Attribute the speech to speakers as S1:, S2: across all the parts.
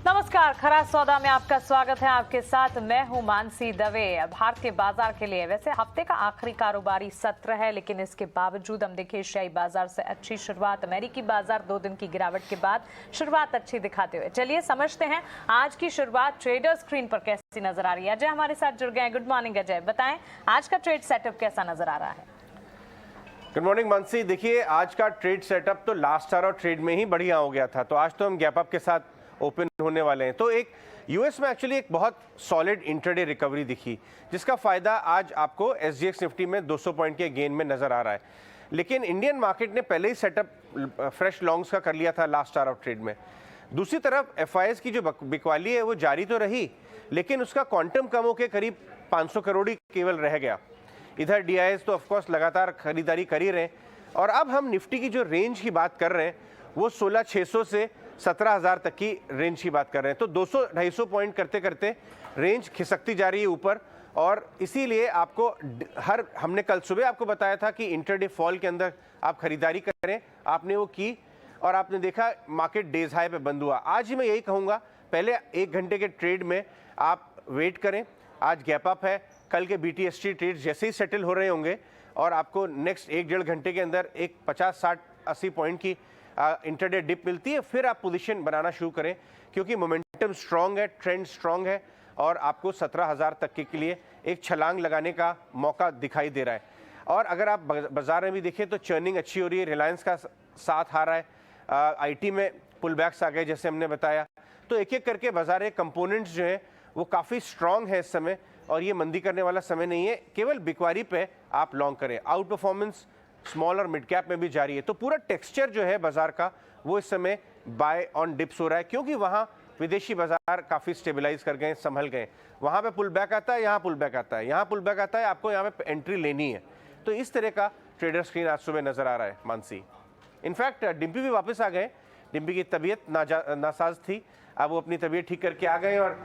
S1: नमस्कार, खरा सौदा में आपका स्वागत है। आपके साथ मैं हूं मानसी दवे। भारतीय बाजार के लिए वैसे हफ्ते का आखिरी कारोबारी सत्र है, लेकिन इसके बावजूद हम देखें एशियाई बाजार से अच्छी शुरुआत। अमेरिकी बाजार 2 दिन की गिरावट के बाद शुरुआत अच्छी दिखाते हुए। चलिए समझते हैं आज की शुरुआत ट्रेडर स्क्रीन पर कैसी नजर आ रही है। अजय हमारे साथ जुड़ गए। गुड मॉर्निंग अजय, बताएं आज का ट्रेड सेटअप कैसा नजर आ रहा है?
S2: Good morning Mansi. देखिए, आज का ट्रेड सेटअप तो लास्ट आवर ट्रेड में ही बढ़िया हो गया था, तो आज तो हम गैप अप के साथ ओपन होने वाले हैं। तो एक यूएस में एक्चुअली एक बहुत सॉलिड इंट्राडे रिकवरी दिखी, जिसका फायदा आज आपको एसजीएक्स निफ्टी में 200 पॉइंट के गेन में नजर आ रहा है। लेकिन इंडियन मार्केट ने पहले ही सेटअप फ्रेश लॉन्ग्स का कर लिया था लास्ट आवर ट्रेड में। दूसरी तरफ एफआईएस की जो बिकवाली है वो जारी तो रही, लेकिन उसका क्वांटम कम होकर करीब 500 करोड़ ही केवल रह गया। इधर डीआईएस तो ऑफकोर्स लगातार खरीदारी कर ही रहे हैं। और अब हम निफ्टी की जो रेंज की बात कर रहे हैं वो 16,600 से 17,000 तक की रेंज की बात कर रहे हैं। तो 200-250 पॉइंट करते करते रेंज खिसकती जा रही है ऊपर, और इसीलिए आपको हमने कल सुबह आपको बताया था कि इंटरडे फॉल के अंदर आप खरीदारी करें। आपने वो की और आपने देखा मार्केट डेज हाई पे बंद हुआ। आज ही मैं यही कहूँगा, पहले 1 घंटे के ट्रेड में आप वेट करें। आज गैप अप है, कल के बीटीएसटी ट्रेड जैसे ही सेटल हो रहे होंगे और आपको नेक्स्ट 1-1.5 घंटे के अंदर एक 50, 60, 80 पॉइंट की इंटरडे डिप मिलती है, फिर आप पोजीशन बनाना शुरू करें, क्योंकि मोमेंटम स्ट्रांग है, ट्रेंड स्ट्रांग है और आपको 17,000 तक के लिए एक छलांग लगाने का मौका दिखाई दे रहा है। और अगर आप बाजार में भी देखें तो चर्निंग अच्छी हो रही है, रिलायंस का साथ आ रहा है, आईटी में पुल बैक्स आ गए जैसे हमने बताया। तो एक एक करके बाजार के कंपोनेंट्स जो है वो काफ़ी स्ट्रांग है इस समय, और ये मंदी करने वाला समय नहीं है। केवल बिक्वारी पे आप लॉन्ग करें। आउट परफॉर्मेंस स्मॉल और मिड कैप में भी जारी है। तो पूरा टेक्सचर जो है बाजार का वो इस समय बाय ऑन डिप्स हो रहा है, क्योंकि वहाँ विदेशी बाजार काफ़ी स्टेबलाइज कर गए, संभल गए। वहाँ पे पुल बैक आता है, यहाँ पुल बैक आता है, यहाँ पुल बैक आता है, आपको यहाँ पे एंट्री लेनी है। तो इस तरह का ट्रेडर स्क्रीन आज सुबह नजर आ रहा है मानसी। इनफैक्ट डिम्पी भी वापस आ गए। डिम्पी की तबीयत नासाज थी, अब वो अपनी तबीयत ठीक करके आ गए और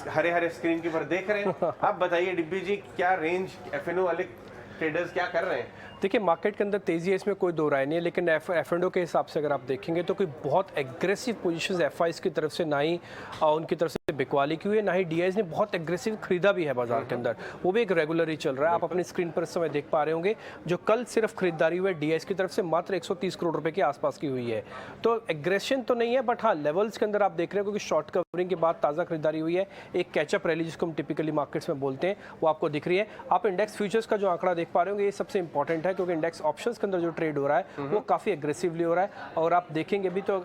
S2: हरे हरे स्क्रीन के ऊपर देख रहे हैं। अब बताइए डिम्पी जी, क्या रेंज एफएनओ वाले ट्रेडर्स क्या कर रहे हैं?
S3: देखिए, मार्केट के अंदर तेज़ी है, इसमें कोई दो राय नहीं है, लेकिन एफ&ओ के हिसाब से अगर आप देखेंगे तो कोई बहुत एग्रेसिव पोजीशंस एफआईज की तरफ से ना ही उनकी तरफ से बिकवाली की हुई है, ना ही डीआईज ने बहुत एग्रेसिव खरीदा भी है बाजार के अंदर। वो भी एक रेगुलर ही चल रहा है। आप अपनी स्क्रीन पर इस समय देख पा रहे होंगे, जो कल सिर्फ खरीदारी हुई है डीआईज की तरफ से मात्र 130 करोड़ रुपए के आसपास की हुई है। तो एग्रेशन तो नहीं है, बट हाँ लेवल्स के अंदर आप देख रहे हैं, क्योंकि शॉर्ट कवरिंग के बाद ताज़ा खरीदारी हुई है। एक कैचअप रैली जिसको हम टिपिकली मार्केट्स में बोलते हैं, वो आपको दिख रही है। आप इंडेक्स फ्यूचर्स का जो आंकड़ा देख पा रहे होंगे, ये सबसे इंपॉर्टेंट है, क्योंकि इंडेक्स ऑप्शन के अंदर जो ट्रेड हो रहा है वो काफी एग्रेसिवली हो रहा है। और आप देखेंगे भी तो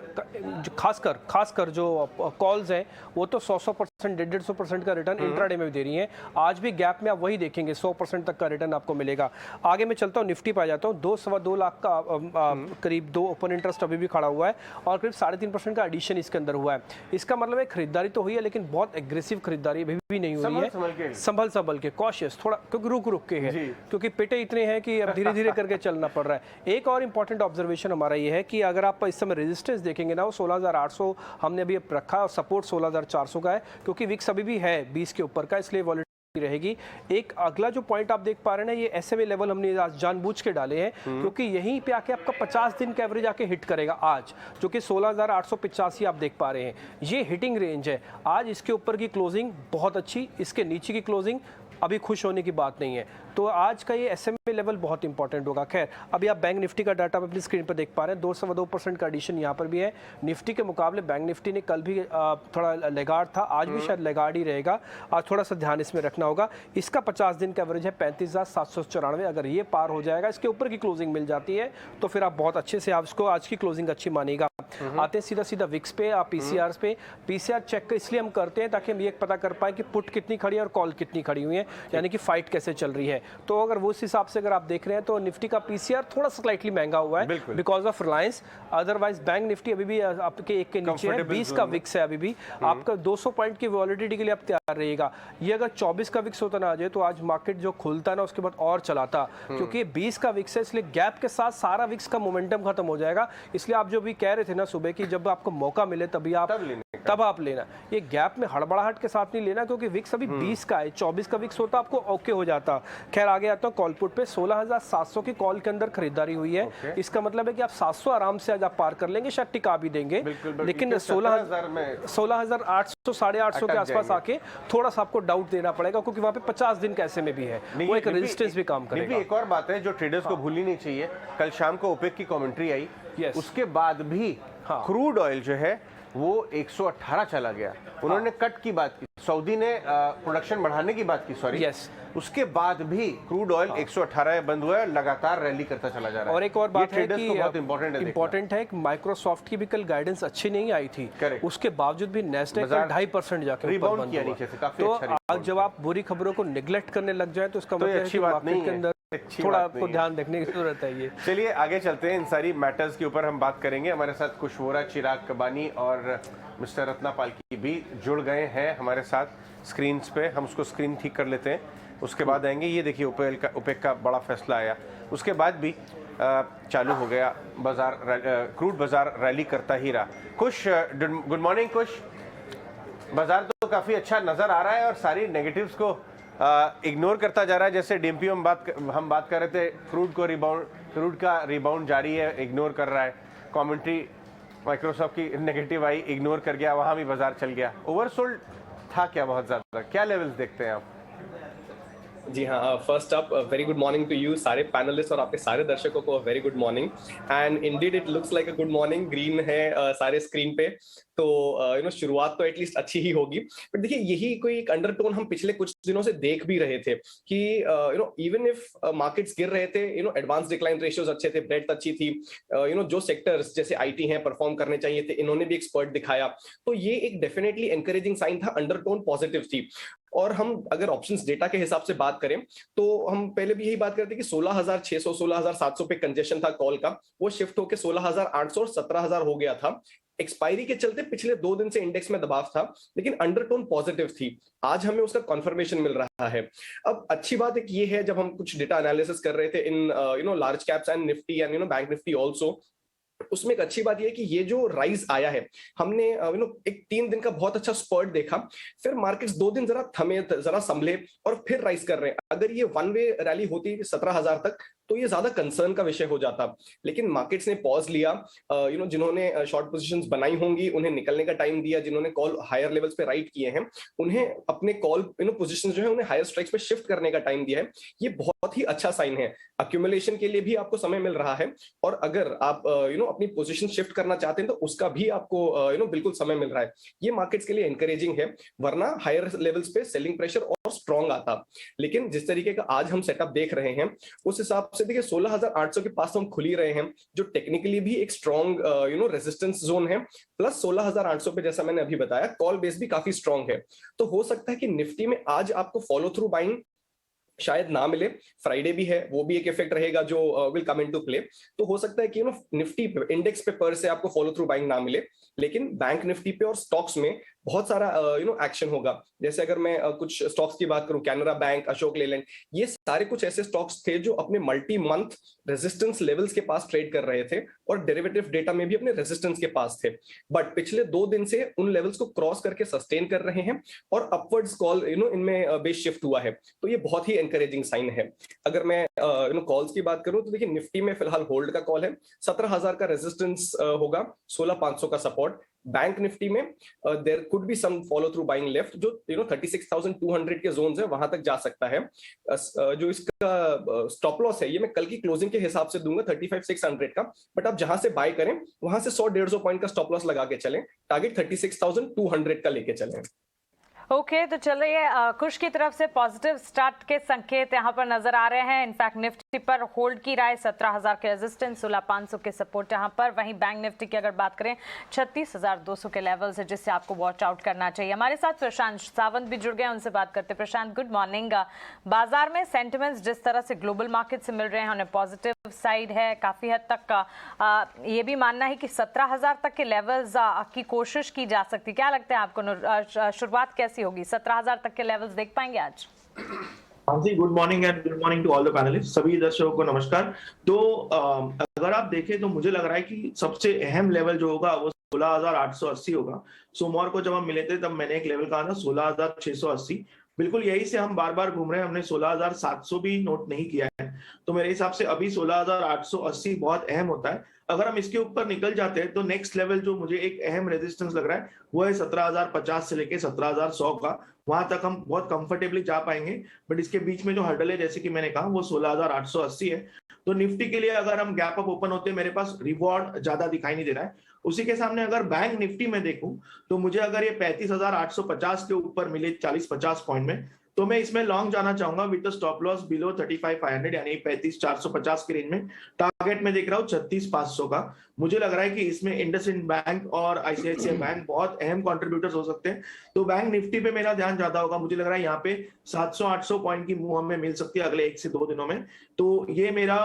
S3: खासकर जो कॉल्स हैं वो तो 100%, 150% का रिटर्न इंट्राडे में भी दे रही हैं। आज भी गैप में आप वही देखेंगे, 100% तक का रिटर्न आपको मिलेगा। आगे मैं चलता हूँ, निफ्टी पे आ जाता हूँ। 2-2.25 लाख का करीब 2 ओपन इंटरेस्ट अभी भी खड़ा हुआ है और करीब 3.5% का एडिशन इसके अंदर हुआ है। इसका मतलब है खरीदारी तो हुई है, लेकिन बहुत एग्रेसिव खरीदारी अभी भी नहीं हुई है। संभल के कॉशियस थोड़ा, क्योंकि रुक के है, क्योंकि पेटे इतने हैं कि अब धीरे धीरे करके चलना पड़ रहा है। एक और इंपॉर्टेंट ऑब्जर्वेशन हमारा ये है कि अगर आप इस समय रेजिस्टेंस देखेंगे ना, वो 16,800 हमने अभी रखा और सपोर्ट 16,400 का है, क्योंकि विक्स अभी भी है 20 के ऊपर का, इसलिए वॉलेटिलिटी रहेगी। एक अगला जो पॉइंट आप देख पा रहे हैं ना, ये एसएमए लेवल हमने आज जानबूझ के डाले हैं, क्योंकि यहीं पे आके आपका 50 दिन का एवरेज आके हिट करेगा आज, जो कि 16,885 आप देख पा रहे हैं। ये हिटिंग रेंज है। आज इसके ऊपर की क्लोजिंग बहुत अच्छी, इसके नीचे की क्लोजिंग अभी खुश होने की बात नहीं है। तो आज का ये एसएमए लेवल बहुत इंपॉर्टेंट होगा। खैर, अभी आप बैंक निफ्टी का डाटा अपनी स्क्रीन पर देख पा रहे हैं। 2.2% का एडिशन यहाँ पर भी है। निफ्टी के मुकाबले बैंक निफ्टी ने कल भी थोड़ा लेगार्ड था, आज भी शायद लेगार्ड ही रहेगा। आज थोड़ा सा ध्यान इसमें रखना होगा। इसका 50 दिन का एवरेज है 35,794। अगर ये पार हो जाएगा, इसके ऊपर की क्लोजिंग मिल जाती है, तो फिर आप बहुत अच्छे से आप इसको आज की क्लोजिंग अच्छी मानेगा। आते हैं सीधा विक्स पे, आप पीसीआर पे। पीसीआर चेक इसलिए हम करते हैं ताकि हम ये पता कर पाए कि पुट कितनी खड़ी है और कॉल कितनी खड़ी हुई है, यानी कि फाइट कैसे चल रही है। तो अगर वो उस हिसाब से अगर आप देख रहे हैं तो निफ्टी का पीसीआर थोड़ा सा स्लाइटली महंगा हुआ है because of Reliance. Otherwise bank Nifty अभी भी आपके 1 के नीचे है, 20 का विक्स है अभी भी। आपका 200 पॉइंट की वॉलिडिटी के लिए आप तैयार रहिएगा। ये अगर 24 का विक्स होता ना आ जाए तो आज मार्केट जो खुलता ना उसके बाद और चलाता, क्योंकि 20 का विक्स है, इसलिए गैप के साथ सारा विक्स का मोमेंटम खत्म हो जाएगा। इसलिए आप जो भी कह रहे थे ना सुबह की, जब आपको मौका मिले तभी आप तब आप लेना। ये गैप में हड़बड़ाहट के साथ नहीं लेना, क्योंकि विक्स अभी 20 का है, 24 का विक्स होता आपको ओके हो जाता। खैर आगे आता हूँ कॉल पुट पे। 16,700 की कॉल के अंदर खरीदारी हुई है। इसका मतलब है कि आप 700 आराम से आज आप पार कर लेंगे, शायद टिका भी देंगे। लेकिन 16,800 850 के आसपास आके थोड़ा सा आपको डाउट देना पड़ेगा, क्योंकि वहाँ पे 50 दिन कैसे में भी है, वो एक रेजिस्टेंस भी काम करेगा।
S2: एक और बात है जो ट्रेडर्स को भूलनी नहीं चाहिए, कल शाम को ओपेक की कमेंट्री आई, उसके बाद भी क्रूड ऑयल जो है वो 118 चला गया। उन्होंने कट की बात की, सऊदी ने प्रोडक्शन बढ़ाने की बात की, सॉरी, उसके बाद भी क्रूड ऑयल 118 बंद हुआ है, लगातार रैली करता चला जा रहा है।
S3: और एक और बात है कि
S2: बहुत
S3: इंपॉर्टेंट है कि माइक्रोसॉफ्ट की भी कल गाइडेंस अच्छी नहीं आई थी, उसके बावजूद भी नेस्डेक 2.5% जाके
S2: रिबाउंड किया नीचे से, काफी अच्छा।
S3: तो जब आप बुरी खबरों को निगलेक्ट करने लग जाए तो इसका मतलब
S2: अच्छी बात नहीं
S3: के अंदर थोड़ा आपको ध्यान रखने की जरूरत है। ये
S2: चलिए आगे चलते हैं, इन सारी मैटर्स के ऊपर हम बात करेंगे। हमारे साथ खुशवोरा, चिराग कबानी और मिस्टर रत्नापाल की भी जुड़ गए हैं हमारे साथ स्क्रीन पे। हम उसको स्क्रीन ठीक कर लेते हैं, उसके बाद आएंगे। ये देखिए ओपेक का बड़ा फैसला आया, उसके बाद भी चालू हो गया बाजार, क्रूड बाजार रैली करता ही रहा। खुश, गुड मॉर्निंग खुश। बाजार तो काफ़ी अच्छा नज़र आ रहा है और सारी नेगेटिव्स को इग्नोर करता जा रहा है। जैसे डीएमपी हम बात कर रहे थे, क्रूड का रिबाउंड जारी है, इग्नोर कर रहा है। कमेंट्री माइक्रोसॉफ्ट की नेगेटिव आई, इग्नोर कर गया, वहाँ भी बाजार चल गया। ओवरसोल्ड था क्या बहुत ज़्यादा? क्या लेवल्स देखते हैं आप?
S4: जी हाँ, first up very good morning to you सारे पैनलिस्ट और आपके सारे दर्शकों को very good morning. And indeed it looks like a good morning, green है सारे स्क्रीन पे, तो शुरुआत तो एटलीस्ट अच्छी ही होगी। बट देखिए, यही कोई एक अंडरटोन हम पिछले कुछ दिनों से देख भी रहे थे कि इवन इफ मार्केट्स गिर रहे थे, एडवांस डिक्लाइन रेशियोज अच्छे थे, ब्रेड्थ अच्छी थी, जो सेक्टर्स जैसे आईटी हैं परफॉर्म करने चाहिए थे, इन्होंने भी एक स्पर्ट दिखाया। तो ये एक डेफिनेटली एनकरेजिंग साइन था, अंडरटोन पॉजिटिव थी। और हम अगर ऑप्शंस डेटा के हिसाब से बात करें तो हम पहले भी यही बात करते थे कि 16,600 16,700 पे कंजेशन था कॉल का, वो शिफ्ट होकर 16,800 और 17,000 हो गया था। एक्सपायरी के चलते पिछले 2 दिन से इंडेक्स में दबाव था, लेकिन अंडरटोन पॉजिटिव थी। आज हमें उसका कंफर्मेशन मिल रहा है। अब अच्छी बात एक ये है, जब हम कुछ डेटा एनालिसिस कर रहे थे in large caps and Nifty and bank Nifty also, उसमें एक अच्छी बात यह है कि ये जो राइज आया है, हमने एक 3 दिन का बहुत अच्छा स्पर्ट देखा, फिर मार्केट्स 2 दिन जरा थमे, जरा संभले और फिर राइज कर रहे हैं। अगर ये वन वे रैली होती 17,000 तक तो ये ज्यादा कंसर्न का विषय हो जाता, लेकिन मार्केट्स ने पॉज लिया। जिन्होंने शॉर्ट पोजीशंस बनाई होंगी उन्हें निकलने का टाइम दिया, जिन्होंने कॉल हायर लेवल्स पे राइट किए हैं उन्हें अपने कॉल पोजीशंस जो है उन्हें हायर स्ट्राइक्स पे शिफ्ट करने का टाइम दिया है। ये बहुत ही अच्छा साइन है। अक्यूमुलेशन के लिए भी आपको समय मिल रहा है, और अगर आप अपनी पोजीशन शिफ्ट करना चाहते हैं तो उसका भी आपको बिल्कुल समय मिल रहा है। ये मार्केट्स के लिए एनकरेजिंग है, वरना हायर लेवल्स पे सेलिंग प्रेशर और स्ट्रॉन्ग आता। लेकिन जिस तरीके का आज हम सेटअप देख रहे हैं उस हिसाब से देखिए 16,800 के पास हम खुल ही रहे हैं, जो टेक्निकली भी एक स्ट्रॉन्ग रेजिस्टेंस जोन है। प्लस 16,800 पे जैसा मैंने अभी बताया कॉल बेस भी काफी स्ट्रॉन्ग है। तो हो सकता है कि निफ्टी में आज आपको फॉलो थ्रू बाइंग शायद ना मिले, फ्राइडे भी है, वो भी एक इफेक्ट रहेगा जो विल कम इनटू प्ले। तो हो सकता है कि निफ्टी इंडेक्स पे पर से आपको फॉलो थ्रू बाइंग ना मिले, लेकिन बैंक निफ्टी पे और स्टॉक्स में बहुत सारा एक्शन होगा। जैसे अगर मैं कुछ स्टॉक्स की बात करूं, कैनरा बैंक, अशोक लेलैंड, ये सारे कुछ ऐसे स्टॉक्स थे जो अपने मल्टी मंथ रेजिस्टेंस लेवल्स के पास ट्रेड कर रहे थे और डेरिवेटिव डेटा में भी अपने रेजिस्टेंस के पास थे, बट पिछले 2 दिन से उन लेवल्स को क्रॉस करके सस्टेन कर रहे हैं और अपवर्ड्स कॉल इनमें बेस शिफ्ट हुआ है। तो ये बहुत ही एनकरेजिंग साइन है। अगर मैं कॉल्स की बात करूं तो देखिए निफ्टी में फिलहाल होल्ड का कॉल है, 17,000 का रेजिस्टेंस होगा, 16,500 का सपोर्ट। बैंक निफ्टी में there could be some follow through buying left, जो 36,200 के जोन्स है वहां तक जा सकता है। जो इसका स्टॉप लॉस है ये मैं कल की क्लोजिंग के हिसाब से दूंगा 35,600 का, बट आप जहां से बाय करें वहां से 100-150 पॉइंट का स्टॉप लॉस लगा के चलें, टारगेट 36,200 का लेके चलें।
S1: ओके, तो चलिए खुश की तरफ से पॉजिटिव स्टार्ट के संकेत यहाँ पर नजर आ रहे हैं। इनफैक्ट निफ्टी पर होल्ड की राय, 17,000 के रेजिस्टेंस, 16,500 के सपोर्ट यहाँ पर। वहीं बैंक निफ्टी की अगर बात करें 36,200 के लेवल्स है जिससे आपको वॉच आउट करना चाहिए। हमारे साथ प्रशांत सावंत भी जुड़ गए, उनसे बात करते हैं। प्रशांत, गुड मॉर्निंग। बाजार में सेंटिमेंट्स जिस तरह से ग्लोबल मार्केट से मिल रहे हैं उन्हें पॉजिटिव साइड है, काफी हद तक ये भी मानना है कि 17,000 तक के लेवल्स की कोशिश की जा सकती। क्या लगता है आपको, शुरुआत कैसी होगी? 17,000 तक के लेवल्स देख पाएंगे आज?
S5: हाँ जी, good morning and good morning to all the panelist. सभी दर्शकों को नमस्कार। तो अगर आप देखें तो मुझे लग रहा है कि सबसे अहम लेवल जो होगा वो 16,880 होगा। सोमवार को जब हम मिले थे तब मैंने एक लेवल कहा था 16,680। बिल्कुल यही से हम बार बार घूम रहे हैं, हमने 16,700 भी नोट नहीं किया है। तो मेरे हिसाब से अभी 16,880 बहुत अहम होता है। अगर हम इसके ऊपर निकल जाते हैं तो नेक्स्ट लेवल जो मुझे एक अहम रेजिस्टेंस लग रहा है वो है 17,050 से लेके 17,100 का। वहां तक हम बहुत कंफर्टेबली जा पाएंगे, बट इसके बीच में जो हर्डल है जैसे कि मैंने कहा वो 16,880 है। तो निफ्टी के लिए अगर हम गैप अप ओपन होते हैं, मेरे पास रिवॉर्ड ज्यादा दिखाई नहीं दे रहा है। उसी के सामने अगर बैंक निफ्टी में देखूं तो मुझे अगर ये 35,850 के ऊपर मिले 40-50 पॉइंट में, तो मैं इसमें लॉन्ग जाना चाहूंगा विद स्टॉप लॉस बिलो 35,500 यानी 35,450 के रेंज में। टारगेट में देख रहा हूँ 36,500 का। मुझे लग रहा है कि इसमें इंडसइंड बैंक और आईसीआईसीआई बैंक बहुत अहम कंट्रीब्यूटर्स हो सकते हैं। तो बैंक निफ्टी पे मेरा ध्यान ज्यादा होगा। मुझे लग रहा है यहाँ पे 700-800 पॉइंट की मूव हमें मिल सकती है अगले 1 से 2 दिनों में। तो ये मेरा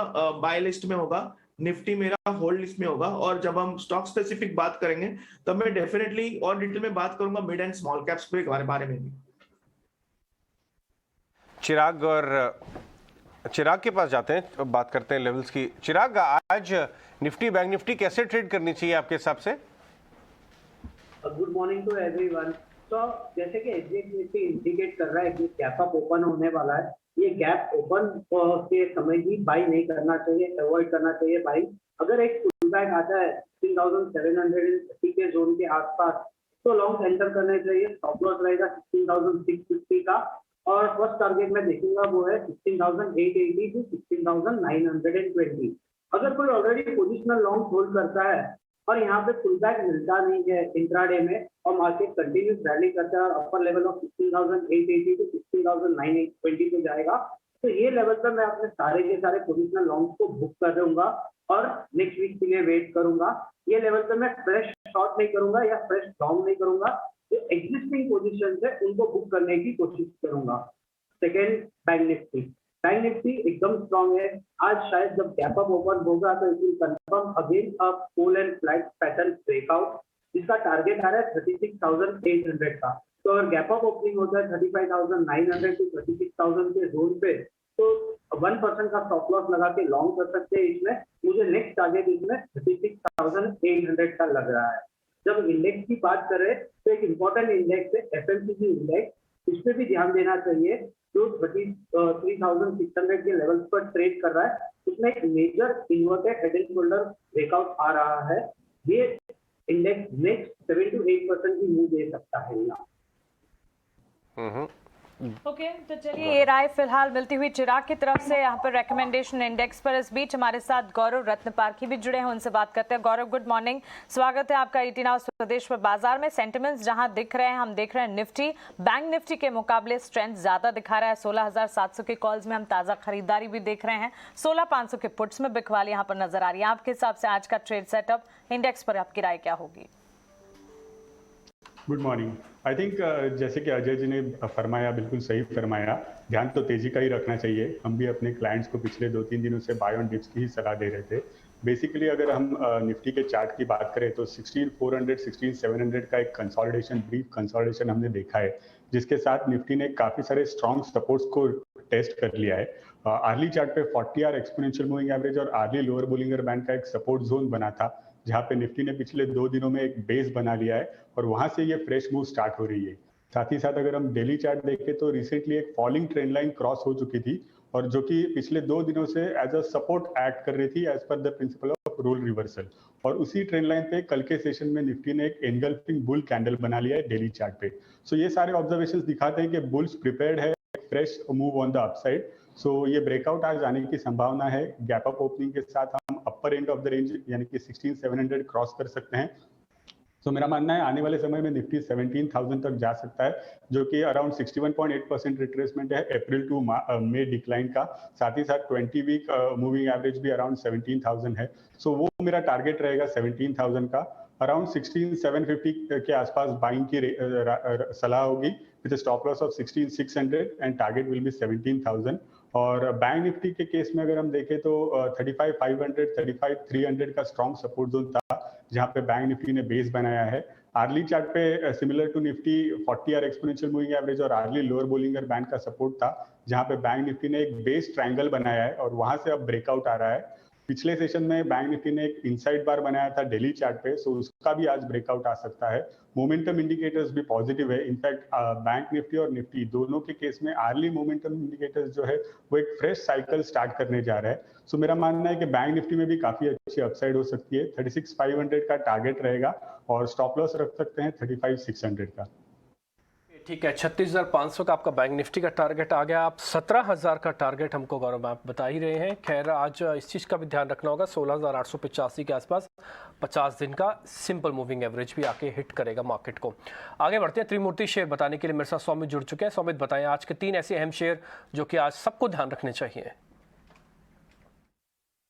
S5: बाय लिस्ट में होगा, निफ्टी मेरा होल्ड लिस्ट में होगा। और जब हम स्टॉक स्पेसिफिक बात करेंगे तब मैं डेफिनेटली और डिटेल में बात करूंगा मिड एंड स्मॉल कैप्स के बारे में भी।
S2: चिराग के पास जाते हैं, बात करते हैं लेवल्स की। चिराग, आज निफ्टी बैंक निफ्टी कैसे ट्रेड करनी चाहिए आपके हिसाब से?
S6: Good morning to everyone. तो जैसे कि एसजीएक्स निफ्टी इंडिकेट कर रहा है कि गैप अप ओपन होने वाला है, ये गैप ओपन के समय ही बाई नहीं करना चाहिए, अवॉइड करना चाहिए बाई। अगर एक पुल बैक आता है 16,730 के जोन के आसपास तो लॉन्ग एंटर करने चाहिए। स्टॉप लॉस रहेगा 16,650 का और फर्स्ट टारगेट में देखूंगा वो है 16,880 टू 16,920। अगर कोई ऑलरेडी पोजिशनल लॉन्ग होल्ड करता है और यहाँ पे पुल बैक मिलता नहीं है इंट्राडे में और मार्केट कंटिन्यूस रैली करता है और अपर लेवल ऑफ 16,880 टू 16,920 पे जाएगा, तो ये लेवल पर मैं अपने सारे के सारे पोजिशनल लॉन्ग को बुक कर दूंगा और नेक्स्ट वीक के लिए वेट करूंगा। ये लेवल पर मैं फ्रेश शॉर्ट नहीं करूंगा या फ्रेश लॉन्ग नहीं करूंगा, जो एग्जिस्टिंग पोजीशन है उनको बुक करने की कोशिश करूंगा। सेकेंड, बैंक निफ्टी एकदम स्ट्रॉन्ग है। आज शायद जब गैप अप ओपन होगा तो it will confirm again a pole and flat pattern breakout, जिसका टारगेट आ रहा है 36,800 का। तो अगर गैप अप ओपनिंग होता है 35,900 टू 36,000 के जोन पे तो 1% का स्टॉप लॉस लगा के लॉन्ग कर सकते हैं इसमें। मुझे नेक्स्ट टारगेट इसमें 36,800 का लग रहा है। जब इंडेक्स की बात करें तो एक इंपॉर्टेंट इंडेक्स है एफएमसीजी इंडेक्स, इस पे भी ध्यान देना चाहिए। जो 33,600 के लेवल्स पर ट्रेड कर रहा है उसमें एक major inverted head and shoulder breakout आ रहा है। ये इंडेक्स नेक्स्ट 7 to 8% की मूव दे सकता है यहाँ।
S1: ओके, तो चलिए ये राय फिलहाल मिलती हुई चिराग की तरफ से यहाँ पर रेकमेंडेशन इंडेक्स पर। इस बीच हमारे साथ गौरव रत्नपारखी भी जुड़े हैं, उनसे बात करते हैं। गौरव, गुड मॉर्निंग, स्वागत है आपका ET Now स्वदेश पर। बाजार में सेंटिमेंट्स जहां दिख रहे हैं, हम देख रहे हैं निफ्टी बैंक निफ्टी के मुकाबले स्ट्रेंथ ज्यादा दिखा रहा है। 16,700 के कॉल्स में हम ताजा खरीदारी भी देख रहे हैं, 16,500 के पुट्स में बिकवाली यहाँ पर नजर आ रही है। आपके हिसाब से आज का ट्रेड सेटअप इंडेक्स पर आपकी राय क्या होगी?
S7: Good morning. आई थिंक जैसे कि अजय जी ने फरमाया, बिल्कुल सही फरमाया, ध्यान तो तेजी का ही रखना चाहिए। हम भी अपने क्लाइंट्स को पिछले 2-3 दिनों से बाय ऑन डिप्स की ही सलाह दे रहे थे। बेसिकली अगर हम निफ्टी के चार्ट की बात करें तो 16,400 16,700 का एक कंसोलिडेशन, ब्रीफ कंसोलिडेशन हमने देखा है, जिसके साथ निफ्टी ने काफी सारे स्ट्रॉन्ग सपोर्ट्स को टेस्ट कर लिया है। अर्ली चार्ट पे 40 आवर एक्सपोनेंशियल मूविंग एवरेज और अर्ली लोअर बोलिंगर बैंड का एक सपोर्ट जोन बना था, जहां पे निफ्टी ने पिछले 2 दिनों में एक बेस बना लिया है और वहां से ये फ्रेश मूव स्टार्ट हो रही है। साथ ही साथ अगर हम डेली चार्ट देखें तो रिसेंटली एक फॉलिंग ट्रेंड लाइन क्रॉस हो चुकी थी और जो कि पिछले 2 दिनों से एज अ सपोर्ट एक्ट कर रही थी as per the principle of role reversal. और उसी ट्रेंड लाइन पे कल के सेशन में निफ्टी ने एक एनगल्फिंग बुल कैंडल बना लिया है डेली चार्ट पे। सो ये सारे ऑब्जर्वेशंस दिखाते हैं कि बुल्स प्रिपेयर्ड है fresh move on the upside. So ये ब्रेकआउट आज आने की संभावना है। गैप अप ओपनिंग के साथ हम अपर एंड ऑफ द रेंज यानी कि 16,700 क्रॉस कर सकते हैं। तो मेरा मानना है आने वाले समय में निफ्टी 17,000 तक जा सकता है, जो कि अराउंड 61.8% रिट्रेसमेंट है अप्रैल टू मई डिक्लाइन का। साथ ही साथ 20 वीक मूविंग एवरेज भी अराउंड 17,000 है। सो वो मेरा टारगेट रहेगा 17,000 का। अराउंड 16,750 के आसपास बाइंग की सलाह होगी with stop loss of 16,600 and target will be 17,000। और बैंक निफ्टी के केस में अगर हम देखें तो 35,500 35,300 का स्ट्रॉन्ग सपोर्ट जोन था, जहां पे बैंक निफ्टी ने बेस बनाया है। अर्ली चार्ट पे similar to Nifty 40 hour exponential moving average और अर्ली लोअर बोलिंगर बैंड का सपोर्ट था, जहां पे बैंक निफ्टी ने एक बेस ट्रायंगल बनाया है और वहां से अब ब्रेकआउट आ रहा है। पिछले सेशन में बैंक निफ्टी ने एक इनसाइड बार बनाया था डेली चार्ट पे, सो उसका भी आज ब्रेकआउट आ सकता है। मोमेंटम इंडिकेटर्स भी पॉजिटिव है। इनफैक्ट बैंक निफ्टी और निफ्टी दोनों के केस में अर्ली मोमेंटम इंडिकेटर्स जो है वो एक फ्रेश साइकिल स्टार्ट करने जा रहा है। सो मेरा मानना है कि बैंक निफ्टी में भी काफी अच्छी अपसाइड हो सकती है। 36,500 का टारगेट रहेगा और स्टॉप लॉस रख सकते हैं 35,600 का।
S3: ठीक है, 36,500 का आपका बैंक निफ्टी का टारगेट आ गया। आप 17,000 का टारगेट हमको गौरव आप बता ही रहे हैं। खैर आज इस चीज़ का भी ध्यान रखना होगा, 16,885 के आसपास 50 दिन का सिंपल मूविंग एवरेज भी आके हिट करेगा मार्केट को। आगे बढ़ते हैं, त्रिमूर्ति शेयर बताने के लिए मेरे साथ सौमित जुड़ चुके हैं। सौमित बताएं आज के 3 ऐसे अहम शेयर जो कि आज सबको ध्यान रखने चाहिए।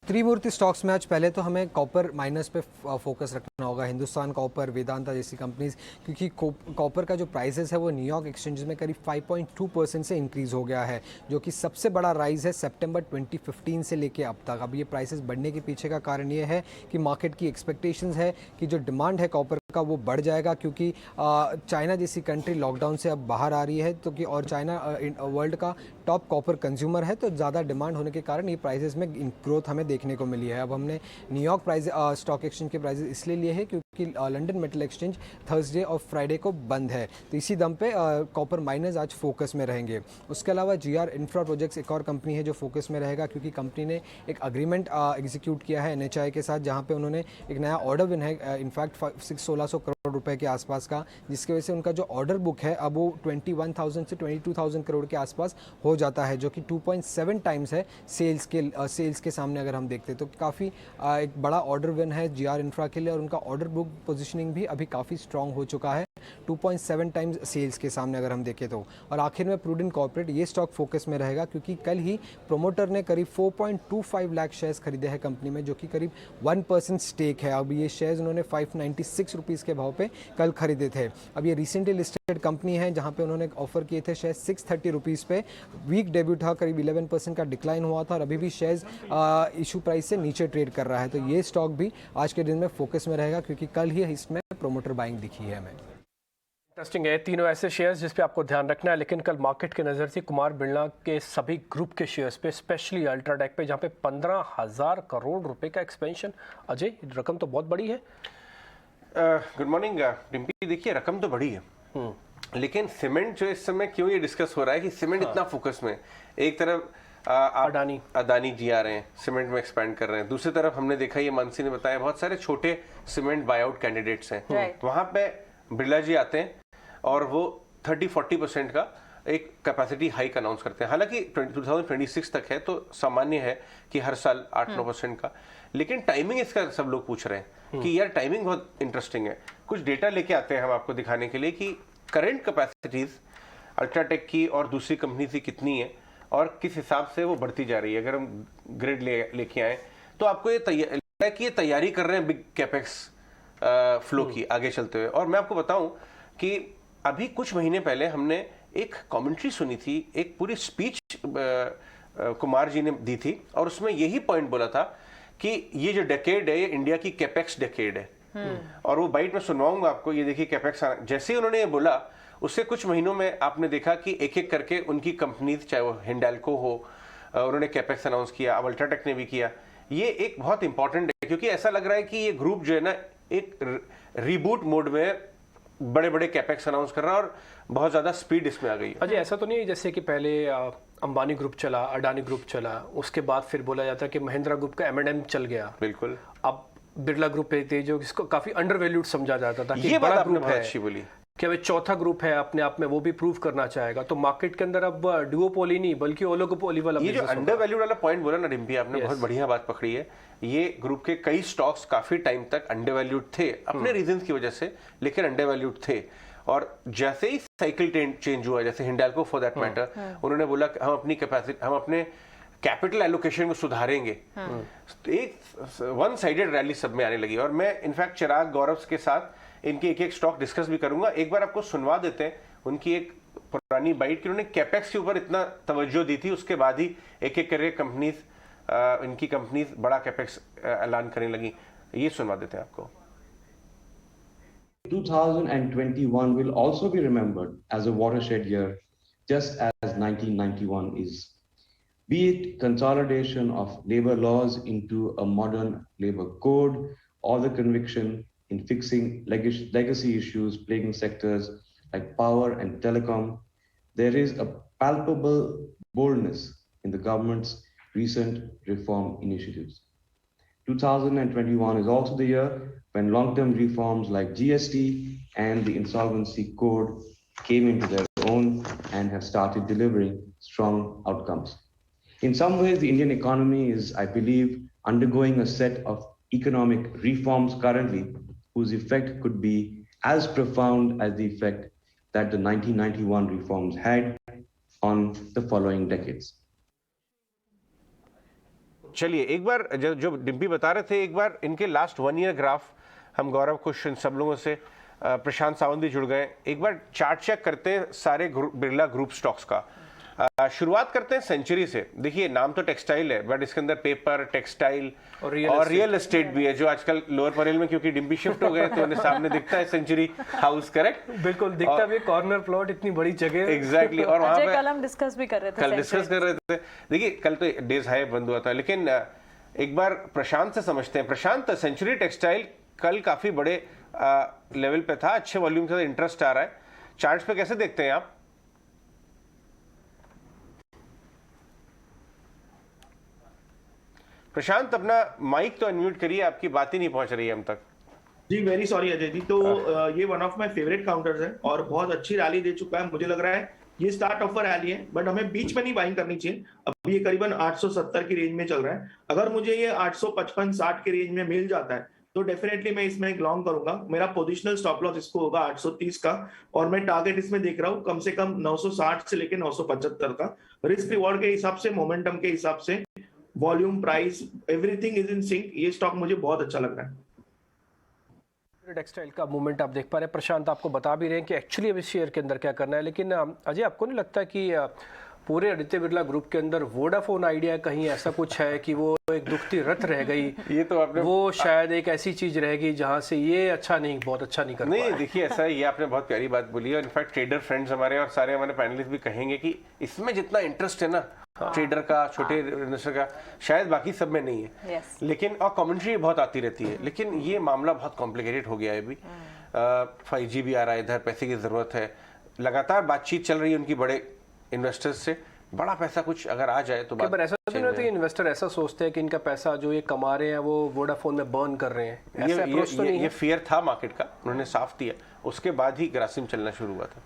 S8: त्रिमूर्ति स्टॉक्स में आज पहले तो हमें कॉपर माइनस पे फोकस रखना होगा, हिंदुस्तान कॉपर, वेदांता जैसी कंपनीज, क्योंकि कॉपर का जो प्राइसेस है वो न्यूयॉर्क एक्सचेंज में करीब 5.2% से इंक्रीज़ हो गया है, जो कि सबसे बड़ा राइज है सितंबर 2015 से लेके अब तक। अब ये प्राइसेस बढ़ने के पीछे का कारण ये है कि मार्केट की एक्सपेक्टेशंस है कि जो डिमांड है कॉपर का वो बढ़ जाएगा, क्योंकि चाइना जैसी कंट्री लॉकडाउन से अब बाहर आ रही है, तो कि और चाइना वर्ल्ड का टॉप कॉपर कंज्यूमर है, तो ज़्यादा डिमांड होने के कारण ये प्राइसेस में ग्रोथ हमें देखने को मिली है। अब हमने न्यूयॉर्क प्राइस स्टॉक एक्सचेंज के प्राइसेस इसलिए लिए हैं क्योंकि लंदन मेटल एक्सचेंज थर्सडे और फ्राइडे को बंद है, तो इसी दम पे कॉपर माइनर्स आज फोकस में रहेंगे। उसके अलावा GR इंफ्रा प्रोजेक्ट्स एक और कंपनी है जो फोकस में रहेगा, क्योंकि कंपनी ने एक अग्रीमेंट एग्जीक्यूट किया है NHI के साथ, जहाँ पे उन्होंने एक नया ऑर्डर विन है, इनफैक्ट 1600 करोड़ रुपए के आसपास का, जिसकी वजह से उनका जो ऑर्डर बुक है अब वो 21,000 से 22,000 करोड़ के आसपास हो जाता है, जो कि 2.7 टाइम्स है सेल्स के सामने अगर हम देखते हैं, तो काफ़ी एक बड़ा ऑर्डर विन है GR इंफ्रा के लिए, और उनका ऑर्डर बुक पोजीशनिंग भी अभी काफ़ी स्ट्रांग हो चुका है 2.7 टाइम्स सेल्स के सामने अगर हम देखें तो। और आखिर में प्रूडेंट कॉर्पोरेट, ये स्टॉक फोकस में रहेगा क्योंकि कल ही प्रोमोटर ने करीब 4.25 लाख शेयर्स खरीदे हैं कंपनी में, जो कि करीब 1% स्टेक है। अब ये शेयर्स उन्होंने 596 रुपीज़ के भाव पे कल खरीदे थे। अब ये रिसेंटली लिस्टेड कंपनी है जहाँ पे उन्होंने ऑफर किए थे शेयर 630 रुपीज़ पे। वीक डेब्यू था, करीब 11% का डिक्लाइन हुआ था और अभी भी शेयर्स इशू प्राइस से नीचे ट्रेड कर रहा है, तो ये स्टॉक भी आज के दिन में फोकस में रहेगा क्योंकि कल ही इसमें प्रोमोटर बाइंग दिखी है हमें।
S3: इंटरेस्टिंग है, तीनों ऐसे शेयर्स जिस पे आपको ध्यान रखना है। लेकिन कल मार्केट की नज़र से कुमार बिरला के सभी ग्रुप के शेयर्स पे, स्पेशली अल्ट्राटेक पे, जहाँ पे 15,000 करोड़ रुपए का एक्सपेंशन। अजय, रकम तो बहुत बड़ी है।
S2: Good morning Dimpy. देखिए रकम तो बड़ी है, लेकिन सीमेंट जो इस समय क्यों ये डिस्कस हो रहा है कि सीमेंट इतना फोकस में, एक तरफ अदानी जी आ रहे हैं, सीमेंट में एक्सपैंड कर रहे हैं, दूसरी तरफ हमने देखा, ये मानसी ने बताया, बहुत सारे छोटे सीमेंट बायआउट कैंडिडेट्स हैं, वहां पे बिरला जी आते हैं और वो 30-40% का एक कैपेसिटी हाइक अनाउंस करते हैं। हालांकि 2026 तक है तो सामान्य है कि हर साल 8-9% का, लेकिन टाइमिंग इसका सब लोग पूछ रहे हैं कि यार टाइमिंग बहुत इंटरेस्टिंग है। कुछ डेटा लेके आते हैं हम आपको दिखाने के लिए कि करंट कैपेसिटीज अल्ट्राटेक की और दूसरी कंपनी की कितनी है और किस हिसाब से वो बढ़ती जा रही है। अगर हम ग्रिड लेके आए तो आपको ये तैयारी कर रहे हैं बिग कैपेक्स फ्लो की आगे चलते हुए। और मैं आपको बताऊं कि अभी कुछ महीने पहले हमने एक कमेंट्री सुनी थी, एक पूरी स्पीच कुमार जी ने दी थी और उसमें यही पॉइंट बोला था कि ये जो डेकेड है ये इंडिया की कैपेक्स डेकेड है। और वो बाइट में सुनवाऊंगा आपको। ये देखिए कैपेक्स, जैसे ही उन्होंने ये बोला उससे कुछ महीनों में आपने देखा कि एक एक करके उनकी कंपनीज, चाहे वो हिंडाल्को हो, उन्होंने कैपेक्स अनाउंस किया, अब अल्ट्राटेक ने भी किया। ये एक बहुत इंपॉर्टेंट है क्योंकि ऐसा लग रहा है कि ये ग्रुप जो है ना एक रिबूट मोड में बड़े बड़े कैपेक्स अनाउंस कर रहा है और बहुत ज्यादा स्पीड इसमें आ गई।
S3: अजय, ऐसा तो नहीं है जैसे कि पहले अंबानी ग्रुप चला, अडानी ग्रुप चला, उसके बाद फिर बोला जाता है कि महिंद्रा ग्रुप का M&M चल गया,
S2: बिल्कुल,
S3: अब बिरला ग्रुप है जो इसको काफी अंडर वैल्यूड समझा जाता था कि
S2: ये
S3: बड़ा
S2: बात आपने
S3: ग्रुप
S2: बहुत
S3: है
S2: अच्छी बोली
S3: कि अब चौथा ग्रुप है अपने आप में, वो भी प्रूव करना चाहेगा। तो मार्केट के अंदर अब डुओपोली नहीं बल्कि ओलिगोपोली वाला
S2: ये जो अंडर वैल्यूड वाला पॉइंट बोला ना डिम्पी, आपने बहुत बढ़िया बात पकड़ी है। ये ग्रुप के कई स्टॉक्स काफी टाइम तक अंडर वैल्यूड थे अपने रीजंस की वजह से, लेकिन अंडर वैल्यूड थे। और जैसे ही साइकिल चेंज हुआ, जैसे हिंडाल्को फॉर दैट मैटर, उन्होंने बोला कि हम अपनी कैपेसिटी, हम अपने कैपिटल एलोकेशन को सुधारेंगे। एक वन साइडेड रैली सब में आने लगी। और मैं इनफैक्ट चिराग गौरव के साथ इनके एक एक स्टॉक डिस्कस भी करूंगा। एक बार आपको सुनवा देते हैं उनकी एक पुरानी बाइट कि उन्होंने कैपेक्स के ऊपर इतना तवज्जो दी थी, उसके बाद ही एक एक करके कंपनीज, इनकी कंपनीज बड़ा कैपेक्स ऐलान करने लगी। ये सुनवा देते हैं आपको।
S9: 2021 will also be remembered as a watershed year, just as 1991 is. be it consolidation of labor laws into a modern labor code or the conviction in fixing legacy issues plaguing sectors like power and telecom. There is a palpable boldness in the government's recent reform initiatives. 2021 is also the year when long-term reforms like GST and the insolvency code came into their own and have started delivering strong outcomes. In some ways, the Indian economy is, I believe, undergoing a set of economic reforms currently, whose effect could be as profound as the effect that the 1991 reforms had on the following decades.
S2: चलिए एक बार जो डिम्पी बता रहे थे, एक बार इनके last 1 year graph हम गौरव खुश सब लोगों से प्रशांत सावंत भी जुड़ गए, एक बार चार्ट चेक करते हैं सारे बिरला ग्रुप स्टॉक्स का। शुरुआत करते हैं सेंचुरी से। देखिए नाम तो टेक्सटाइल है बट इसके अंदर पेपर, टेक्सटाइल और रियल एस्टेट भी है, जो आजकल लोअर परेल में क्योंकि डिम्पी शिफ्ट हो गए तो उन्हें सामने दिखता है सेंचुरी हाउस, करेक्ट?
S3: बिल्कुल दिखता भी, कॉर्नर प्लॉट, इतनी बड़ी जगह।
S2: एग्जैक्टली। और वहां पे
S1: कल हम डिस्कस भी कर रहे थे,
S2: कल डिस्कस कर रहे थे। देखिए कल तो डेज हाई बंद हुआ था, लेकिन एक बार प्रशांत से समझते हैं। प्रशांत, सेंचुरी टेक्सटाइल कल काफी बड़े लेवल पे था, अच्छे वॉल्यूम के साथ इंटरेस्ट आ रहा है, चार्ट्स पे कैसे देखते हैं आप? प्रशांत अपना माइक तो अनम्यूट करिए, आपकी बात ही नहीं पहुंच रही है हम तक।
S5: जी वेरी सॉरी अजय जी। तो ये one of my favourite counters है और बहुत अच्छी रैली दे चुका है। मुझे लग रहा है ये स्टार्ट ऑफ रैली है, बट हमें बीच में नहीं बाइंग करनी चाहिए। अभी ये करीबन 870 की रेंज में चल रहा है। अगर मुझे ये 855-60 के रेंज में मिल जाता है तो डेफिनेटली मैं इसमें एक लॉन्ग करूंगा। मेरा पोजिशनल स्टॉप लॉस इसको होगा 830 का, और मैं टारगेट इसमें देख रहा हूँ कम से कम 960 से लेकर 975 का। रिस्क रिवॉर्ड के हिसाब से, मोमेंटम के हिसाब से, volume, price, everything is in sync. ये स्टॉक मुझे बहुत अच्छा लग रहा है।
S3: टेक्सटाइल का मूवमेंट आप देख पा रहे हैं, प्रशांत आपको बता भी रहे हैं कि एक्चुअली अब इस शेयर के अंदर क्या करना है। लेकिन अजय, आपको नहीं लगता कि पूरे आदित्य बिरला ग्रुप के अंदर वोडाफोन आइडिया कहीं ऐसा कुछ है कि वो एक दुखती रत रह गई?
S2: ये तो आपने,
S3: वो शायद एक ऐसी चीज रहेगी जहां से ये अच्छा नहीं, बहुत अच्छा नहीं कर पाया।
S2: नहीं देखिए ऐसा है, ये आपने बहुत प्यारी बात बोली है। इनफैक्ट ट्रेडर फ्रेंड्स हमारे और सारे हमारे पैनलिस्ट भी कहेंगे कि इसमें जितना इंटरेस्ट है ना ट्रेडर का, छोटे इन्वेस्टर का, शायद बाकी सब में नहीं है। लेकिन और कमेंट्री बहुत आती रहती है, लेकिन ये मामला बहुत कॉम्प्लिकेटेड हो गया है अभी। 5G भी आ रहा है, इधर पैसे की जरूरत है, लगातार बातचीत चल रही है उनकी बड़े इन्वेस्टर्स से। बड़ा पैसा कुछ अगर आ जाए तो बात
S3: ऐसा तो नहीं होता कि इन्वेस्टर ऐसा सोचते हैं कि इनका पैसा जो ये कमा रहे हैं वो वोडाफोन में बर्न कर रहे हैं?
S2: ये फियर था मार्केट का, उन्होंने साफ दिया, उसके बाद ही ग्रासिम चलना शुरू हुआ था।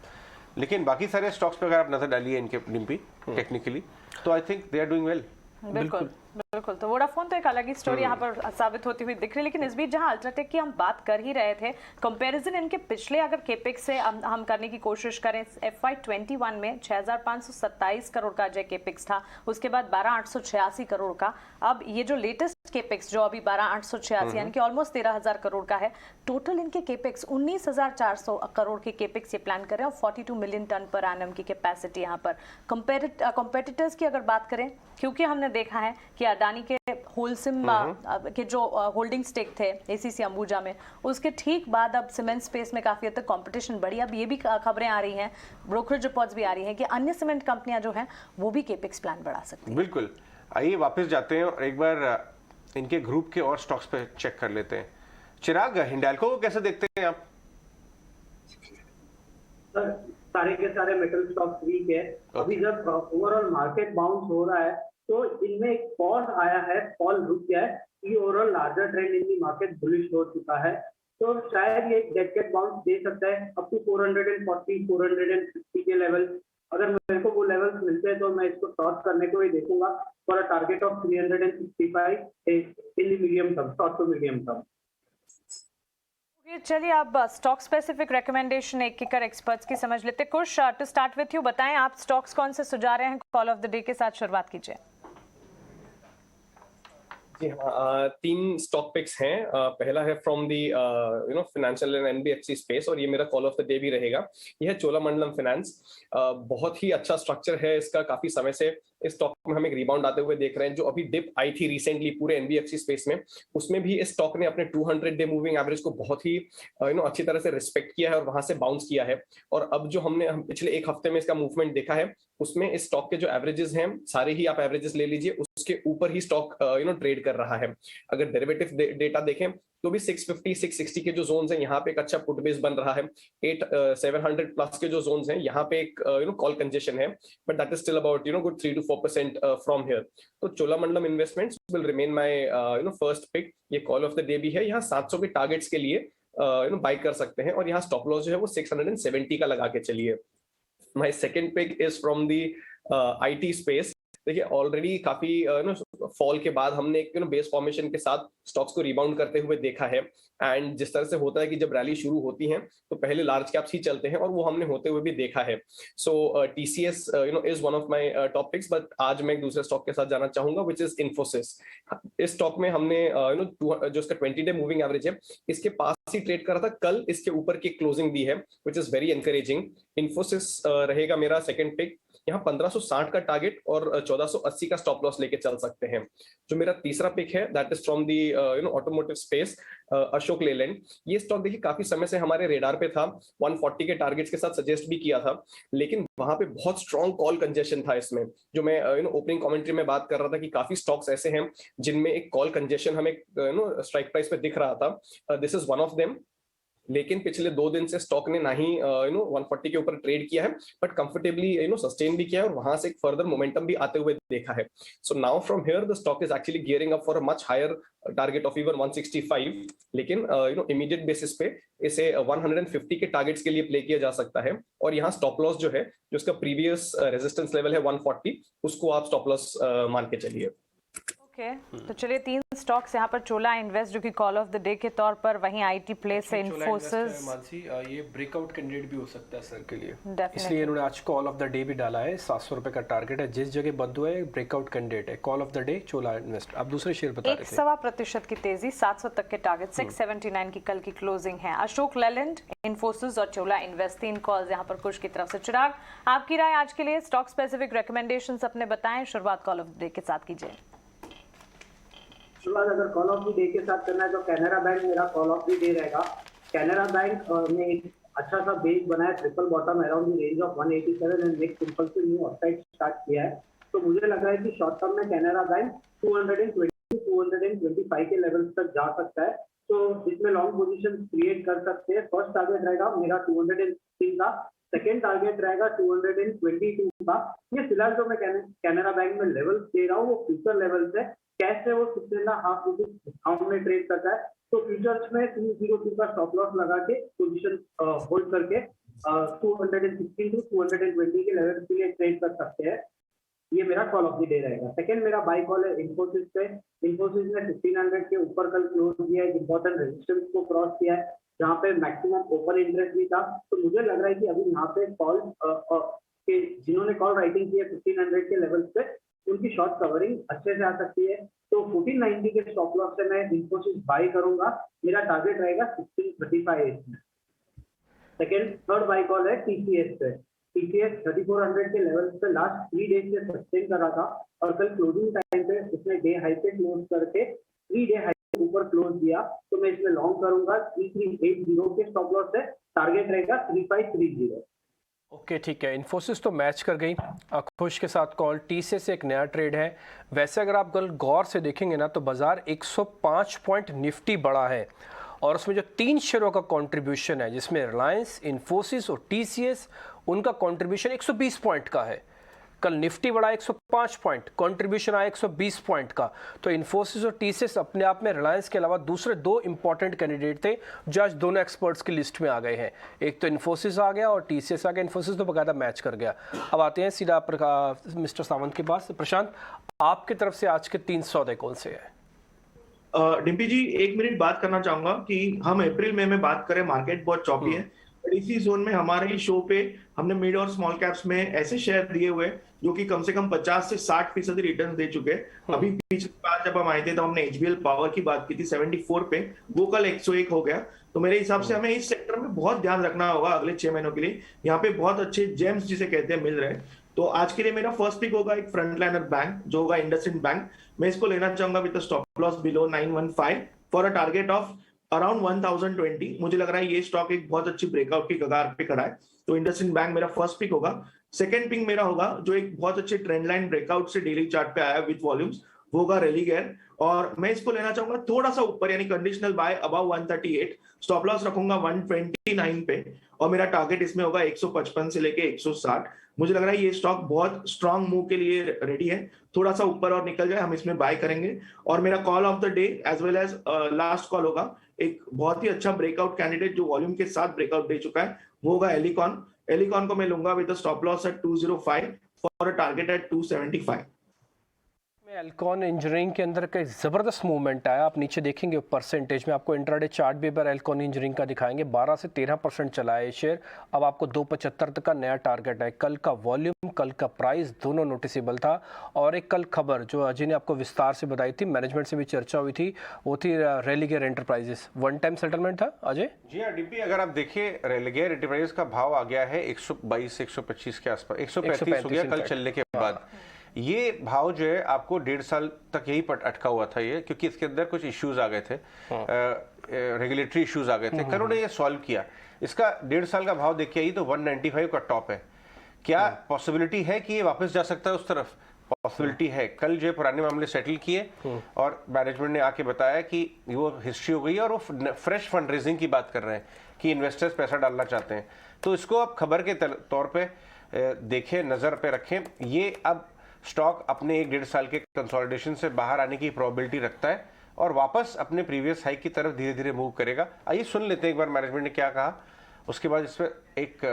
S2: लेकिन बाकी सारे स्टॉक्स पे अगर आप नजर डालिए इनके डिम्पी टेक्निकली, तो I think they are doing well.
S1: बिल्कुल बिल्कुल। तो वोडाफोन तो एक अलग ही स्टोरी यहाँ पर साबित होती हुई दिख रही है। लेकिन इस बीच जहाँ अल्ट्राटेक की हम बात कर ही रहे थे, कंपैरिजन इनके पिछले अगर केपेक्स से हम करने की कोशिश करें, FY21 में 6527 करोड़ का जो केपेक्स था, उसके बाद 12886 करोड़ का। अब ये जो लेटेस्ट केपेक्स जो अभी 12886 यानी कि ऑलमोस्ट 13000 करोड़ का है। टोटल इनके केपेक्स 19400 करोड़ के केपेक्स ये प्लान कर रहे हैं और 42 मिलियन टन पर एनम की कैपेसिटी यहाँ पर। कंपेटिटर्स की अगर बात करें, क्योंकि हमने देखा है कि अडानी के होलसिम के जो होल्डिंग स्टेक थे ACC अंबुजा में, उसके ठीक बाद अब सीमेंट स्पेस में काफी हद तक कंपटीशन बढ़ी। अब ये भी खबरें आ रही हैं, ब्रोकरेज रिपोर्ट्स भी आ रही हैं कि अन्य सीमेंट कंपनियां जो हैं वो भी केपेक्स प्लान बढ़ा सकती हैं।
S2: बिल्कुल। आइए वापस जाते हैं और एक बार इनके ग्रुप के और स्टॉक्स पे चेक कर लेते हैं। चिराग, हिंडाल्को को कैसे देखते हैं आप?
S6: सारे के सारे मेटल स्टॉक्स वीक है। अभी जब ओवरऑल मार्केट बाउंस हो रहा है तो इनमें एक पॉज आया है, फॉल रुक गया है। ये ओवरऑल लार्जर ट्रेंड इन दी मार्केट बुलिश हो चुका है, तो शायद ये डेड कैट बाउंस दे सकता है अप टू 440 450 के लेवल। अगर मेरे को वो लेवल्स मिलते हैं तो मैं इसको शॉर्ट करने को ही देखूंगा for a target of 365 in the medium term, short to medium term.
S1: चलिए अब स्टॉक स्पेसिफिक रिकमेंडेशन एक एक कर एक्सपर्ट्स की समझ लेते हैं। कुश, टू स्टार्ट विथ यू, बताएं आप स्टॉक्स कौन से सुझा रहे हैं? कॉल ऑफ द डे के साथ शुरुआत कीजिए।
S4: जी हाँ, 3 स्टॉक पिक्स हैं। पहला है from the financial and NBFC space, और ये मेरा कॉल ऑफ द डे भी रहेगा। ये है चोलामंडलम फाइनेंस। बहुत ही अच्छा स्ट्रक्चर है इसका, काफी समय से इस स्टॉक में हम एक रिबाउंड आते हुए देख रहे हैं। जो अभी डिप आई थी रिसेंटली पूरे एनबीएफसी स्पेस में, उसमें भी इस स्टॉक ने अपने 200 डे मूविंग एवरेज को बहुत ही अच्छी तरह से रिस्पेक्ट किया है और वहां से बाउंस किया है। और अब जो हमने पिछले एक हफ्ते में इसका मूवमेंट देखा है, उसमें इस स्टॉक के जो एवरेजेस हैं, सारे ही आप एवरेजेस ले लीजिए, उसके ऊपर ही स्टॉक ट्रेड कर रहा है। अगर डेरिवेटिव डेटा देखें तो भी 650 660 के जो जोन्स हैं, यहाँ पे एक अच्छा पुट बेस बन रहा है। 700 प्लस के जो जोन्स हैं, यहाँ पे एक कॉल कंजेशन है, but that is still about good 3 to 4% from here. तो Cholamandalam investments will remain my first pick. ये कॉल ऑफ द डे भी है। यहाँ 700 के टारगेट्स के लिए बाई कर सकते हैं, और यहाँ स्टॉप लॉस जो है वो 670 का लगा के चलिए। My second pick is from the IT space. देखिए ऑलरेडी काफी फॉल के बाद हमने एक बेस फॉर्मेशन के साथ स्टॉक्स को रिबाउंड करते हुए देखा है। एंड जिस तरह से होता है कि जब रैली शुरू होती है तो पहले लार्ज कैप्स ही चलते हैं, और वो हमने होते हुए भी देखा है। So TCS is one of my top picks, but आज मैं एक दूसरे स्टॉक के साथ जाना चाहूंगा, विच इज इन्फोसिस। इस स्टॉक में हमने जो इसका 20 डे मूविंग एवरेज है, इसके पास ही ट्रेड करा था। कल इसके ऊपर की क्लोजिंग दी है, which is very encouraging. Infosys रहेगा मेरा सेकंड पिक। यहाँ 1560 का टारगेट और 1480 का स्टॉप लॉस लेके चल सकते हैं। जो मेरा तीसरा पिक है, that is from the automotive space, Ashok Leyland. ये स्टॉक देखिए काफी समय से हमारे रेडार पे था, 140 के टारगेट्स के साथ सजेस्ट भी किया था, लेकिन वहां पे बहुत स्ट्रॉन्ग कॉल कंजेशन था इसमें। जो मैं ओपनिंग कमेंट्री में बात कर रहा था कि काफी स्टॉक्स ऐसे हैं जिनमें एक कॉल कंजेशन हमें स्ट्राइक प्राइस पे दिख रहा था। This is one of them. लेकिन पिछले 2 दिन से स्टॉक ने ना ही 140 के ऊपर ट्रेड किया है, बट कंफर्टेबली सस्टेन भी किया है, और वहां से एक फर्दर मोमेंटम भी आते हुए देखा है। So now from here the stock is actually gearing up for a much higher target of even 165। लेकिन इमीडिएट बेसिस पे इसे 150 के टारगेट्स के लिए प्ले किया जा सकता है। और यहाँ स्टॉप लॉस जो है, जो इसका प्रीवियस रेजिस्टेंस लेवल है 140, उसको आप स्टॉप लॉस मान के चलिए।
S1: तो चलिए 3 स्टॉक्स यहाँ पर चोला इन्वेस्ट जो कि कॉल ऑफ द डे के तौर पर, वहीं आईटी प्लेस है इन्फोसिस।
S3: मानसी, ये ब्रेकआउट कैंडिडेट भी हो सकता है सर के लिए,
S1: Definitely.
S3: इसलिए इन्होंने आज कॉल ऑफ द डे भी डाला है। 700 रुपए का टारगेट है, जिस जगह बंद हुआ है ब्रेकआउट कैंडिडेट है। Call of the day Chola invest. आप दूसरे शेयर बता रहे थे।
S1: 1.25% की तेजी, 700 तक के टारगेट, 679 की कल की क्लोजिंग है। अशोक लेलैंड, इन्फोसिस और चोला इन्वेस्ट, 3 कॉल्स यहाँ पर कुछ की तरफ से। चिराग, आपकी राय आज के लिए, स्टॉक स्पेसिफिक रिकमेंडेशंस अपने बताएं। शुरुआत कॉल ऑफ द डे के साथ कीजिए।
S6: शुरुआत अगर कॉल ऑफ द डे के साथ करना है तो कैनरा बैंक मेरा कॉल ऑफ द डे रहेगा। कैनरा बैंक ने एक अच्छा सा बेस बनाया, triple bottom around the range of 187 and next simple से न्यू अपसाइड स्टार्ट किया है। तो मुझे लग रहा है कि शॉर्ट टर्म में कैनरा बैंक 220 225 के लेवल्स तक जा सकता है। तो इसमें लॉन्ग पोजीशन क्रिएट कर सकते हैं। फर्स्ट टारगेट रहेगा मेरा 216 का, सेकेंड टारगेट रहेगा 222 का। ये फिलहाल जो मैं कैनरा बैंक में लेवल दे रहा हूँ वो फ्यूचर लेवल्स है। कैश से वो 6.5 रुपीज डिस्काउंट में ट्रेड करता है। तो फ्यूचर्स में 202 का स्टॉप लॉस लगा के पोजीशन होल्ड करके 216 to 220 के लेवल के लिए ट्रेड कर सकते हैं। ये मेरा कॉल ऑफ द डे रहेगा। सेकंड मेरा बाय कॉल है इन्फोसिस पे। इन्फोसिस ने 1500 के ऊपर कल क्लोज किया है, इंपॉर्टेंट रेजिस्टेंस को क्रॉस किया है, जहाँ पे मैक्सिमम ओपन इंटरेस्ट भी था। तो मुझे लग रहा है कि अभी यहाँ पे कॉल जिन्होंने कॉल राइटिंग की है 1500 के लेवल पे, उनकी शॉर्ट कवरिंग अच्छे से आ सकती है। तो 1490 के स्टॉप लॉस से मैं इन्फोसिस बाय करूंगा। मेरा टारगेट रहेगा 1635 में। सेकेंड थर्ड बाय कॉल है टीसीएस पे। टीसीएस 3400 के लेवल पे लास्ट 3 डेज से सस्टेन करा था, और कल क्लोजिंग टाइम पे उसने डे हाई पे क्लोज करके 3 डे हाई के ऊपर क्लोज दिया। तो मैं इसमें लॉन्ग करूंगा। 3380 के स्टॉप लॉस से टारगेट रहेगा 3530।
S3: ओके ठीक है, इन्फोसिस तो मैच कर गई। खुश के साथ कॉल। टीसीएस से एक नया ट्रेड है। वैसे अगर आप कल गौर से देखेंगे ना तो बाजार 105 पॉइंट निफ्टी बढ़ा है, और उसमें जो 3 शेयरों का कंट्रीब्यूशन है, जिसमें रिलायंस, इन्फोसिस और टीसीएस, उनका कंट्रीब्यूशन 120 पॉइंट का है। कल निफ्टी बढ़ा 105 पॉइंट, कंट्रीब्यूशन आया 120 पॉइंट का। तो इन्फोसिस और टीसीएस अपने आप में रिलायंस के अलावा दूसरे 2 इंपॉर्टेंट कैंडिडेट थे जो आज दोनों एक्सपर्ट्स की लिस्ट में आ गए हैं। एक तो इन्फोसिस आ गया और टीसीएस आ गया। इन्फोसिस तो बकायदा मैच कर गया। अब आते हैं सीधा मिस्टर सावंत के पास। प्रशांत, आपकी तरफ से आज के 3 सौदे कौन से हैं?
S5: डिम्पी जी, 1 मिनट बात करना चाहूंगा कि हम अप्रैल मई में बात करें, मार्केट बहुत चौपी है। इसी जोन में हमारे ही शो पे हमने मिड और स्मॉल कैप्स में ऐसे शेयर दिए हुए जो कि कम से कम 50 से 60% रिटर्न दे चुके हैं। अभी पिछली बार जब हम आए थे तो हमने एचबीएल पावर की बात की थी 74 पे, वो कल 101 हो गया। तो मेरे हिसाब से हमें इस सेक्टर में बहुत ध्यान रखना होगा अगले 6 महीनों के लिए। यहाँ पे बहुत अच्छे जेम्स जिसे कहते हैं मिल रहे हैं। तो आज के लिए मेरा फर्स्ट पिक होगा एक फ्रंटलाइनर बैंक जो होगा इंडसइंड बैंक। मैं इसको लेना चाहूंगा with stop loss below 915 for a target of around 1020। मुझे लग रहा है ये स्टॉक एक बहुत अच्छी ब्रेकआउट की कगार पे खड़ा है, तो इंडसइंड बैंक मेरा फर्स्ट पिक होगा। सेकंड पिक मेरा होगा जो एक बहुत अच्छे ट्रेंड लाइन ब्रेकआउट से डेली चार्ट पे आया विद वॉल्यूम्स, वो होगा रेलिगेयर, और मैं इसको लेना चाहूंगा थोड़ा सा ऊपर, यानी conditional buy above 138, stop loss रखूंगा 129 पे, और मेरा टारगेट इसमें होगा 155 से लेके 160। मुझे लग रहा है ये स्टॉक बहुत स्ट्रांग मूव के लिए रेडी है, थोड़ा सा ऊपर और निकल जाए हम इसमें बाय करेंगे। और मेरा call of the day as well as last call होगा एक बहुत ही अच्छा ब्रेकआउट कैंडिडेट जो वॉल्यूम के साथ ब्रेकआउट दे चुका है, वो होगा एलिकॉन। एलिकॉन को मैं लूंगा with stop loss at 205 for a target at 275।
S3: Elecon Engineering के अंदर का ज़बरदस्त मूवमेंट आया। आप नीचे देखेंगे परसेंटेज में, आपको इंट्राडे चार्ट भी बार एल्कॉन इंजीनियरिंग का दिखाएंगे। 12 से 13% चला है शेयर। अब आपको 275 तक का नया टारगेट है। कल का वॉल्यूम, कल का प्राइस दोनों नोटिसेबल था। और एक कल खबर जो अजय ने आपको विस्तार से बताई थी, मैनेजमेंट से भी चर्चा हुई थी, वो थी Religare enterprises. One time settlement था अजय
S2: जी हाँ डीपी। अगर आप देखिए रेलिगेयर एंटरप्राइजेस का भाव आ गया है 122 125 के आसपास, 135 हो गया कल चलने के बाद। ये भाव जो है आपको 1.5 साल तक यही अटका हुआ था ये, क्योंकि इसके अंदर कुछ इश्यूज आ गए थे, रेगुलेटरी इश्यूज आ गए थे। कल उन्होंने ये सॉल्व किया। इसका 1.5 साल का भाव देखिए, ये तो 195 का टॉप है। क्या पॉसिबिलिटी है कि ये वापस जा सकता है उस तरफ? पॉसिबिलिटी है। कल जो है पुराने मामले सेटल किए और मैनेजमेंट ने आके बताया कि वो हिस्ट्री हो गई है और वो फ्रेश फंड रेजिंग की बात कर रहे हैं कि इन्वेस्टर्स पैसा डालना चाहते हैं। तो इसको आप खबर के तौर पे देखें, नजर पे रखें। ये अब स्टॉक अपने 1-1.5 साल के कंसोलिडेशन से बाहर आने की प्रोबेबिलिटी रखता है और वापस अपने प्रीवियस हाई की तरफ धीरे धीरे मूव करेगा। आइए सुन लेते हैं एक बार मैनेजमेंट ने क्या कहा, उसके बाद इस पर एक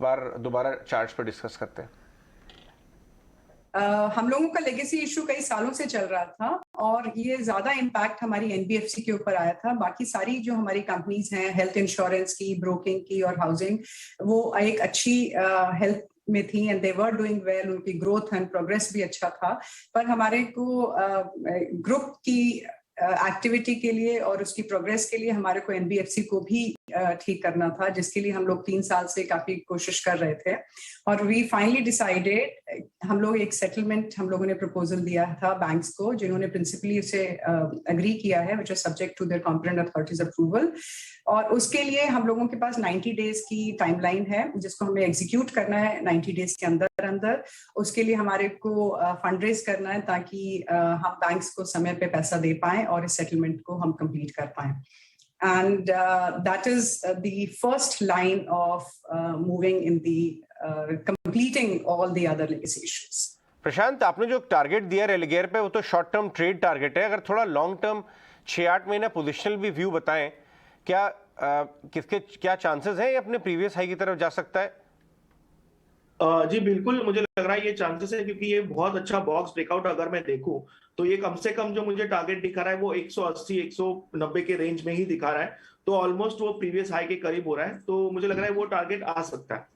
S2: बार दोबारा चार्ट्स पर डिस्कस करते हैं।
S10: हम लोगों का लेगेसी इशू कई सालों से चल रहा था और ये ज्यादा इम्पैक्ट हमारी एनबीएफसी के ऊपर आया था। बाकी सारी जो हमारी कंपनीज हैं, हेल्थ इंश्योरेंस की, ब्रोकिंग की और हाउसिंग, वो एक अच्छी हेल्थ में थी and they were doing well. उनकी ग्रोथ एंड प्रोग्रेस भी अच्छा था। पर हमारे को ग्रुप की एक्टिविटी के लिए और उसकी प्रोग्रेस के लिए हमारे को एनबीएफसी को भी ठीक करना था, जिसके लिए हम लोग 3 साल से काफी कोशिश कर रहे थे। और वी फाइनली डिसाइडेड, हम लोग एक सेटलमेंट हम लोगों ने प्रपोजल दिया था बैंक्स को, जिन्होंने प्रिंसिपली उसे एग्री किया है, which is subject to their competent authorities approval. और उसके लिए हम लोगों के पास 90 डेज की टाइमलाइन है, जिसको हमें एग्जीक्यूट करना है 90 डेज के अंदर अंदर। उसके लिए हमारे को फंड रेज करना है ताकि हम बैंक्स को समय पे पैसा दे पाएं और इस सेटलमेंट को हम कंप्लीट कर पाएं। And that is the first line of moving in the completing all the other legacy issues.
S2: प्रशांत, आपने जो टारगेट दिया रेलिगेयर पे, वो तो शॉर्ट टर्म ट्रेड टारगेट है। अगर थोड़ा लॉन्ग टर्म 6-8 महीना पोजिशनल भी व्यू बताएं, क्या किसके क्या चांसेस हैं ये अपने प्रीवियस हाई की तरफ जा सकता है?
S5: जी बिल्कुल, मुझे लग रहा है ये चांसेस है, क्योंकि ये बहुत अच्छा बॉक्स ब्रेकआउट अगर मैं देखूं तो ये कम से कम जो मुझे टारगेट दिखा रहा है वो 180-190 के रेंज में ही दिखा रहा है। तो ऑलमोस्ट वो प्रीवियस हाई के करीब हो रहा है, तो मुझे लग रहा है वो टारगेट आ सकता है।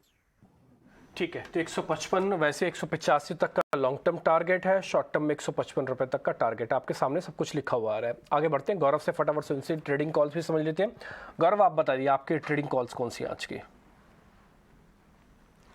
S3: ठीक है, तो 155 वैसे 185 तक का लॉन्ग टर्म टारगेट है, शॉर्ट टर्म में 155 रुपए तक का टारगेट। आपके सामने सब कुछ लिखा हुआ आ रहा है। आगे बढ़ते हैं, गौरव से फटाफट से उनसे ट्रेडिंग कॉल्स भी समझ लेते हैं। गौरव, आप बताइए आपके ट्रेडिंग कॉल्स कौन सी आज की?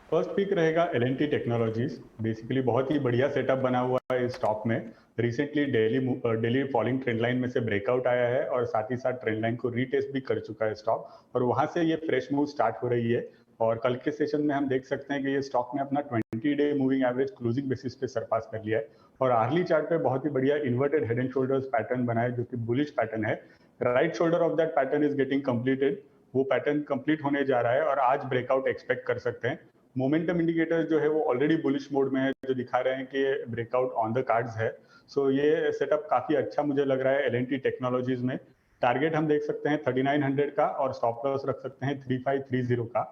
S7: फर्स्ट पिक रहेगा L&T टेक्नोलॉजीज। बेसिकली बहुत ही बढ़िया सेटअप बना हुआ है इस स्टॉक में। Recently daily falling trend line में से ब्रेकआउट आया है और साथ ही साथ ट्रेंड लाइन को रीटेस्ट भी कर चुका है स्टॉक, और वहां से ये फ्रेश मूव स्टार्ट हो रही है। और कल के सेशन में हम देख सकते हैं कि ये स्टॉक ने अपना 20 day moving average closing basis पे सरपास कर लिया है और आर्ली चार्ट पे बहुत ही बढ़िया inverted head and shoulders pattern बना है, जो कि बुलिश पैटर्न है। Right shoulder of that pattern is getting completed. वो पैटर्न कंप्लीट होने जा रहा है और आज ब्रेकआउट एक्सपेक्ट कर सकते हैं। मोमेंटम इंडिकेटर जो है वो ऑलरेडी बुलिश मोड में है, जो दिखा रहे हैं कि ब्रेकआउट ऑन द कार्ड्स है। सो ये सेटअप काफी अच्छा मुझे लग रहा है L&T टेक्नोलॉजीज में। टारगेट हम देख सकते हैं 3900 का और स्टॉप लॉस रख सकते हैं 3530 का।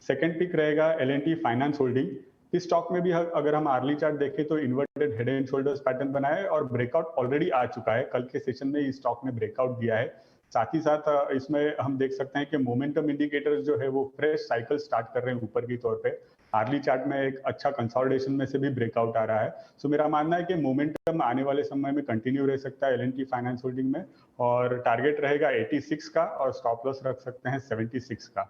S7: सेकंड पिक रहेगा L&T फाइनेंस होल्डिंग। इस स्टॉक में भी अगर हम आर्ली चार्ट देखें तो inverted head and shoulders pattern बना है और ब्रेकआउट ऑलरेडी आ चुका है। कल के सेशन में इस स्टॉक ने ब्रेकआउट दिया है। साथ ही साथ इसमें हम देख सकते हैं कि मोमेंटम इंडिकेटर्स जो है वो फ्रेश साइकिल स्टार्ट कर रहे हैं ऊपर की तौर पे। आर्ली चार्ट में एक अच्छा कंसोलिडेशन में से भी ब्रेकआउट आ रहा है। सो मेरा मानना है कि मोमेंटम आने वाले समय में कंटिन्यू रह सकता है L&T फाइनेंस होल्डिंग में, और टारगेट रहेगा 86 का और स्टॉप लॉस रख सकते हैं 76 का।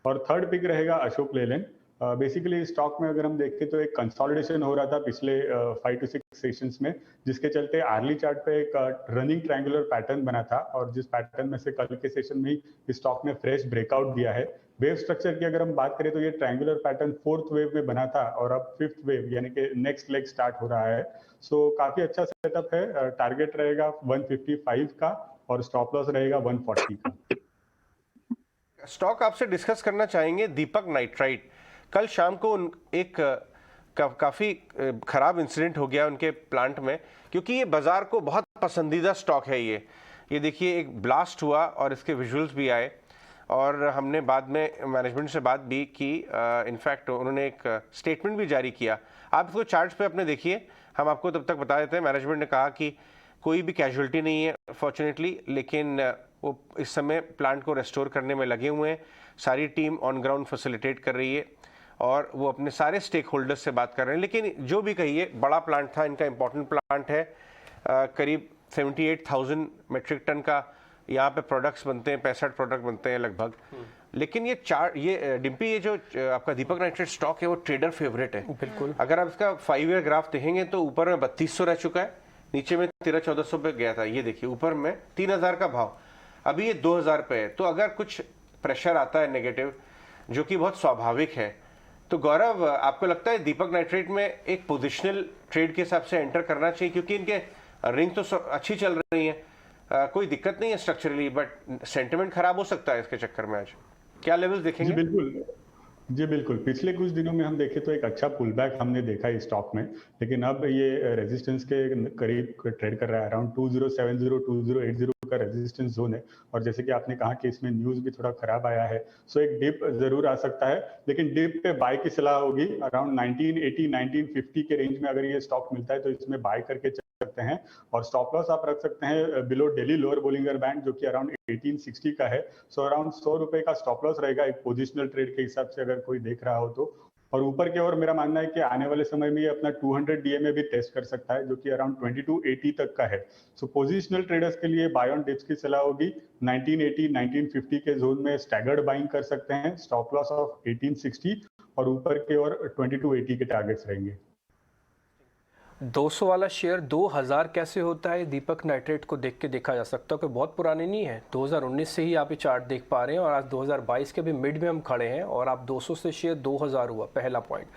S7: और थर्ड पिक रहेगा अशोक लेलैंड। बेसिकली स्टॉक में अगर हम देखें तो एक कंसोलिडेशन हो रहा था पिछले 5 to 6 सेशंस में, जिसके चलते आर्ली चार्ट पे एक रनिंग ट्रायंगुलर पैटर्न बना था और जिस पैटर्न में से कल के सेशन में ही स्टॉक ने फ्रेश ब्रेकआउट दिया है। वेव स्ट्रक्चर की अगर हम बात करें तो ये ट्रायंगुलर पैटर्न 4th वेव में बना था और अब 5th वेव यानी कि नेक्स्ट लेग स्टार्ट हो रहा है। सो काफी अच्छा सेटअप है। टारगेट रहेगा 155 का और स्टॉप लॉस रहेगा 140 का।
S2: स्टॉक आपसे डिस्कस करना चाहेंगे दीपक नाइट्राइट। कल शाम को एक काफ़ी ख़राब इंसिडेंट हो गया उनके प्लांट में, क्योंकि ये बाज़ार को बहुत पसंदीदा स्टॉक है। ये देखिए एक ब्लास्ट हुआ और इसके विजुअल्स भी आए और हमने बाद में मैनेजमेंट से बात भी की। इनफैक्ट उन्होंने एक स्टेटमेंट भी जारी किया। आप इसको चार्ट्स पे अपने देखिए, हम आपको तब तक बता देते हैं। मैनेजमेंट ने कहा कि कोई भी कैजुअल्टी नहीं है फॉर्चुनेटली, लेकिन वो इस समय प्लांट को रेस्टोर करने में लगे हुए हैं। सारी टीम ऑन ग्राउंड फैसिलिटेट कर रही है और वो अपने सारे स्टेक होल्डर्स से बात कर रहे हैं। लेकिन जो भी कहिए, बड़ा प्लांट था, इनका इंपॉर्टेंट प्लांट है। करीब 78,000 मेट्रिक टन का यहाँ पे प्रोडक्ट्स बनते हैं, 65 प्रोडक्ट बनते हैं लगभग। लेकिन ये डिम्पी, ये जो आपका दीपक नाइट्राइट स्टॉक है वो ट्रेडर फेवरेट है।
S3: बिल्कुल।
S2: अगर आप इसका 5 ईयर ग्राफ देखेंगे तो ऊपर में 3200 रह चुका है, नीचे में 1300-1400 पे गया था। ये देखिए ऊपर में 3000 का भाव, अभी ये 2000 पे है। तो अगर कुछ प्रेशर आता है नेगेटिव, जो कि बहुत स्वाभाविक है, तो गौरव आपको लगता है दीपक नाइट्राइट में एक पोजिशनल ट्रेड के हिसाब से एंटर करना चाहिए? क्योंकि इनके रिंग तो अच्छी चल रही है, कोई दिक्कत नहीं है स्ट्रक्चरली, बट सेंटिमेंट खराब हो सकता है इसके चक्कर में। आज क्या लेवल्स देखेंगे?
S7: जी बिल्कुल। पिछले कुछ दिनों में हम देखें तो एक अच्छा पुल बैक हमने देखा है स्टॉक में, लेकिन अब ये रेजिस्टेंस के करीब ट्रेड कर रहा है। अराउंड 2070 2080 का रेजिस्टेंस जोन है और जैसे कि आपने कहा कि इसमें न्यूज भी थोड़ा खराब आया है, सो एक डिप जरूर आ सकता है, लेकिन डिप पे बाय की सलाह होगी। अराउंड 1980 1950 के रेंज में अगर ये स्टॉक मिलता है तो इसमें बाय करके सकते हैं और स्टॉप लॉस आप रख सकते हैं below daily lower Bollinger band जो कि अराउंड 1860 का है। सो अराउंड 100 रुपए का स्टॉप लॉस रहेगा एक पोजिशनल ट्रेड के हिसाब से अगर कोई देख रहा हो तो। और ऊपर की ओर मेरा मानना है कि आने वाले समय में ये अपना 200 DMA भी टेस्ट कर सकता है जो कि अराउंड 2280 तक का है। सो पोजिशनल ट्रेडर्स के लिए बाय ऑन डिप्स की सलाह होगी। 1980 1950 के जोन में स्टैगर्ड बाइंग कर सकते हैं, स्टॉप लॉस ऑफ 1860 और ऊपर की ओर 2280 के टारगेट्स रहेंगे।
S3: 200 वाला शेयर 2000 कैसे होता है, दीपक नाइट्राइट को देख के देखा जा सकता है कि बहुत पुराने नहीं है। 2019 से ही आप ये चार्ट देख पा रहे हैं और आज 2022 के भी मिड में हम खड़े हैं और आप 200 से शेयर 2000 हुआ, पहला पॉइंट।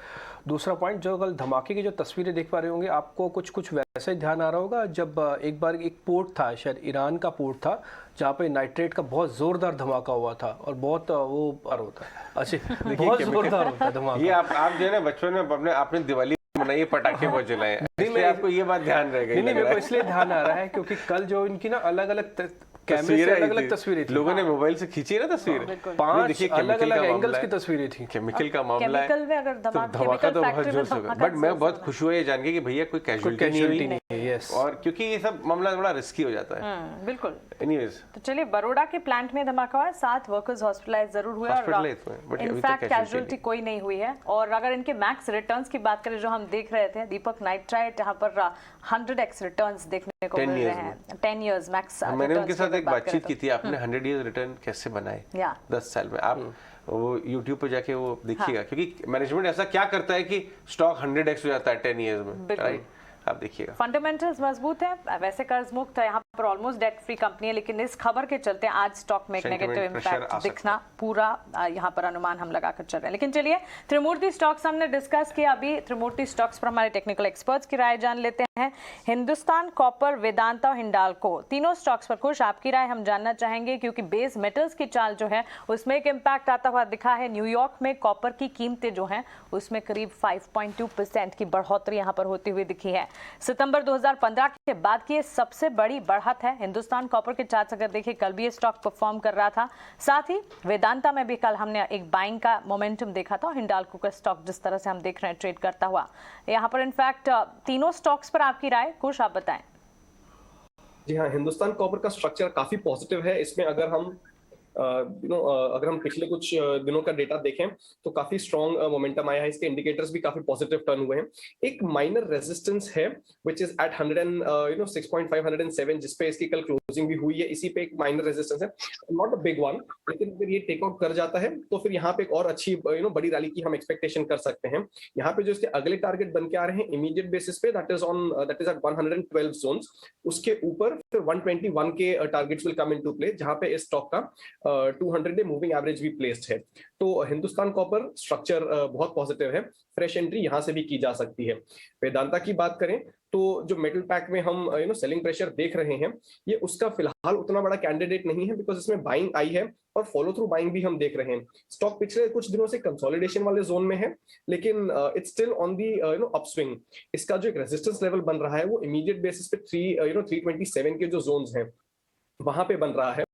S3: दूसरा पॉइंट, जो कल धमाके की जो तस्वीरें देख पा रहे होंगे, आपको कुछ वैसा ही ध्यान आ रहा होगा जब एक बार एक पोर्ट था, शायद ईरान का पोर्ट था, जहाँ पे नाइट्रेट का बहुत जोरदार धमाका हुआ था और बहुत वो पार होता है। अच्छा, बहुत जोरदार होता है धमाका।
S2: ये आप जो है ना बचपन में आपने दिवाली बनाइए, पटाखे बहुत जलाए, इसलिए आपको ये बात ध्यान रहेगा।
S3: नहीं, मेरे को इसलिए ध्यान आ रहा है क्योंकि कल जो इनकी ना अलग अलग कैमरे से अलग अलग तस्वीरें थी,
S2: लोगों ने मोबाइल से खींची ना तस्वीर,
S3: 5 अलग अलग एंगल्स की तस्वीरें थी।
S2: केमिकल का मामला है,
S1: केमिकल में अगर
S2: धमाका तो बहुत जोर से होगा। बट मैं बहुत खुश हुआ ये जान के कि भैया कोई कैजुअलिटी नहीं है।
S3: यस,
S2: और क्योंकि ये सब मामला बड़ा रिस्की हो जाता है।
S1: बिल्कुल।
S2: एनीवेज,
S1: तो चलिए, बड़ौदा के प्लांट में धमाका हुआ, 7 वर्कर्स हॉस्पिटलाइज जरूर हुए और इनफैक्ट कैजुअलिटी कोई नहीं हुई है। और अगर इनके मैक्स रिटर्न्स की बात करें जो हम देख रहे थे, दीपक नाइट्राइट यहाँ पर 100x रिटर्न्स देखने को मिल रहे हैं। 10 इयर्स मैक्स।
S2: मैंने उनके साथ एक बातचीत की थी, आपने 100 ईयर रिटर्न कैसे बनाए 10 साल में। आप वो YouTube पे जाके वो देखिएगा, क्योंकि मैनेजमेंट ऐसा क्या करता है कि स्टॉक 100x हो जाता है 10 इयर्स में, राइट? आप देखिएगा,
S1: फंडामेंटल्स मजबूत है, वैसे कर्ज मुक्त है, यहाँ पर ऑलमोस्ट डेट फ्री कंपनी है, लेकिन इस खबर के चलते आज स्टॉक में एक नेगेटिव इंपैक्ट दिखना पूरा यहाँ पर अनुमान हम लगाकर चल रहे हैं। लेकिन चलिए, त्रिमूर्ति स्टॉक्स हमने डिस्कस किया, अभी त्रिमूर्ति स्टॉक्स पर हमारे टेक्निकल एक्सपर्ट्स की राय जान लेते हैं। हिंदुस्तान कॉपर, वेदांता और हिंडाल्को, तीनों स्टॉक्स पर खुश, आपकी राय हम जानना चाहेंगे, क्योंकि बेस मेटल्स की चाल जो है उसमें एक इम्पैक्ट आता हुआ दिखा है। न्यूयॉर्क में कॉपर की कीमतें जो हैं उसमें करीब 5.2% की बढ़ोतरी यहाँ पर होती हुई दिखी है। सितंबर 2015 के बाद की ये सबसे बड़ी बढ़त है। हिंदुस्तान कॉपर के चार्ट्स अगर देखिए, कल भी ये स्टॉक परफॉर्म कर रहा था। साथ ही वेदांता में भी कल हमने एक बाइंग का मोमेंटम देखा था। हिंडाल्को का स्टॉक जिस तरह से हम देख रहे हैं ट्रेड करता हुआ यहाँ पर, इनफैक्ट तीनों स्टॉक्स पर आपकी राय, कुछ आप बताएं।
S4: जी हाँ, हिंदुस्तान कॉपर का स्ट्रक्चर काफी पॉजिटिव है। इसमें अगर हम अगर हम पिछले कुछ दिनों का डेटा देखें तो काफी स्ट्रॉन्ग मोमेंटम आया है, इसके इंडिकेटर्स भी काफी पॉजिटिव टर्न हुए हैं। एक माइनर रेजिस्टेंस है व्हिच इज एट 6.5 107, जिस पे इसकी कल क्लोजिंग भी हुई है, इसी पे एक माइनर रेजिस्टेंस है, नॉट अ बिग वन, लेकिन अगर ये टेक आउट कर जाता है तो फिर यहाँ पे एक और अच्छी बड़ी रैली की हम एक्सपेक्टेशन कर सकते हैं। यहाँ पे जो इसके अगले टारगेट बन के आ रहे हैं इमीडिएट बेसिस पे, दैट इज एट 112 जोन्स, उसके ऊपर फिर 121 के targets will come into play, जहां पे इस स्टॉक का 200 डे मूविंग एवरेज भी प्लेस्ड है। तो हिंदुस्तान कॉपर स्ट्रक्चर बहुत पॉजिटिव है, फ्रेश एंट्री यहां से भी की जा सकती है। वेदांता की बात करें तो जो मेटल पैक में हम सेलिंग प्रेशर देख रहे हैं, ये उसका फिलहाल उतना बड़ा कैंडिडेट नहीं है, बिकॉज इसमें बाइंग आई है और फॉलो थ्रू बाइंग भी हम देख रहे हैं। स्टॉक पिछले कुछ दिनों से कंसोलिडेशन वाले जोन में है, लेकिन it's still on the upswing. इसका जो एक रेजिस्टेंस लेवल बन रहा है वो इमीडिएट बेसिस पे 327 के जो जोन्स हैं वहां पे बन रहा है।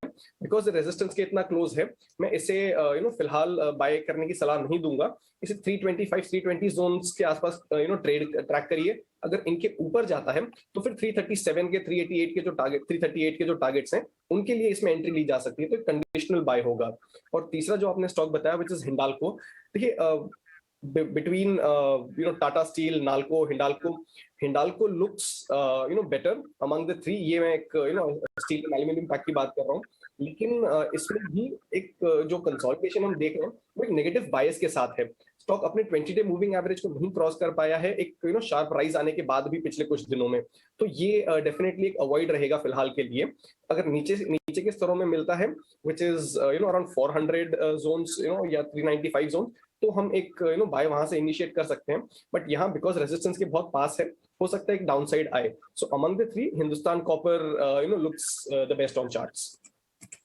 S4: बिकॉज रेजिस्टेंस के इतना क्लोज है, मैं इसे फिलहाल बाय करने की सलाह नहीं दूंगा। इसे 325 320 जोन्स के आसपास ट्रेड ट्रैक करिए। अगर इनके ऊपर जाता है तो फिर 337 के 388 के जो टारगेट 338 के जो टारगेट्स हैं उनके लिए इसमें एंट्री ली जा सकती है, तो कंडीशनल बाय होगा। और तीसरा जो आपने स्टॉक बताया विच इज हिंडाल्को, देखिए between Tata Steel, Nalco, Hindalco looks better among the three। ये मैं एक स्टील एंड एल्यूमिनियम पैक की बात कर रहा हूँ, लेकिन इसमें भी एक जो कंसोलिडेशन हम देख रहे हैं वो एक नेगेटिव बायस के साथ है। स्टॉक अपने 20 डे मूविंग एवरेज को नहीं क्रॉस कर पाया है एक शार्प राइज आने के बाद भी पिछले कुछ दिनों में, तो ये डेफिनेटली एक अवॉइड रहेगा फिलहाल के लिए। अगर नीचे के स्तरों में मिलता है विच इज अराउंड 400 जोन्स या 395 जोन, तो हम एक बाय वहां से इनिशिएट कर सकते हैं। बट यहाँ बिकॉज रेजिस्टेंस के बहुत पास है, हो सकता है एक डाउनसाइड आए। सो among the three Hindustan copper looks the best on charts.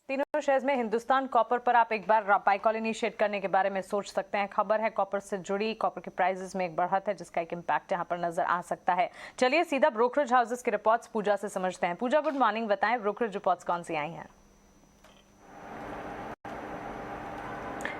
S1: तीनों शेयर्स में हिंदुस्तान कॉपर पर आप एक बार बाय कॉल इनिशिएट करने के बारे में सोच सकते हैं। खबर है कॉपर से जुड़ी, कॉपर के प्राइसेस में एक बढ़त है जिसका एक इम्पैक्ट यहाँ पर नजर आ सकता है। चलिए सीधा ब्रोकरेज हाउसेस के रिपोर्ट्स पूजा से समझते हैं। पूजा, गुड मॉर्निंग, बताएं ब्रोकरेज रिपोर्ट्स कौन सी आई हैं?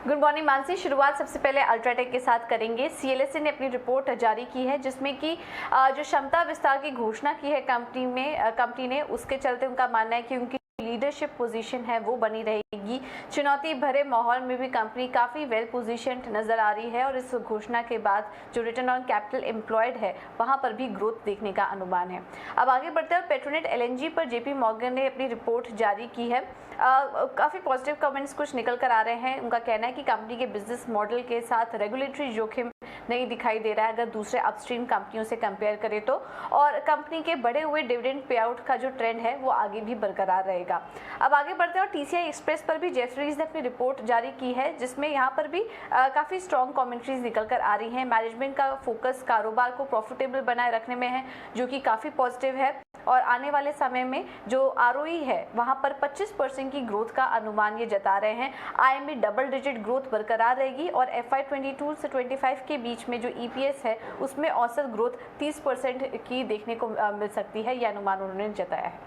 S11: Good morning Mansi. शुरुआत सबसे पहले अल्ट्राटेक के साथ करेंगे। सीएलएसए ने अपनी रिपोर्ट जारी की है जिसमें कि जो क्षमता विस्तार की घोषणा की है कंपनी ने, उसके चलते उनका मानना है कि उनकी लीडरशिप पोजीशन है वो बनी रहेगी। चुनौती भरे माहौल में भी कंपनी काफ़ी वेल पोजीशन्ड नजर आ रही है और इस घोषणा के बाद जो रिटर्न ऑन कैपिटल एम्प्लॉयड है वहां पर भी ग्रोथ देखने का अनुमान है। अब आगे बढ़ते हैं, पेट्रोनेट एलएनजी पर जेपी मॉर्गन ने अपनी रिपोर्ट जारी की है। काफ़ी पॉजिटिव कमेंट्स कुछ निकल कर आ रहे हैं। उनका कहना है कि कंपनी के बिजनेस मॉडल के साथ रेगुलेटरी जोखिम नहीं दिखाई दे रहा है अगर दूसरे अपस्ट्रीम कंपनियों से कंपेयर करें तो, और कंपनी के बढ़े हुए डिविडेंड पे आउट का जो ट्रेंड है वो आगे भी बरकरार रहेगा। अब आगे बढ़ते हैं और टीसीआई एक्सप्रेस पर भी जेफरीज ने अपनी रिपोर्ट जारी की है जिसमें यहाँ पर भी काफ़ी स्ट्रॉन्ग कमेंट्रीज निकल कर आ रही हैं। मैनेजमेंट का फोकस कारोबार को प्रॉफिटेबल बनाए रखने में है जो कि काफ़ी पॉजिटिव है, और आने वाले समय में जो आरओई है वहाँ पर 25% की ग्रोथ का अनुमान ये जता रहे हैं। आय में डबल डिजिट ग्रोथ बरकरार रहेगी और FY 22 से 25 के बीच में जो EPS है उसमें औसत ग्रोथ 30% की देखने को मिल सकती है, यह अनुमान उन्होंने जताया है।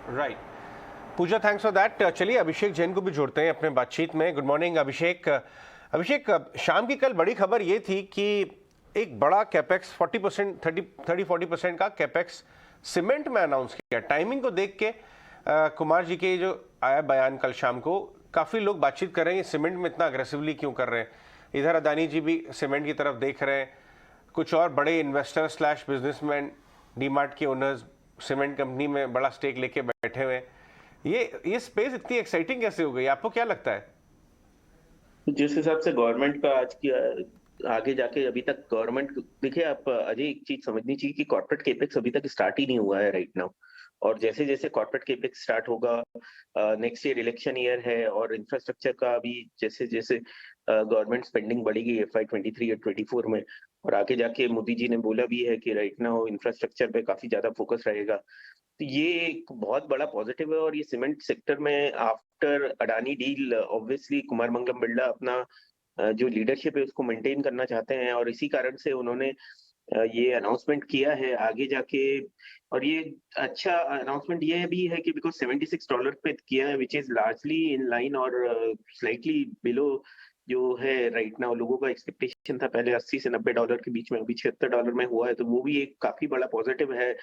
S2: Right Pooja, thanks for that. चलिए अभिषेक जैन को भी जोड़ते हैं अपने बातचीत में। गुड मॉर्निंग अभिषेक। शाम की कल बड़ी खबर ये थी कि एक बड़ा कैपेक्स 30-40% का कैपेक्स सीमेंट में अनाउंस किया। टाइमिंग को देख के कुमार जी के जो आया बयान कल शाम को, काफ़ी लोग बातचीत कर रहे हैं सीमेंट में इतना अग्रेसिवली क्यों कर रहे हैं। इधर अदानी जी भी सीमेंट की तरफ देख रहे हैं, कुछ और बड़े इन्वेस्टर / बिजनेसमैन डीमार्ट के ओनर्स सीमेंट कंपनी में बड़ा स्टेक लेके बैठे हुए हैं। ये स्पेस इतनी एक्साइटिंग कैसे हो गई, आपको क्या लगता है?
S12: जिस हिसाब से गवर्नमेंट का आज की आगे जाके अभी तक गवर्नमेंट, देखिए आप अजय एक चीज समझनी चाहिए कि कॉर्पोरेट केपेक्स अभी तक स्टार्ट ही नहीं हुआ है राइट नाउ, और जैसे जैसे कॉर्पोरेट केपेक्स स्टार्ट होगा, नेक्स्ट ईयर इलेक्शन ईयर है और इंफ्रास्ट्रक्चर का अभी जैसे जैसे गवर्नमेंट स्पेंडिंग बढ़ेगी FY 23 और 24 में, और आगे जाके मोदी जी ने बोला भी है कि राइट नाउ इंफ्रास्ट्रक्चर पे काफी ज्यादा फोकस रहेगा, तो ये एक बहुत बड़ा पॉजिटिव है। और ये सीमेंट सेक्टर में after Adani deal obviously Kumar Mangalam Birla अपना जो लीडरशिप है उसको मेंटेन करना चाहते हैं, और इसी कारण से उन्होंने ये अनाउंसमेंट किया है आगे जाके। और ये अच्छा अनाउंसमेंट ये भी है कि बिकॉज $76 पे किया है which is largely in line और स्लाइटली बिलो जो है राइट नाउ। लोगों का एक्सपेक्टेशन था पहले $80 से $90 के बीच में, अभी $76 में हुआ है, तो वो भी एक काफी बड़ा पॉजिटिव है।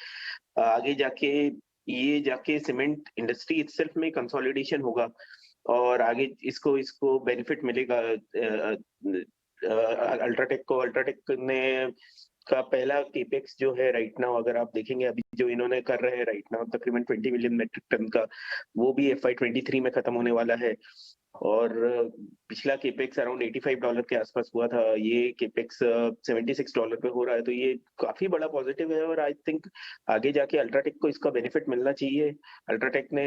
S12: आगे जाके ये जाके सीमेंट इंडस्ट्री इटसेल्फ में कंसोलिडेशन होगा और आगे इसको बेनिफिट मिलेगा अल्ट्राटेक को। अल्ट्राटेक ने का पहला केपेक्स जो है राइट नाउ, अगर आप देखेंगे अभी जो इन्होंने कर रहे हैं राइट नाउ तकरीबन 20 मिलियन मेट्रिक टन का, वो भी FY23 में खत्म होने वाला है। और पिछला केपेक्स अराउंड $85 के आसपास हुआ था, ये केपेक्स $76 पे हो रहा है, तो ये काफी बड़ा पॉजिटिव है। और आई थिंक आगे जाके अल्ट्राटेक को इसका बेनिफिट मिलना चाहिए। अल्ट्राटेक ने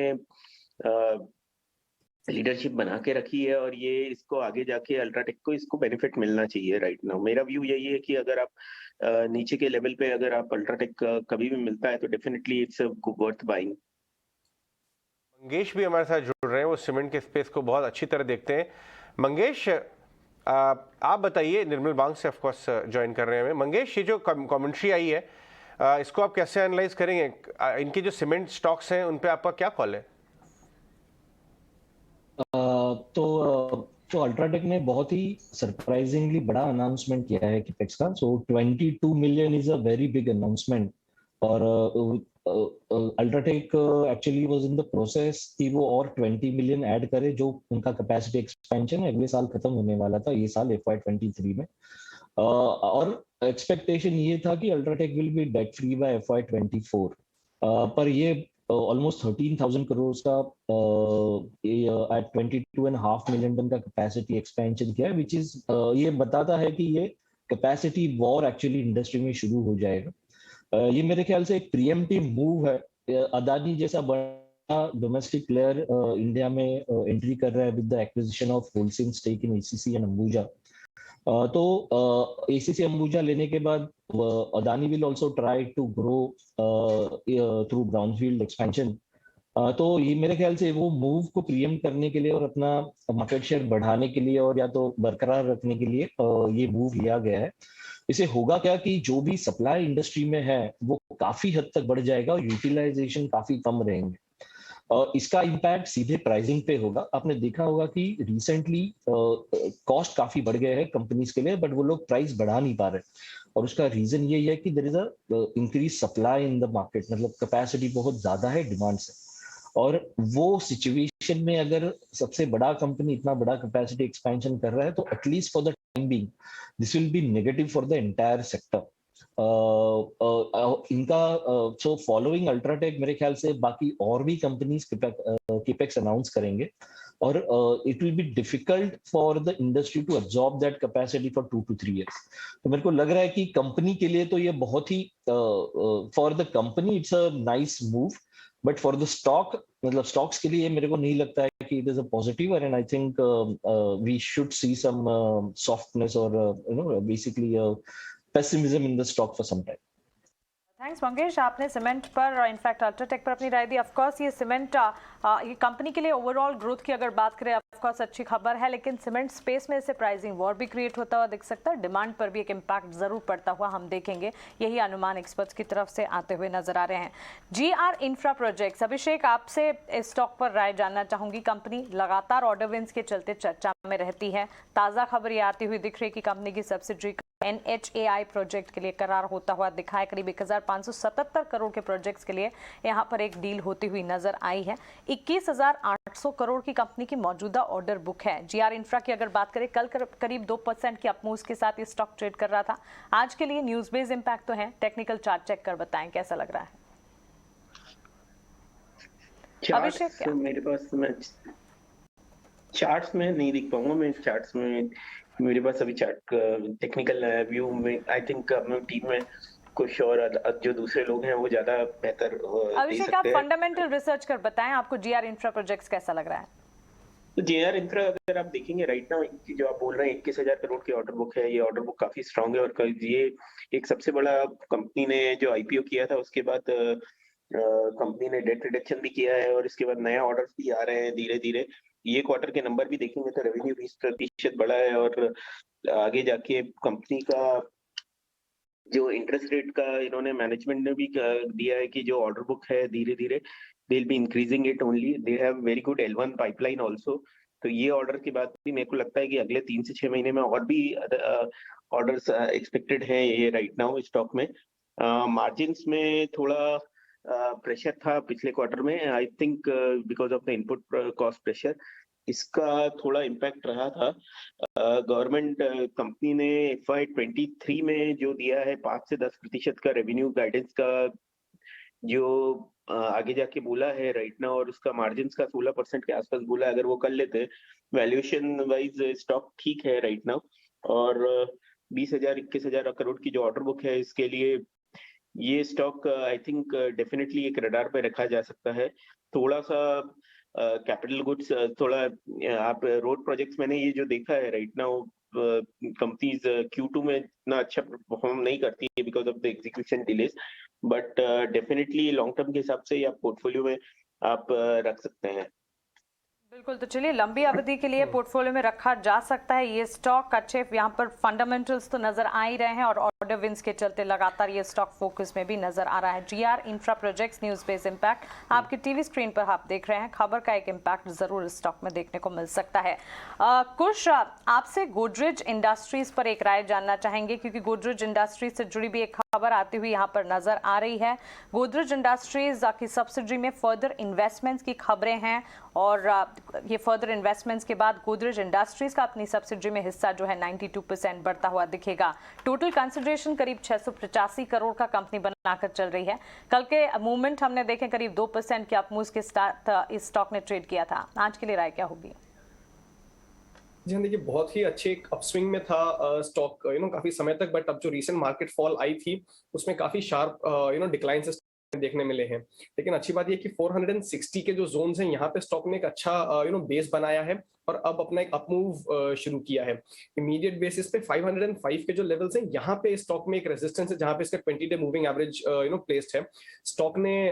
S12: लीडरशिप बना के रखी है और ये इसको आगे जाके अल्ट्राटेक को इसको बेनिफिट मिलना चाहिए राइट नाउ। मेरा व्यू यही है कि अगर आप नीचे के लेवल पे अगर आप अल्ट्राटेक कभी भी मिलता है तो definitely it's worth buying.
S2: Mangesh भी हमारे साथ जुड़ रहे हैं, वो सीमेंट के स्पेस को बहुत अच्छी तरह देखते हैं। मंगेश, आप बताइए, निर्मल बांग से ऑफकोर्स ज्वाइन कर रहे हैं हमें। मंगेश, ये जो कमेंट्री आई है इसको आप कैसे एनालाइज करेंगे? इनके जो सीमेंट स्टॉक्स हैं उन पे आपका क्या कॉल है?
S13: तो अल्ट्राटेक ने बहुत ही सरप्राइजिंगली बड़ा अनाउंसमेंट किया है कैपेक्स का। So 22 million is a very big announcement. और UltraTech actually was in the process कि वो और 20 मिलियन ऐड करे, जो उनका कैपेसिटी एक्सपेंशन अगले साल खत्म होने वाला था, ये साल FY23 में। और एक्सपेक्टेशन ये था कि UltraTech will be debt free by FY24, पर ये ऑलमोस्ट 13,000 करोड़ का एट 22.5 मिलियन टन का कैपेसिटी एक्सपेंशन किया है, विच इज ये बताता है कि ये कैपेसिटी वॉर एक्चुअली इंडस्ट्री में शुरू हो जाएगा। ये मेरे ख्याल से एक प्रीएम्प्टिव मूव है। अदानी जैसा बड़ा डोमेस्टिक प्लेयर इंडिया में एंट्री कर रहा है with the acquisition of wholesale stake in ACC and Ambuja. तो ACC अंबुजा लेने के बाद Adani will also try to grow through brownfield expansion. तो ये मेरे ख्याल से वो मूव को प्रीएम्प्ट करने के लिए और अपना मार्केट शेयर बढ़ाने के लिए और या तो बरकरार रखने के लिए ये मूव लिया गया है। इसे होगा क्या कि जो भी सप्लाई इंडस्ट्री में है वो काफी हद तक बढ़ जाएगा और यूटिलाइजेशन काफी कम रहेंगे। और इसका इम्पैक्ट सीधे प्राइसिंग पे होगा। आपने देखा होगा कि रिसेंटली कॉस्ट काफी बढ़ गए हैं कंपनीज के लिए, बट वो लोग प्राइस बढ़ा नहीं पा रहे। और उसका रीजन यही है कि there is a increase supply in the market, मतलब कैपेसिटी बहुत ज्यादा है डिमांड से। और वो सिचुएशन में अगर सबसे बड़ा कंपनी इतना बड़ा कैपेसिटी एक्सपेंशन कर रहा है तो at least for the time being this will be negative for the entire sector. इनका सो फॉलोइंग अल्ट्राटेक मेरे ख्याल से बाकी और भी कंपनीज कैपेक्स अनाउंस करेंगे और it will be difficult for the industry to absorb that capacity for 2 to 3 years। तो मेरे को लग रहा है कि कंपनी के लिए तो ये बहुत ही for the company it's a nice move, but for the stock, मतलब स्टॉक्स के लिए मेरे को नहीं लगता है कि it is a positive. And I think we should see some softness और basically pessimism in the stock for some time.
S1: Thanks Mangesh, आपने सीमेंट पर और इनफैक्ट अल्ट्राटेक पर अपनी राय दी। ऑफकोर्स ये सीमेंट ये कंपनी के लिए ओवरऑल ग्रोथ की अगर बात करें ऑफकोर्स अच्छी खबर है, लेकिन सीमेंट स्पेस में इससे प्राइसिंग वॉर भी क्रिएट होता हुआ दिख सकता है। डिमांड पर भी एक इम्पैक्ट जरूर पड़ता हुआ हम देखेंगे, यही अनुमान एक्सपर्ट्स की तरफ से आते हुए नजर आ रहे हैं। GR इंफ्रा प्रोजेक्ट्स, अभिषेक आपसे इस स्टॉक पर राय जानना चाहूंगी। कंपनी लगातार ऑर्डर विंस के चलते चर्चा में रहती है। ताज़ा खबर ये आती हुई दिख रही है कि कंपनी की सब्सिडरी NHAI प्रोजेक्ट के लिए करार होता हुआ दिखा है। करीब 1577 करोड़ के प्रोजेक्ट्स के लिए यहाँ पर एक डील होती हुई नजर आई है। 21,800 करोड़ की कंपनी की मौजूदा ऑर्डर बुक है। GR इंफ्रा की अगर बात करें, कल करीब 2% की अपमूव्स के साथ ये स्टॉक ट्रेड कर रहा था। आज के लिए न्यूज बेस्ड इम्पैक्ट तो है, टेक्निकल चार्ट चेक कर बताएं कैसा लग रहा है।
S12: अभिषेक, मेरे पास मैं चार्ट्स में नहीं दिख पाऊंगा। मैं चार्ट्स में मेरे पास अभी चार्ट टेक्निकल व्यू में आई थिंक टीम में कुछ और जो दूसरे लोग हैं वो ज्यादा बेहतर
S1: अभिषेक, आप फंडामेंटल रिसर्च कर बताएं, आपको GR इंफ्रा प्रोजेक्ट्स कैसा लग रहा है?
S12: तो GR इंफ्रा अगर आप देखेंगे राइट नाउ जो आप बोल रहे हैं 21,000 करोड़ की ऑर्डर बुक है, ये ऑर्डर बुक काफी स्ट्रांग है। और ये एक सबसे बड़ा कंपनी ने जो IPO किया था उसके बाद कंपनी ने डेट रिडक्शन भी किया है और इसके बाद नया ऑर्डर भी आ रहे हैं धीरे धीरे। ये क्वार्टर के नंबर भी देखेंगे तो रेवेन्यू 20% बढ़ा है और आगे जाके कंपनी का जो इंटरेस्ट रेट का इन्होंने मैनेजमेंट ने भी दिया है कि जो ऑर्डर बुक है धीरे धीरे they will be increasing it only. They have very good L1 pipeline also. तो ये ऑर्डर के बाद भी मेरे को लगता है कि अगले 3 से 6 महीने में और भी ऑर्डर्स एक्सपेक्टेड हैं ये राइट नाउ स्टॉक में। मार्जिन्स में थोड़ा प्रेशर था पिछले क्वार्टर में, I think because of the input cost pressure. इसका थोड़ा इम्पैक्ट रहा था। गवर्नमेंट कंपनी ने FY23 में जो दिया है 5 से 10% का रेवेन्यू गाइडेंस का जो आगे जाके बोला है राइट नाउ, और उसका मार्जिन्स का 16% के आसपास बोला है। अगर वो कर लेते, वैल्यूएशन वाइज स्टॉक ठीक है राइट नाउ, और 20,000-21,000 करोड़ की जो ऑर्डर बुक है इसके लिए ये स्टॉक आई थिंक डेफिनेटली एक रडार पे रखा जा सकता है। थोड़ा सा कैपिटल गुड्स, थोड़ा आप रोड प्रोजेक्ट्स, मैंने ये जो देखा है राइट नाउ, कंपनीज Q2 में इतना अच्छा परफॉर्म नहीं करती है because of the execution delays, but definitely long term के हिसाब से आप पोर्टफोलियो में आप रख सकते हैं।
S1: बिल्कुल, तो चलिए लंबी अवधि के लिए पोर्टफोलियो में रखा जा सकता है ये स्टॉक। अच्छे यहाँ पर फंडामेंटल्स तो नजर आ ही रहे हैं और ऑर्डर विंस के चलते लगातार ये स्टॉक फोकस में भी नजर आ रहा है। GR infra projects news based impact आपकी टीवी स्क्रीन पर आप देख रहे हैं। खबर का एक इम्पैक्ट जरूर इस स्टॉक में देखने को मिल सकता है। कुश, आपसे गोदरेज इंडस्ट्रीज पर एक राय जानना चाहेंगे क्योंकि गोदरेज इंडस्ट्रीज से जुड़ी भी एक खबर आती हुई यहाँ पर नजर आ रही है। गोदरेज इंडस्ट्रीज की सब्सिडरी में फर्दर इन्वेस्टमेंट्स की खबरें हैं और ये फर्दर इन्वेस्टमेंट्स के बाद गोदरेज इंडस्ट्रीज का अपनी सब्सिडरी में हिस्सा जो है 92% बढ़ता हुआ दिखेगा। टोटल कंसिडरेशन करीब 685 करोड़ का कंपनी बनाकर चल रही है। कल के मूवमेंट हमने देखे करीब 2% के अपमूव्स के साथ इस स्टॉक ने ट्रेड किया था। आज के लिए राय क्या होगी?
S4: जी हाँ, देखिए बहुत ही अच्छे एक अपस्विंग में था स्टॉक काफी समय तक, बट अब जो रीसेंट मार्केट फॉल आई थी उसमें काफी शार्प डिक्लाइन से देखने मिले हैं। लेकिन अच्छी बात यह कि 460 के जो जोन्स हैं यहाँ पे स्टॉक ने एक अच्छा बेस बनाया है और अब अपना एक अपमूव शुरू किया है। इमीडिएट बेसिस पे 505 के जो लेवल्स हैं यहाँ पे स्टॉक में एक रेजिस्टेंस है जहाँ पे इसका 20 डे मूविंग एवरेज प्लेस्ड है। स्टॉक ने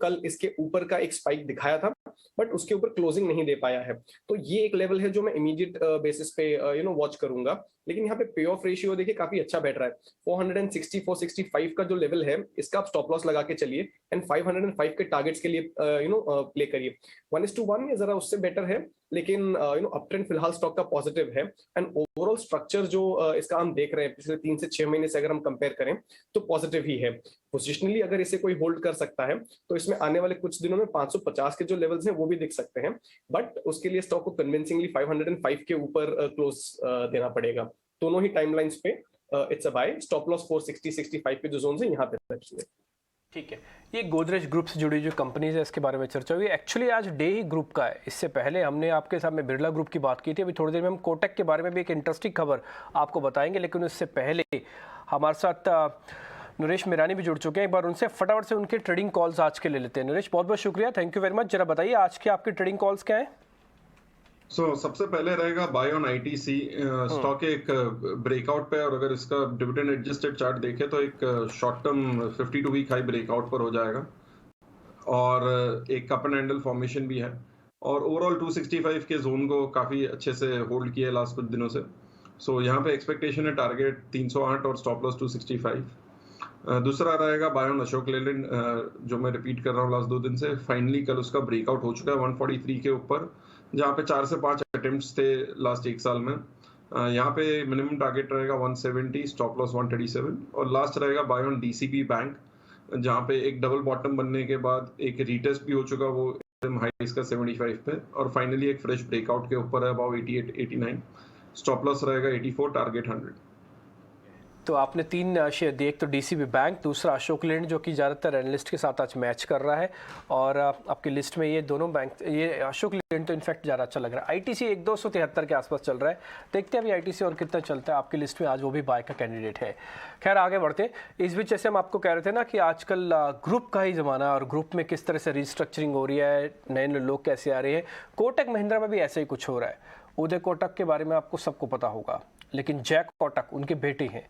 S4: कल इसके ऊपर का एक स्पाइक दिखाया था बट उसके ऊपर क्लोजिंग नहीं दे पाया है, तो ये एक लेवल है जो मैं इमीडिएट बेसिस पे वॉच करूंगा। लेकिन यहाँ पे पे ऑफ रेशियो देखिए काफी अच्छा बैठ रहा है। 460-465 का जो लेवल है इसका आप स्टॉप लॉस लगा के चलिए एंड 505 के टारगेट्स के लिए प्ले करिए। 1:1 ये जरा उससे बेटर है, लेकिन अप ट्रेंड फिलहाल स्टॉक का पॉजिटिव है एंड ओवरऑल स्ट्रक्चर जो इसका हम देख रहे हैं पिछले 3 से 6 महीने से अगर हम कंपेयर करें तो पॉजिटिव ही है। पोजिशनली अगर इसे कोई होल्ड कर सकता है तो इसमें आने वाले कुछ दिनों में 550 के जो लेवल्स हैं वो भी दिख सकते हैं, बट उसके लिए स्टॉक को कन्विंसिंगली 505 के ऊपर क्लोज देना पड़ेगा। दोनों ही टाइमलाइंस पे it's a buy. Stop loss 460-65 के जो जोन है यहाँ पे रखिए।
S3: ठीक है, ये गोदरेज ग्रुप से जुड़ी जो कंपनीज है इसके बारे में चर्चा हुई। एक्चुअली आज डे ही ग्रुप का है। इससे पहले हमने आपके सामने बिरला ग्रुप की बात की थी। अभी थोड़ी देर में हम कोटक के बारे में भी एक इंटरेस्टिंग खबर आपको बताएंगे, लेकिन उससे पहले हमारे साथ नरेश मिरानी भी जुड़ चुके हैं। एक बार उनसे फटाफट से उनके ट्रेडिंग कॉल्स आज के ले लेते हैं। नरेश, बहुत बहुत शुक्रिया, थैंक यू वेरी मच। जरा बताइए आज के आपके ट्रेडिंग कॉल्स क्या है?
S14: सबसे पहले रहेगा बाय ऑन ITC। स्टॉक एक ब्रेकआउट पे, और अगर इसका डिविडेंड एडजस्टेड चार्ट देखें तो एक short term 52 week high breakout पर हो जाएगा और एक कप एंड हैंडल फॉर्मेशन भी है और ओवरऑल 265 के जोन को काफी अच्छे से होल्ड किया है लास्ट कुछ दिनों से। यहाँ पे एक्सपेक्टेशन है टारगेट 308 और स्टॉप लॉस 265। दूसरा रहेगा बाय ऑन अशोक लेलैंड, जो मैं रिपीट कर रहा हूँ लास्ट 2 दिन से। फाइनली कल उसका ब्रेकआउट हो चुका है 143 के ऊपर, जहाँ पे 4 से 5 अटेम्प्ट्स थे लास्ट 1 साल में। यहाँ पे मिनिमम टारगेट रहेगा 170, स्टॉप लॉस 137। और लास्ट रहेगा बाय ऑन DCB बैंक, जहाँ पे एक डबल बॉटम बनने के बाद एक रीटेस्ट भी हो चुका, वो हाईस का 75 पे, और फाइनली एक फ्रेश ब्रेकआउट के ऊपर है अबाउट 88-89। स्टॉप लॉस रहेगा 84, टारगेट 100।
S3: तो आपने 3 शेयर दिए, एक तो DCB बैंक, दूसरा अशोक लेलैंड जो कि ज़्यादातर एनालिस्ट के साथ आज मैच कर रहा है, और आपकी लिस्ट में ये दोनों बैंक, ये अशोक लेलैंड तो इनफैक्ट ज़्यादा अच्छा लग रहा है। ITC 1,273 के आसपास चल रहा है, देखते हैं अभी ITC और कितना चलता है। आपकी लिस्ट में आज वो भी बाय का कैंडिडेट है। खैर आगे बढ़ते। इस बीच जैसे हम आपको कह रहे थे ना कि आजकल ग्रुप का ही ज़माना है और ग्रुप में किस तरह से रिस्ट्रक्चरिंग हो रही है, नए नए लोग कैसे आ रहे हैं। कोटक महिंद्रा में भी ऐसे ही कुछ हो रहा है। उदय कोटक के बारे में आपको सबको पता होगा, लेकिन जय कोटक उनके बेटे हैं।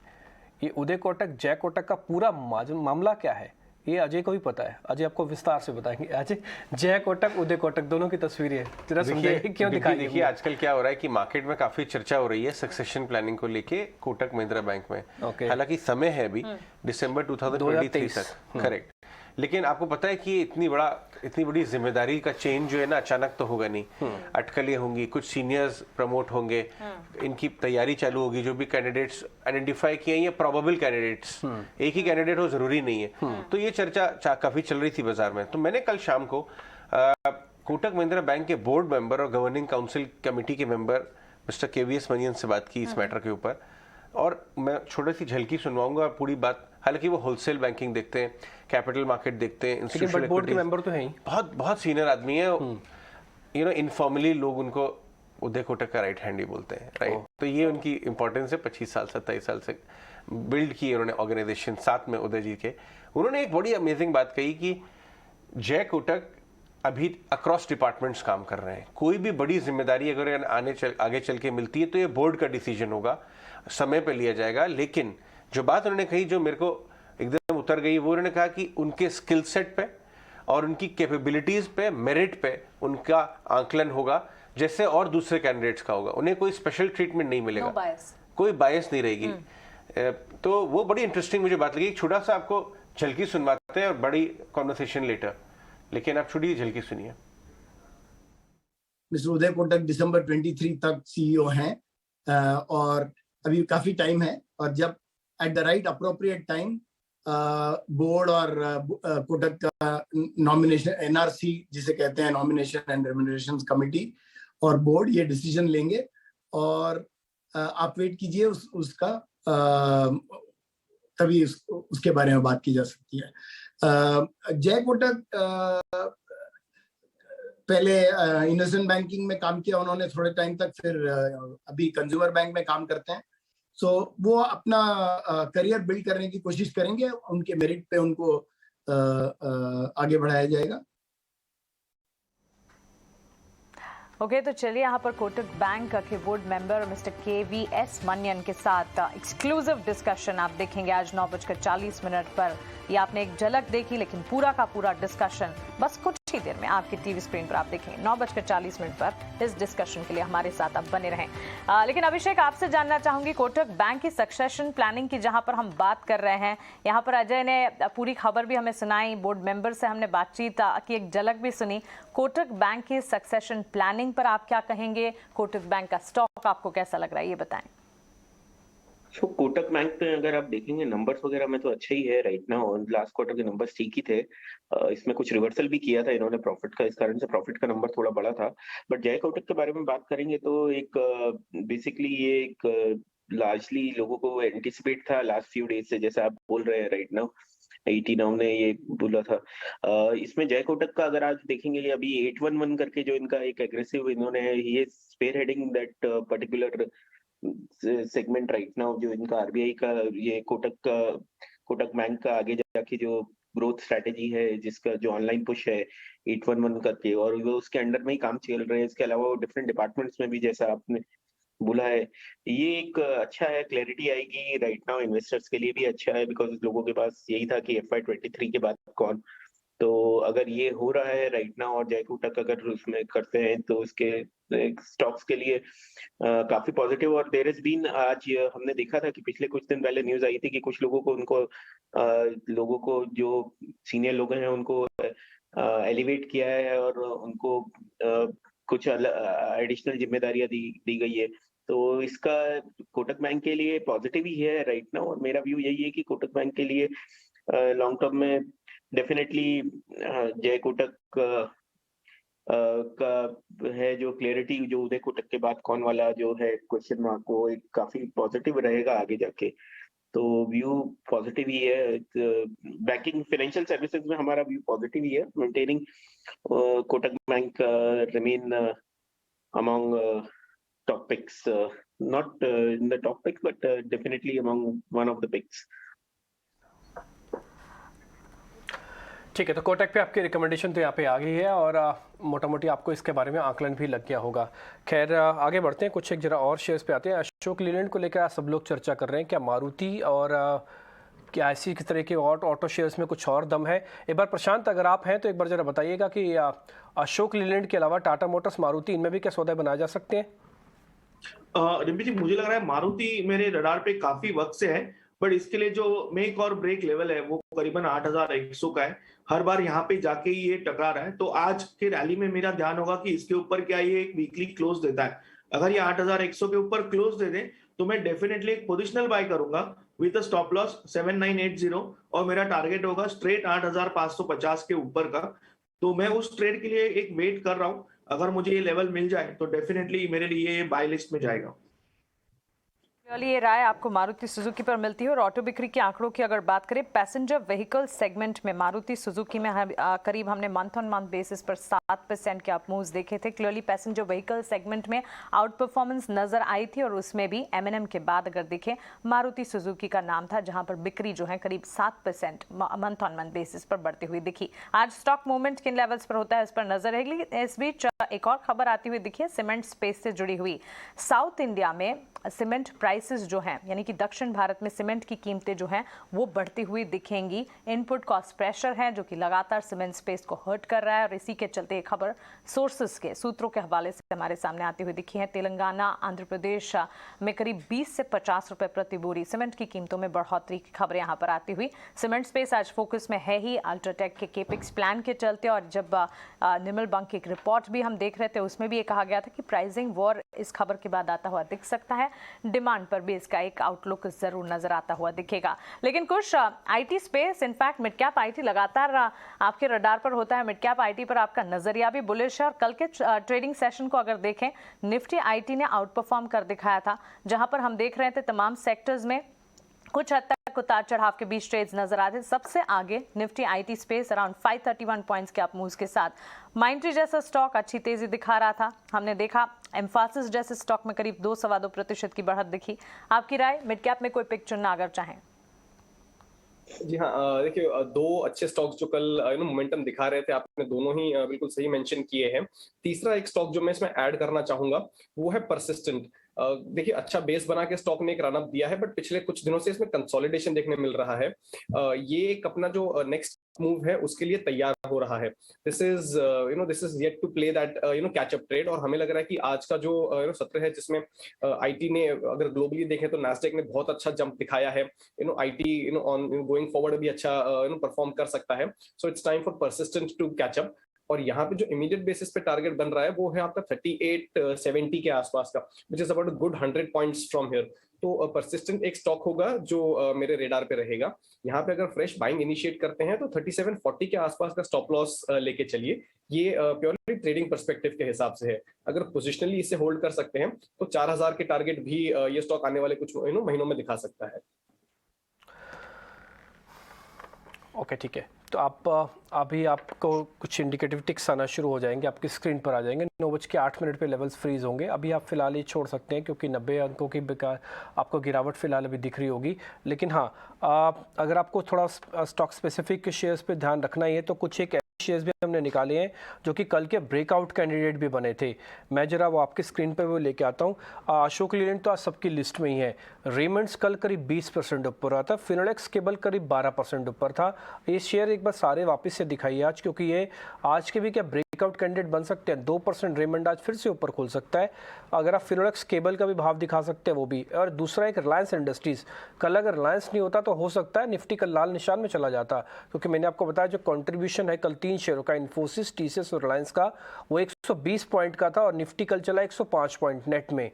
S3: ये उदय कोटक जय कोटक का पूरा मामला क्या है ये अजय को भी पता है। अजय आपको विस्तार से बताएंगे। अजय, जय कोटक उदय कोटक दोनों की तस्वीरें हैं, जरा समझाइए क्यों दिखाइए।
S2: देखिए आजकल क्या हो रहा है कि मार्केट में काफी चर्चा हो रही है सक्सेशन प्लानिंग को लेके कोटक महिंद्रा बैंक में। हालांकि समय है अभी दिसंबर 2023 तक, करेक्ट, लेकिन आपको पता है कि इतनी बड़ी जिम्मेदारी का चेंज जो है ना अचानक तो होगा नहीं। अटकलें होंगी, कुछ सीनियर्स प्रमोट होंगे, इनकी तैयारी चालू होगी। जो भी कैंडिडेट्स आइडेंटिफाई किए हैं, ये प्रोबेबल कैंडिडेट्स, एक ही कैंडिडेट हो जरूरी नहीं है। तो ये चर्चा काफी चल रही थी बाजार में। तो मैंने कल शाम को कोटक महिंद्रा बैंक के बोर्ड मेंबर और गवर्निंग काउंसिल कमेटी के मेंबर मिस्टर केवीएस मनियन से बात की इस मैटर के ऊपर, और मैं छोटी सी झलकी सुनवाऊंगा पूरी बात। हालांकि वो होलसेल बैंकिंग देखते हैं, कैपिटल मार्केट देखते हैं, इंस्टीट्यूशनल
S3: बोर्ड के मेंबर तो हैं ही,
S2: बहुत बहुत सीनियर आदमी है। यू नो, इनफॉर्मली लोग उनको उदय कोटक का राइट हैंड ही बोलते हैं, राइट। तो ये उनकी इंपॉर्टेंस है। 25 साल 27 साल से बिल्ड की उन्होंने ऑर्गेनाइजेशन साथ में उदय जी के। उन्होंने एक बड़ी अमेजिंग बात कही कि जय कोटक अभी अक्रॉस डिपार्टमेंट्स काम कर रहे हैं। कोई भी बड़ी जिम्मेदारी अगर आगे चल के मिलती है तो ये बोर्ड का डिसीजन होगा, समय पे लिया जाएगा। लेकिन जो बात उन्होंने कही जो मेरे को एकदम उतर गई, वो उन्होंने कहा कि उनके स्किल सेट पे और उनकी कैपेबिलिटीज पे, मेरिट पे उनका आंकलन होगा जैसे और दूसरे कैंडिडेट्स का होगा। उन्हें कोई स्पेशल ट्रीटमेंट नहीं मिलेगा, कोई बायस नहीं रहेगी। तो वो बड़ी इंटरेस्टिंग मुझे बात लगी। एक छोटा सा आपको झलकी सुनवाते हैं और बड़ी कॉन्वर्सेशन लेटर, लेकिन आप छोटी झलकी सुनिए।
S15: मिस्टर उदय कोटक दिसंबर 23 तक सीईओ हैं और अभी काफी टाइम है, और जब at the right appropriate time board और कोटक का नॉमिनेशन, एनआरसी जिसे कहते हैं, नॉमिनेशन एंड रेम्युनरेशन कमेटी और बोर्ड ये डिसीजन लेंगे, और आप वेट कीजिए उसका, तभी उसके बारे में बात की जा सकती है। जय कोटक पहले इन्वेस्टमेंट बैंकिंग में काम किया उन्होंने थोड़े टाइम तक, फिर अभी कंज्यूमर बैंक में काम करते हैं। सो वो अपना करियर बिल्ड करने की कोशिश करेंगे, उनके मेरिट पे उनको आगे बढ़ाया जाएगा।
S1: ओके, तो चलिए यहाँ पर कोटक बैंक के बोर्ड मेंबर मिस्टर केवीएस मनियन के साथ एक्सक्लूसिव डिस्कशन आप देखेंगे आज 9:40 पर। ये आपने एक झलक देखी, लेकिन पूरा का पूरा डिस्कशन बस कुछ ही देर में आपकी टीवी स्क्रीन पर आप देखेंगे। 9:40 पर इस डिस्कशन के लिए हमारे साथ आप बने रहें। लेकिन अभिषेक, आपसे जानना चाहूंगी कोटक बैंक की सक्सेशन प्लानिंग की जहां पर हम बात कर रहे हैं, यहाँ पर अजय ने पूरी खबर भी हमें सुनाई, बोर्ड मेंबर से हमने बातचीत की एक झलक भी सुनी। कोटक बैंक की सक्सेशन प्लानिंग पर आप क्या कहेंगे? कोटक बैंक का स्टॉक आपको कैसा लग रहा है, ये बताएं।
S12: तो कोटक बैंक पे अगर आप देखेंगे नंबर्स वगैरह में तो अच्छा ही है राइट नाउ, और लास्ट क्वार्टर के नंबर्स ठीक ही थे। इसमें कुछ रिवर्सल भी किया था इन्होंने प्रॉफिट का, इस कारण से प्रॉफिट का नंबर थोड़ा बड़ा था। बट जय कोटक के बारे में बात करेंगे तो एक बेसिकली ये एक लार्जली लोगों को एंटिसिपेट था लास्ट फ्यू डेज से, जैसे आप बोल रहे हैं राइट नाउ। 89 ने ये बोला था। इसमें जय कोटक का अगर आज देखेंगे अभी 811 करके जो इनका एक एग्रेसिव इन्होंने ये spare heading that particular segment right now, जो इनका आरबीआई का ये कोटक बैंक का आगे जाके जो ग्रोथ स्ट्रेटेजी है, जिसका जो ऑनलाइन पुश है 811 करके, और वो उसके अंडर में ही काम चल रहे हैं। इसके अलावा वो डिफरेंट डिपार्टमेंट्स में भी जैसा आपने बोला है, ये एक अच्छा है, क्लैरिटी आएगी राइट नाउ, इन्वेस्टर्स के लिए भी अच्छा है, बिकॉज लोगों के पास यही था कि FY23 के बाद कौन। तो अगर ये हो रहा है राइट नाउ और जय कोटक अगर उसमें करते हैं तो उसके स्टॉक्स के लिए काफी पॉजिटिव। और देयर इज बीन, आज हमने देखा था कि पिछले कुछ दिन पहले न्यूज आई थी कि कुछ लोगों को जो सीनियर लोग हैं उनको एलिवेट किया है और उनको कुछ एडिशनल जिम्मेदारियां दी गई है। तो इसका कोटक बैंक के लिए पॉजिटिव ही है राइट नाउ, और मेरा व्यू यही है कि कोटक बैंक के लिए लॉन्ग टर्म में डेफिनेटली जय कोटक का है जो क्लैरिटी, जो उदय कोटक के बाद कौन वाला जो है क्वेश्चन मार्क, वो एक काफी पॉजिटिव रहेगा आगे जाके। तो व्यू पॉजिटिव ही है। बैंकिंग फाइनेंशियल सर्विसेज में हमारा व्यू पॉजिटिव ही है, maintaining Kotak bank remain among top picks, not in the top picks, but definitely among one of the picks.
S3: ठीक है, तो कोटक पे आपकी रिकमेंडेशन तो यहाँ पे आ गई है और मोटा मोटी आपको इसके बारे में आकलन भी लग गया होगा। खैर आगे बढ़ते हैं, कुछ एक जरा और शेयर्स पे आते हैं। अशोक लीलैंड को लेकर सब लोग चर्चा कर रहे हैं, क्या मारुति और क्या ऐसी किस तरह के और ऑटो शेयर्स में कुछ और दम है? एक बार प्रशांत अगर आप हैं तो एक बार जरा बताइएगा कि अशोक लीलैंड के अलावा टाटा मोटर्स, मारुति, इनमें भी क्या सौदे बनाए जा सकते हैं?
S5: रिम्पी जी, मुझे लग रहा है मारुति मेरे रडार पे काफी वक्त से है, बट इसके लिए जो मेक और ब्रेक लेवल है वो करीबन 8100 का है। हर बार यहाँ पे जाके ही ये टकरा रहा है। तो आज के रैली में मेरा ध्यान होगा कि इसके ऊपर क्या ये एक वीकली क्लोज देता है। अगर ये 8100 के ऊपर क्लोज दे दे तो मैं डेफिनेटली एक पोजिशनल बाय करूंगा विद स्टॉप लॉस 7980, और मेरा टारगेट होगा स्ट्रेट 8550 के ऊपर का। तो मैं उस ट्रेड के लिए एक वेट कर रहा हूँ। अगर मुझे ये लेवल मिल जाए तो डेफिनेटली मेरे लिए ये बाय लिस्ट में जाएगा।
S1: ये राय आपको मारुति सुजुकी पर मिलती है। और ऑटो बिक्री के आंकड़ों की अगर बात करें, पैसेंजर व्हीकल सेगमेंट में मारुति सुजुकी में करीब हमने मंथ ऑन मंथ बेसिस पर 7% के अप मूव्स देखे थे। क्लियरली पैसेंजर व्हीकल सेगमेंट में आउट परफॉर्मेंस नजर आई थी और उसमें भी M&M के बाद अगर देखें मारुति सुजुकी का नाम था, जहां पर बिक्री जो है करीब 7% मंथ ऑन मंथ बेसिस पर बढ़ती हुई दिखी। आज स्टॉक मूवमेंट किन लेवल्स पर होता है इस पर नजर रहेगी। इस बीच एक और खबर आती हुई दिखी है सीमेंट स्पेस से जुड़ी हुई। साउथ इंडिया में सीमेंट प्राइसेस जो हैं, यानी कि दक्षिण भारत में सीमेंट की कीमतें जो हैं वो बढ़ती हुई दिखेंगी। इनपुट कॉस्ट प्रेशर है जो कि लगातार सीमेंट स्पेस को हर्ट कर रहा है और इसी के चलते एक खबर सोर्सेस के सूत्रों के हवाले से हमारे सामने आती हुई दिखी है। तेलंगाना, आंध्र प्रदेश में करीब 20 से 50 रुपए प्रति बोरी सीमेंट की कीमतों में बढ़ोतरी की खबरें यहाँ पर आती हुई। सीमेंट स्पेस आज फोकस में है ही अल्ट्राटेक के केपेक्स प्लान के चलते। और जब निर्मल बैंक की एक रिपोर्ट भी हम देख रहे थे, उसमें भी ये कहा गया था कि प्राइसिंग वॉर इस खबर के बाद आता हुआ दिख सकता है। डिमांड पर भी इसका एक आउटलुक जरूर नजर आता हुआ दिखेगा। लेकिन कुछ IT space, in fact mid cap IT लगातार आपके रडार पर होता है। मिड कैप आईटी पर आपका नजरिया भी बुलिश है। और कल के ट्रेडिंग सेशन को अगर देखें, निफ्टी आईटी ने आउट परफॉर्म कर दिखाया था, जहां पर हम देख रहे थे तमाम सेक्टर्स में कुछ हद तक उतार चढ़ाव के बीच ट्रेड्स नजर आते। सबसे आगे Nifty IT space around 531 points के अप मूव्स के साथ। माइंट्री जैसा स्टॉक अच्छी तेजी दिखा रहा था। हमने देखा एम्फासिस जैसे स्टॉक में करीब 2-2.25% की बढ़त दिखी। आपकी राय, मिड कैप में कोई पिक चुनना अगर चाहें?
S4: जी हाँ, देखिए दो अच्छे स्टॉक्स जो कल मोमेंटम दिखा रहे थे, आपने दोनों ही बिल्कुल सही मेंशन किए हैं। तीसरा एक स्टॉक जो मैं इसमें ऐड करना चाहूंगा वो है परसिस्टेंट। देखिए अच्छा बेस बना के स्टॉक ने एक रन अप दिया है, बट पिछले कुछ दिनों से इसमें कंसोलिडेशन देखने मिल रहा है। ये एक अपना जो नेक्स्ट मूव है उसके लिए तैयार हो रहा है। This is yet to play that catch up trade. और हमें लग रहा है कि आज का जो सत्र है जिसमें आईटी ने अगर ग्लोबली देखें तो नैस्डैक ने बहुत अच्छा जंप दिखाया है। आईटी ऑन गोइंग फॉरवर्ड भी अच्छा परफॉर्म कर सकता है। So it's time for Persistent to catch up. और यहाँ पे जो इमीडिएट बेसिस पे टारगेट बन रहा है वो है आपका 3870 के आसपास का, which is about good 100 points from here. तो परसिस्टेंट एक स्टॉक होगा जो मेरे रेडार पे रहेगा। यहाँ पे अगर फ्रेश बाइंग इनिशिएट करते हैं तो 3740 के आसपास का स्टॉप लॉस लेके चलिए। ये प्योरली ट्रेडिंग पर्सपेक्टिव के हिसाब से है। अगर पोजिशनली इसे होल्ड कर सकते हैं तो 4000 के टारगेट भी ये स्टॉक आने वाले कुछ महीनों में दिखा सकता है।
S3: ओके, ठीक है। तो आप अभी आपको कुछ इंडिकेटिव टिक्स आना शुरू हो जाएंगे, आपकी स्क्रीन पर आ जाएंगे। 9:08 पे लेवल्स फ्रीज होंगे। अभी आप फिलहाल ये छोड़ सकते हैं क्योंकि 90 अंकों की आपको गिरावट फिलहाल अभी दिख रही होगी। लेकिन हाँ, अगर आपको थोड़ा स्टॉक स्पेसिफिक शेयर्स पे ध्यान रखना ही है तो कुछ एक शेयर्स भी हमने निकाले हैं जो कि कल के ब्रेकआउट कैंडिडेट भी बने थे। मैं जरा वो आपकी स्क्रीन पर वो लेके आता हूँ। अशोक लीलैंड तो आज सबकी लिस्ट में ही है। रेमंड्स कल करीब 20% ऊपर रहा था। फिनोलेक्स केबल करीब 12% ऊपर था। ये शेयर एक बार सारे वापस से दिखाइए आज, क्योंकि ये आज के भी क्या ब्रेकआउट कैंडिडेट बन सकते हैं। 2% रेमंड आज फिर से ऊपर खोल सकता है। अगर आप फिनोलेक्स केबल का भी भाव दिखा सकते हैं वो भी। और दूसरा एक रिलायंस इंडस्ट्रीज, कल अगर रिलायंस नहीं होता तो हो सकता है निफ्टी कल लाल निशान में चला जाता, क्योंकि मैंने आपको बताया जो कंट्रीब्यूशन है कल 3 शेयरों का, इन्फोसिस, टीसीएस और रिलायंस का, वो 120 पॉइंट का था और निफ्टी कल चला 105 पॉइंट नेट में।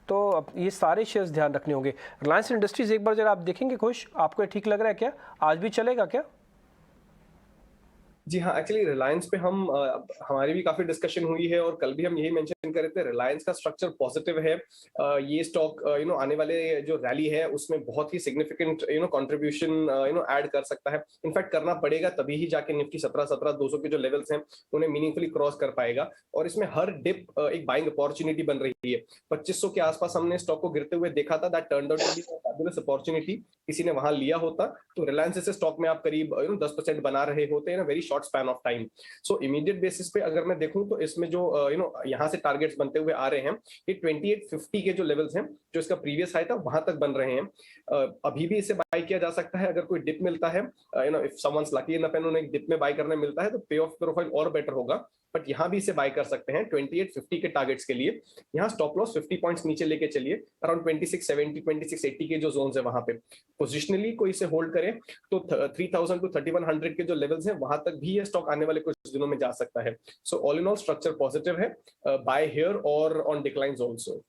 S3: तो अब ये सारे शेयर्स ध्यान रखने होंगे। रिलायंस इंडस्ट्रीज एक बार जरा आप देखेंगे, खुश आपको ठीक लग रहा है क्या? आज भी चलेगा क्या?
S4: जी हाँ, एक्चुअली रिलायंस पे हमारी भी काफी डिस्कशन हुई है और कल भी हम यही मेंशन कर रहे थे। रिलायंस का स्ट्रक्चर पॉजिटिव है। ये स्टॉक आने वाले जो रैली है उसमें बहुत ही सिग्निफिकेंट कंट्रीब्यूशन ऐड कर सकता है। इनफैक्ट करना पड़ेगा, तभी ही जाके निफ्टी 17,200 के जो लेवल्स हैं उन्हें मीनिंगफुली क्रॉस कर पाएगा। और इसमें हर डिप एक बाइंग अपॉर्चुनिटी बन रही है। 2500 के आसपास हमने स्टॉक को गिरते हुए देखा था। That turned out to be a fabulous opportunity. किसी ने वहां लिया होता तो रिलायंस जैसे स्टॉक में आप करीब 10% बना रहे होते हैं very short span of time. So immediate basis पे अगर मैं देखूं तो इसमें जो यहाँ से टारगेट्स बनते हुए आ रहे हैं, ये 2850 के जो लेवल्स हैं, जो इसका प्रीवियस हाई था, वहां तक बन रहे हैं। अभी भी इसे बाय किया जा सकता है अगर कोई डिप मिलता है। If someone's lucky enough and उन्हें डिप में बाय करने मिलता है तो पे ऑफ प्रोफाइल और बेटर होगा। बट यहाँ भी इसे बाय कर सकते हैं 2850 के टारगेट्स के लिए। यहाँ स्टॉप लॉस 50 पॉइंट्स नीचे लेके चलिए, अराउंड 2670 2680 के जो जोन्स है वहां पे। पोजिशनली कोई इसे होल्ड करे तो 3000 to 3100 के जो लेवल्स हैं वहां तक भी ये स्टॉक आने वाले कुछ दिनों में जा सकता है। So all in all structure positive है, बाय हियर और ऑन डिक्लाइंस आल्सो।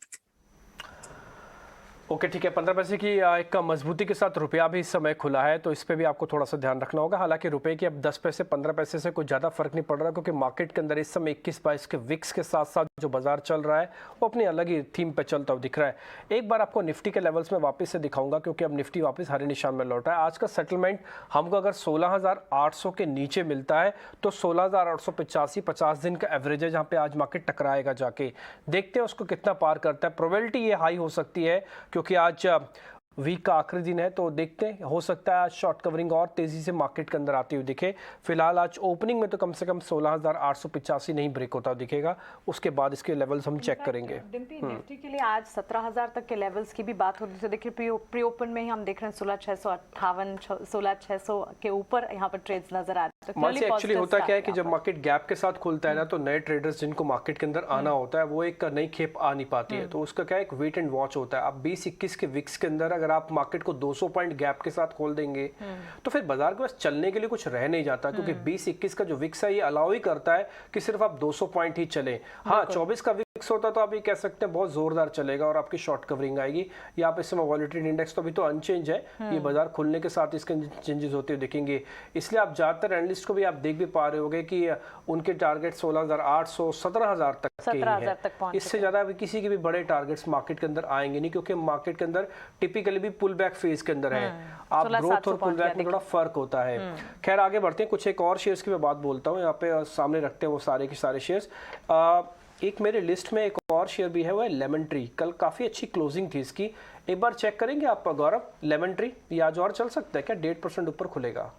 S3: ओके ठीक है, 15 पैसे की एक मजबूती के साथ रुपया भी इस समय खुला है, तो इस पे भी आपको थोड़ा सा ध्यान रखना होगा। हालांकि रुपए की अब 10 पैसे 15 पैसे से कोई ज़्यादा फर्क नहीं पड़ रहा, क्योंकि मार्केट के अंदर इस समय 21-22 के विक्स के साथ साथ जो बाजार चल रहा है वो अपनी अलग ही थीम पे चलता हुआ दिख रहा है। एक बार आपको निफ्टी के लेवल्स में वापस से दिखाऊंगा, क्योंकि अब निफ्टी वापस हरे निशान में लौटा है। आज का सेटलमेंट हमको अगर 16,800 के नीचे मिलता है तो 16,885 50 दिन का एवरेज है, जहाँ पे आज मार्केट टकराएगा जाके। देखते हैं उसको कितना पार करता है। प्रोबेबिलिटी ये हाई हो सकती है, क्योंकि आज वीक का आखिरी दिन है, तो देखते हैं, हो सकता है आज शॉर्ट कवरिंग और तेजी से मार्केट के अंदर आती हुई दिखे। फिलहाल आज ओपनिंग में तो कम से कम 16,885 नहीं ब्रेक होता दिखेगा, उसके बाद इसके लेवल्स हम चेक करेंगे।
S1: निफ्टी के लिए आज 17,000 तक के लेवल्स की भी बात हो रही है। देखिए प्री ओपन में ही हम देख रहे हैं 16,658 16,600 के ऊपर यहाँ पर ट्रेड्स नजर आ रहे हैं।
S3: एक्चुअली होता क्या है कि जब मार्केट गैप के साथ खुलता है ना, तो नए ट्रेडर्स जिनको मार्केट के अंदर आना होता है वो एक नई खेप आ नहीं पाती है, तो उसका क्या एक वेट एंड वॉच होता है। अब 20-21 के विक्स के अंदर अगर आप मार्केट को 200 पॉइंट गैप के साथ खोल देंगे तो फिर बाजार के पास चलने के लिए कुछ रह नहीं जाता, क्योंकि 20-21 का जो विक्स है ये अलाउ ही करता है कि सिर्फ आप 200 पॉइंट ही चले। हाँ, 24 का विक्स होता तो आप ये कह सकते हैं बहुत जोरदार चलेगा और आपकी शॉर्ट कवरिंग आएगी। या आप इस समय वॉलेटिलिटी इंडेक्स तो अभी तो अनचेंज है, ये बाजार खुलने के साथ इसके चेंजेस होते हुए दिखेंगे। इसलिए आप ज्यादातर एनालिस्ट को भी आप देख भी पा रहे होंगे कि उनके टारगेट 16,800 17,000 तक के ही हैं। इससे ज्यादा किसी के भी बड़े टारगेट्स मार्केट के अंदर आएंगे नहीं, क्योंकि मार्केट के अंदर टिपिकली भी पुल बैक फेज के अंदर है। आप ग्रोथ और पुल बैक में थोड़ा फर्क होता है। खैर आगे बढ़ते हैं, कुछ एक और शेयर्स की मैं बात बोलता हूँ। यहाँ पे सामने रखते हैं वो सारे के सारे शेयर्स। एक मेरे लिस्ट में एक और शेयर भी है, वो है लेमन ट्री। कल काफी अच्छी क्लोजिंग थी इसकी, एक बार चेक करेंगे आप गौरव? लेमन ट्री ये आज और चल सकता है क्या? 1.5% ऊपर खुलेगा।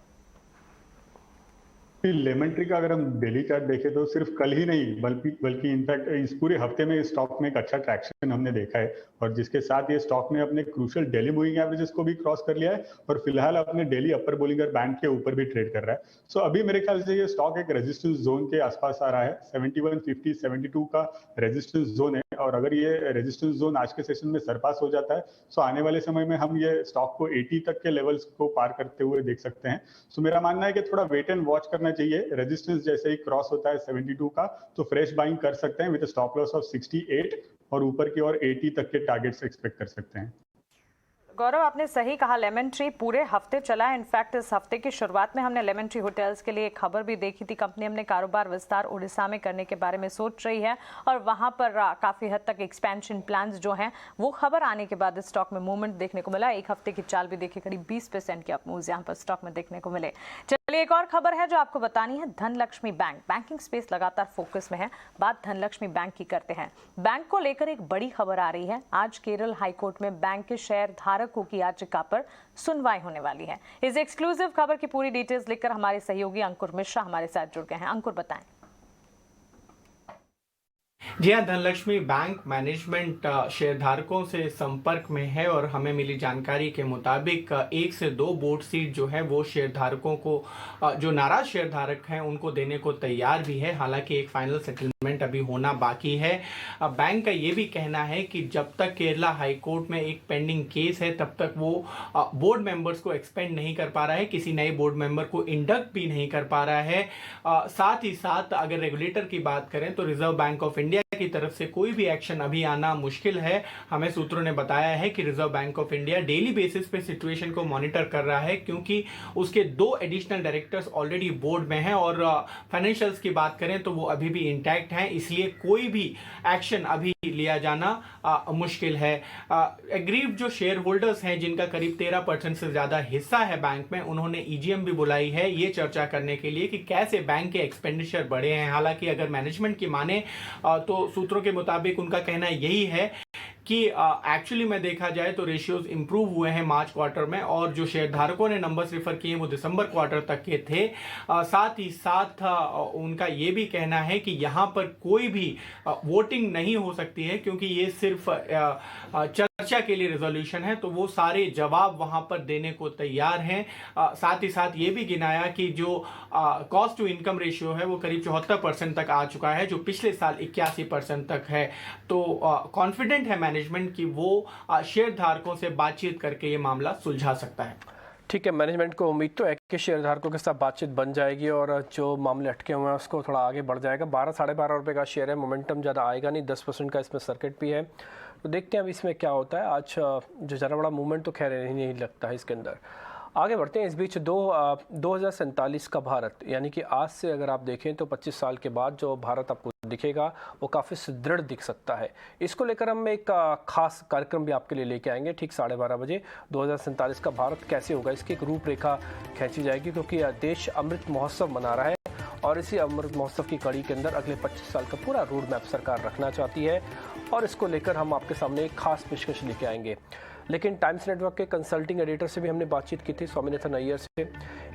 S7: लेमन ट्री का अगर हम डेली चार्ट देखें तो सिर्फ कल ही नहीं बल्कि इनफैक्ट इस पूरे हफ्ते में स्टॉक में एक अच्छा ट्रैक्शन हमने देखा है, और जिसके साथ ये स्टॉक ने अपने क्रूशियल डेली मूविंग एवरेजेस को भी क्रॉस कर लिया है और फिलहाल अपने डेली अपर बोलिंगर बैंड के ऊपर भी ट्रेड कर रहा है। सो अभी मेरे ख्याल से ये स्टॉक एक रेजिस्टेंस जोन के आसपास आ रहा है। 7150 72 का रेजिस्टेंस जोन है, और अगर ये रेजिस्टेंस जोन आज के सेशन में सरपास हो जाता है तो आने वाले समय में हम ये स्टॉक को 80 तक के लेवल्स को पार करते हुए देख सकते हैं। सो मेरा मानना है कि थोड़ा वेट एंड वॉच करना चाहिए। रेजिस्टेंस जैसे ही क्रॉस होता है 72 का तो फ्रेश बाइंग कर सकते हैं विद स्टॉप लॉस ऑफ 68, और ऊपर की ओर 80 तक के टारगेट्स एक्सपेक्ट कर सकते हैं।
S1: गौरव आपने सही कहा, लेमन ट्री पूरे हफ्ते चला है। इनफैक्ट इस हफ्ते की शुरुआत में हमने लेमन ट्री होटल्स के लिए एक खबर भी देखी थी। कंपनी अपने कारोबार विस्तार उड़ीसा में करने के बारे में सोच रही है और वहां पर काफी हद तक एक्सपेंशन प्लान्स जो हैं वो खबर आने के बाद स्टॉक में मूवमेंट देखने को मिला। एक हफ्ते की चाल भी देखी, करीब 20% के अप मूव्स यहाँ पर स्टॉक में देखने को मिले। चलिए एक और खबर है जो आपको बतानी है। धनलक्ष्मी बैंक, बैंकिंग स्पेस लगातार फोकस में है। बात धनलक्ष्मी बैंक की करते हैं। बैंक को लेकर एक बड़ी खबर आ रही है। आज केरल हाईकोर्ट में बैंक के शेयर धारकों की याचिका पर सुनवाई होने वाली है। इस एक्सक्लूसिव खबर की पूरी डिटेल्स लेकर हमारे सहयोगी अंकुर मिश्रा हमारे साथ जुड़ गए हैं। अंकुर बताएं।
S16: जी हाँ, धनलक्ष्मी बैंक मैनेजमेंट शेयरधारकों से संपर्क में है और हमें मिली जानकारी के मुताबिक 1 से 2 बोर्ड सीट जो है वो शेयरधारकों को, जो नाराज शेयरधारक हैं उनको देने को तैयार भी है। हालांकि एक फाइनल सेटलमेंट अभी होना बाकी है। बैंक का ये भी कहना है कि जब तक केरला हाईकोर्ट में एक पेंडिंग केस है तब तक वो बोर्ड मेंबर्स को एक्सपेंड नहीं कर पा रहा है, किसी नए बोर्ड मेंबर को इंडक्ट भी नहीं कर पा रहा है। साथ ही साथ अगर रेगुलेटर की बात करें तो रिजर्व बैंक ऑफ इंडिया की तरफ से कोई भी एक्शन अभी आना मुश्किल है। हमें सूत्रों ने बताया है कि reserve bank of India daily basis पे सिचुएशन को मॉनिटर कर रहा है, क्योंकि उसके 2 एडिशनल डायरेक्टर्स ऑलरेडी बोर्ड में हैं और फाइनेंशियल्स की बात करें तो वो अभी भी इंटैक्ट हैं, इसलिए कोई भी एक्शन अभी लिया जाना मुश्किल है। एग्रीव जो शेयर होल्डर्स हैं जिनका करीब 13% से ज्यादा हिस्सा है बैंक में, उन्होंने ईजीएम भी बुलाई है ये चर्चा करने के लिए कि कैसे बैंक के एक्सपेंडिचर बढ़े हैं। हालांकि अगर मैनेजमेंट की माने तो सूत्रों के मुताबिक उनका कहना यही है कि एक्चुअली में देखा जाए तो रेशियोज इंप्रूव हुए हैं मार्च क्वार्टर में, और जो शेयरधारकों ने नंबर्स रेफर किए वो दिसंबर क्वार्टर तक के थे। साथ ही साथ उनका ये भी कहना है कि यहाँ पर कोई भी वोटिंग नहीं हो सकती है, क्योंकि ये सिर्फ चर्चा के लिए रेजोल्यूशन है, तो वो सारे जवाब वहां पर देने को तैयार हैं। साथ ही साथ ये भी गिनाया कि जो कॉस्ट टू इनकम रेशियो है वो करीब 74% तक आ चुका है, जो पिछले साल 81% तक है। तो कॉन्फिडेंट है मैनेजमेंट कि वो शेयर धारकों से बातचीत करके ये मामला सुलझा सकता है।
S3: ठीक है, मैनेजमेंट को उम्मीद तो है कि शेयरधारकों के साथ बातचीत बन जाएगी और जो मामले अटके हुए हैं उसको थोड़ा आगे बढ़ जाएगा। 12 साढ़े 12 रुपये का शेयर है, मोमेंटम ज़्यादा आएगा नहीं, 10% का इसमें सर्किट भी है। तो देखते हैं अब इसमें क्या होता है। आज जो ज़रा बड़ा मूवमेंट तो खैर नहीं लगता है इसके अंदर। आगे बढ़ते हैं। इस बीच 2047 का भारत, यानी कि आज से अगर आप देखें तो 25 साल के बाद जो भारत आपको दिखेगा वो काफ़ी सुदृढ़ दिख सकता है। इसको लेकर हम एक खास कार्यक्रम भी आपके लिए लेके आएंगे ठीक 12:30 बजे। 2047 का भारत कैसे होगा इसकी एक रूपरेखा खींची जाएगी, क्योंकि देश अमृत महोत्सव मना रहा है और इसी अमृत महोत्सव की कड़ी के अंदर अगले 25 साल का पूरा रोड मैप सरकार रखना चाहती है और इसको लेकर हम आपके सामने एक खास पेशकश लेके आएंगे। लेकिन टाइम्स नेटवर्क के कंसल्टिंग एडिटर से भी हमने बातचीत की थी, स्वामीनाथन अय्यर से।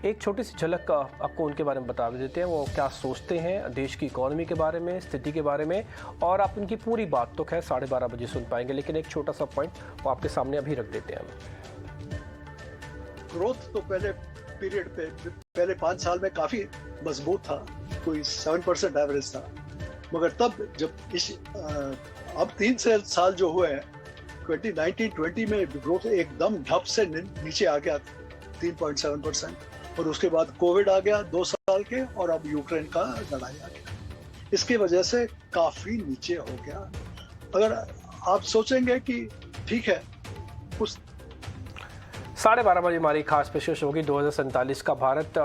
S3: एक छोटी सी झलक आपको उनके बारे में बता देते हैं, वो क्या सोचते हैं देश की इकोनॉमी के बारे में, स्थिति के बारे में, और आप उनकी पूरी बात तो खैर 12:30 बजे सुन पाएंगे, लेकिन एक छोटा सा पॉइंट वो आपके सामने अभी रख देते हैं हम।
S17: ग्रोथ तो पहले 5 साल में काफी मजबूत था, कोई 7% एवरेज था, मगर तब जब अब 3 साल जो हुए हैं 2019-20 में ग्रोथ एकदम ढप से नीचे आ गया 3.7%, और उसके बाद कोविड आ गया 2 साल के, और अब यूक्रेन का लड़ाई आ गया, इसकी वजह से काफी नीचे हो गया। अगर आप सोचेंगे कि ठीक है उस
S3: 12:30 बजे हमारी खास पेशकश होगी 2047 का भारत,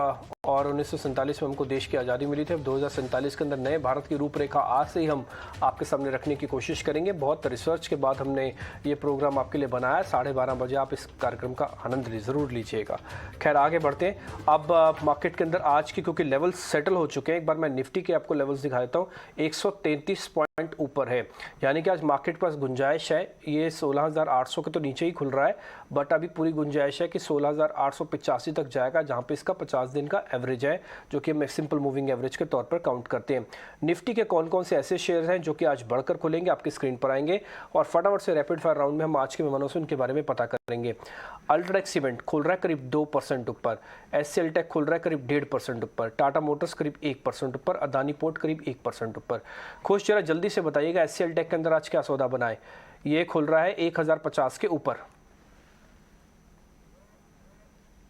S3: और 1947 में हमको देश की आज़ादी मिली थी। अब 2047 के अंदर नए भारत की रूपरेखा आज से ही हम आपके सामने रखने की कोशिश करेंगे। बहुत रिसर्च के बाद हमने ये प्रोग्राम आपके लिए बनाया। 12:30 बजे आप इस कार्यक्रम का आनंद ज़रूर लीजिएगा। खैर आगे बढ़ते हैं। अब मार्केट के अंदर आज की क्योंकि लेवल्स सेटल हो चुके हैं, एक बार मैं निफ्टी के आपको लेवल्स दिखा देता हूँ। 133 पॉइंट ऊपर है, यानी कि आज मार्केट के पास गुंजाइश है। ये 16,800 के तो नीचे ही खुल रहा है, बट अभी पूरी गुंजाइश है कि 16,885 तक जाएगा, जहाँ पे इसका 50 दिन का एवरेज है, जो कि हम सिंपल मूविंग एवरेज के तौर पर काउंट करते हैं। निफ्टी के कौन कौन से ऐसे शेयर हैं जो कि आज बढ़कर खुलेंगे आपकी स्क्रीन पर आएंगे, और फटाफट से रैपिड फायर राउंड में हम आज के मेहमानों से उनके बारे में पता करेंगे। अल्ट्राटेक सीमेंट खुल रहा है करीब 2% ऊपर, एचसीएल टेक खुल रहा है करीब 1.5% ऊपर, टाटा मोटर्स करीब 1% ऊपर, अदानी पोर्ट करीब 1% ऊपर। खुश जरा जल्दी से बताइएगा एचसीएल टेक के अंदर आज क्या सौदा बना है। ये खुल रहा है 1050 के ऊपर।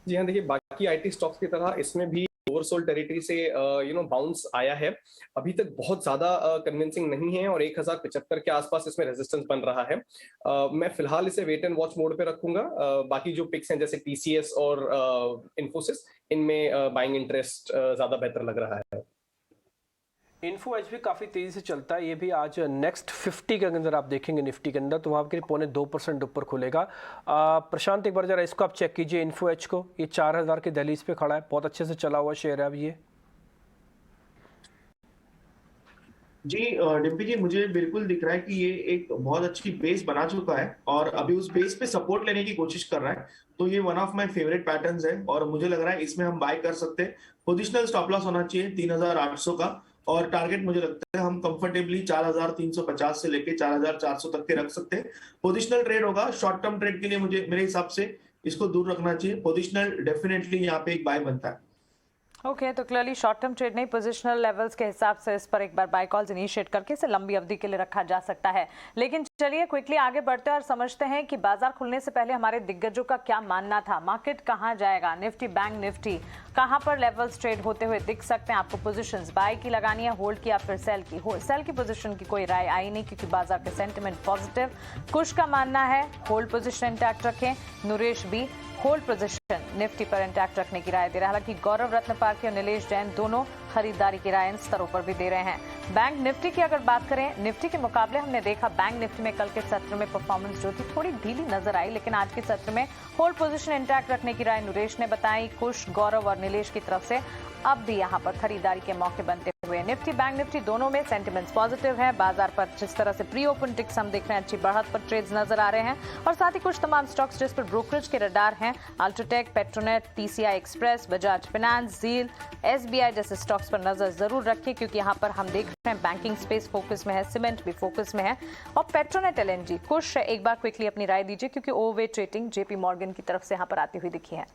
S4: जी हाँ, देखिए बाकी आईटी स्टॉक्स की तरह इसमें भी ओवरसोल्ड टेरिटरी से बाउंस आया है, अभी तक बहुत ज्यादा कन्विंसिंग नहीं है, और 1075 के आसपास इसमें रेजिस्टेंस बन रहा है। मैं फिलहाल इसे वेट एंड वॉच मोड पे रखूंगा। बाकी जो पिक्स हैं जैसे टीसीएस और इन्फोसिस, इनमें बाइंग इंटरेस्ट ज्यादा बेहतर लग रहा है।
S3: इन्फो एच भी काफ़ी तेज़ी से चलता है, ये भी आज नेक्स्ट 50 के अंदर आप देखेंगे निफ्टी के अंदर तो वहाँ के 0.25% ऊपर खुलेगा। प्रशांत एक बार जरा इसको आप चेक कीजिए इन्फो एच को, ये 4000 के दहलीज पे खड़ा है, बहुत अच्छे से चला हुआ शेयर है अब ये।
S5: जी डिम्पी जी, मुझे बिल्कुल दिख रहा है कि ये एक बहुत अच्छी बेस बना चुका है और अभी उस बेस पे सपोर्ट लेने की कोशिश कर रहा है, तो ये one of my favourite patterns है और मुझे लग रहा है इसमें हम बाय कर सकते हैं। पोजिशनल स्टॉप लॉस होना चाहिए 3800 का, और टारगेट मुझे लगता है हम कंफर्टेबली 4350 से लेके 4400 तक के रख सकते हैं। पोजिशनल ट्रेड होगा, शॉर्ट टर्म ट्रेड के लिए मुझे मेरे हिसाब से इसको दूर रखना चाहिए। पोजिशनल डेफिनेटली यहाँ पे एक बाय बनता है।
S1: ओके, तो क्लियरली शॉर्ट टर्म ट्रेड नहीं, पोजिशनल लेवल्स के हिसाब से इस पर एक बार बाय कॉल्स इनिशिएट करके इसे लंबी अवधि के लिए रखा जा सकता है। लेकिन चलिए क्विकली आगे बढ़ते हैं और समझते हैं कि बाजार खुलने से पहले हमारे दिग्गजों का क्या मानना था, मार्केट कहां जाएगा, निफ्टी बैंक निफ्टी कहां पर लेवल्स ट्रेड होते हुए दिख सकते हैं। आपको पोजीशंस बाय की लगानी है, होल्ड की या फिर सेल की। सेल की पोजीशन की कोई राय आई नहीं क्योंकि बाजार के सेंटिमेंट पॉजिटिव। कुश का मानना है होल्ड पोजीशन इंटैक्ट रखें, नरेश भी होल्ड पोजीशन निफ्टी पर इंटैक्ट रखने की राय दे रहा है। हालांकि गौरव रत्नपारखी और नीलेश जैन दोनों खरीदारी की राय इन स्तरों पर भी दे रहे हैं। बैंक निफ्टी की अगर बात करें, निफ्टी के मुकाबले हमने देखा बैंक निफ्टी में कल के सत्र में परफॉर्मेंस जो थी थोड़ी ढीली नजर आई, लेकिन आज के सत्र में होल्ड पोजीशन इंटैक्ट रखने की राय नरेश ने बताई। कुश, गौरव और नीलेश की तरफ से अब भी यहां पर खरीदारी के मौके बनते हुए निफ्टी बैंक निफ्टी दोनों में सेंटिमेंट्स पॉजिटिव है। बाजार पर जिस तरह से प्री ओपन टिक्स हम देख रहे हैं, अच्छी बढ़त पर ट्रेड्स नजर आ रहे हैं, और साथ ही कुछ तमाम स्टॉक्स जिस पर ब्रोकरेज के रडार हैं, UltraTech, Petronet, TCI express, Bajaj finance, ZEEL, SBI जैसे स्टॉक्स पर नजर जरूर रखिए क्योंकि यहाँ पर हम देख रहे हैं बैंकिंग स्पेस फोकस में है, सीमेंट भी फोकस में है, और पेट्रोनेट एलएनजी खुश है। एक बार क्विकली अपनी राय दीजिए क्योंकि ओवरवेट रेटिंग जेपी मॉर्गन की तरफ से यहाँ पर आती हुई दिखी है।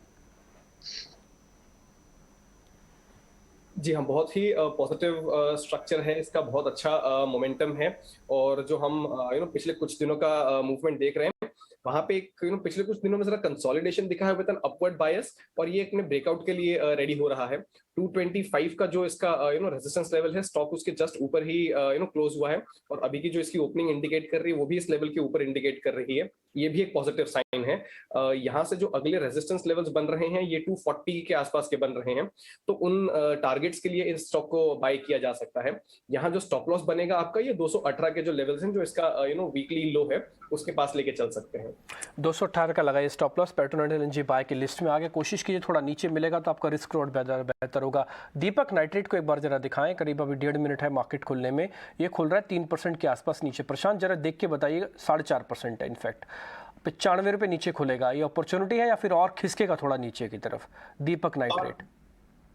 S4: जी हाँ, बहुत ही पॉजिटिव स्ट्रक्चर है इसका, बहुत अच्छा मोमेंटम है, और जो हम पिछले कुछ दिनों का मूवमेंट देख रहे हैं वहां पे एक पिछले कुछ दिनों में जरा कंसोलिडेशन दिखा है विद एन अपवर्ड बायस, और ये अपने ब्रेकआउट के लिए रेडी हो रहा है। 225 का जो इसका रेजिस्टेंस लेवल है, स्टॉक उसके जस्ट ऊपर ही क्लोज हुआ है, और अभी की जो इसकी ओपनिंग इंडिकेट कर रही है वो भी इस लेवल के ऊपर इंडिकेट कर रही है। ये भी एक पॉजिटिव साइन है। यहाँ से जो अगले रेजिस्टेंस लेवल्स बन रहे हैं ये 240 के आसपास के बन रहे हैं, तो उन टारगेट्स के लिए इस स्टॉक को बाय किया जा सकता है। यहाँ जो स्टॉप लॉस बनेगा आपका, ये 218 के जो लेवल्स हैं, जो इसका वीकली लो है, उसके पास लेके चल सकते हैं।
S3: 218 का लगा ये stop loss. Petronet LNG buy की लिस्ट में आगे कोशिश कीजिए, थोड़ा नीचे मिलेगा तो आपका रिस्क रोड बेहतर होगा। दीपक नाइट्रेट को एक बार जरा दिखाएं, करीब अभी 1.5 मिनट है मार्केट खुलने में, ये खुल रहा है 3% के आसपास नीचे। प्रशांत जरा देख के बताइए, 4.5% है इनफैक्ट, 95 रुपये नीचे खुलेगा, ये अपॉर्चुनिटी है या फिर और खिसकेगा थोड़ा नीचे की तरफ? दीपक नाइट्रेट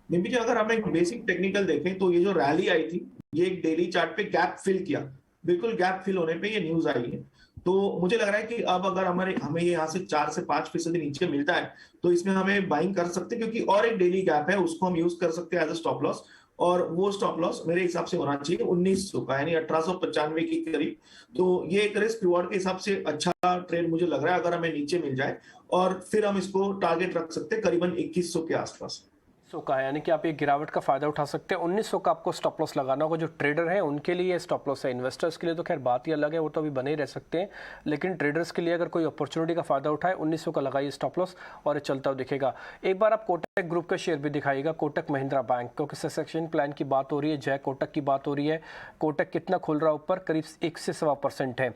S5: निम्बी जी, अगर हम एक बेसिक टेक्निकल देखें तो ये जो रैली आई थी, ये एक डेली चार्ट पे गैप फिल किया, बिल्कुल गैप फिल होने पे ये न्यूज आई है। तो मुझे लग रहा है कि अब अगर हमें यहाँ से 4 से 5% नीचे मिलता है तो इसमें हमें बाइंग कर सकते हैं, क्योंकि और एक डेली गैप है, उसको हम यूज कर सकते हैं एज अ स्टॉप लॉस, और वो स्टॉप लॉस मेरे हिसाब से होना चाहिए 1900 का, यानी 1895 के करीब। तो ये एक रिस्क रिवॉर्ड के हिसाब से अच्छा ट्रेड मुझे लग रहा है, अगर हमें नीचे मिल जाए, और फिर हम इसको टारगेट रख सकते हैं करीबन 2100 के आसपास।
S3: का है, यानी कि आप एक गिरावट का फायदा उठा सकते हैं। 1900 का आपको स्टॉप लॉस लगाना होगा। जो ट्रेडर हैं उनके लिए स्टॉप लॉस है, इन्वेस्टर्स के लिए तो खैर बात ही अलग है, वो तो अभी बने ही रह सकते हैं, लेकिन ट्रेडर्स के लिए अगर कोई अपॉर्चुनिटी का फायदा उठाए, 1900 का लगाइए स्टॉप लॉस और ये चलता हुआ दिखेगा। एक बार आप कोटक ग्रुप का शेयर भी दिखाइएगा, कोटक महिंद्रा बैंक, क्योंकि सक्सेशन प्लान की बात हो रही है, जय कोटक की बात हो रही है। कोटक कितना खुल रहा है ऊपर? करीब 1 से 1.25% है।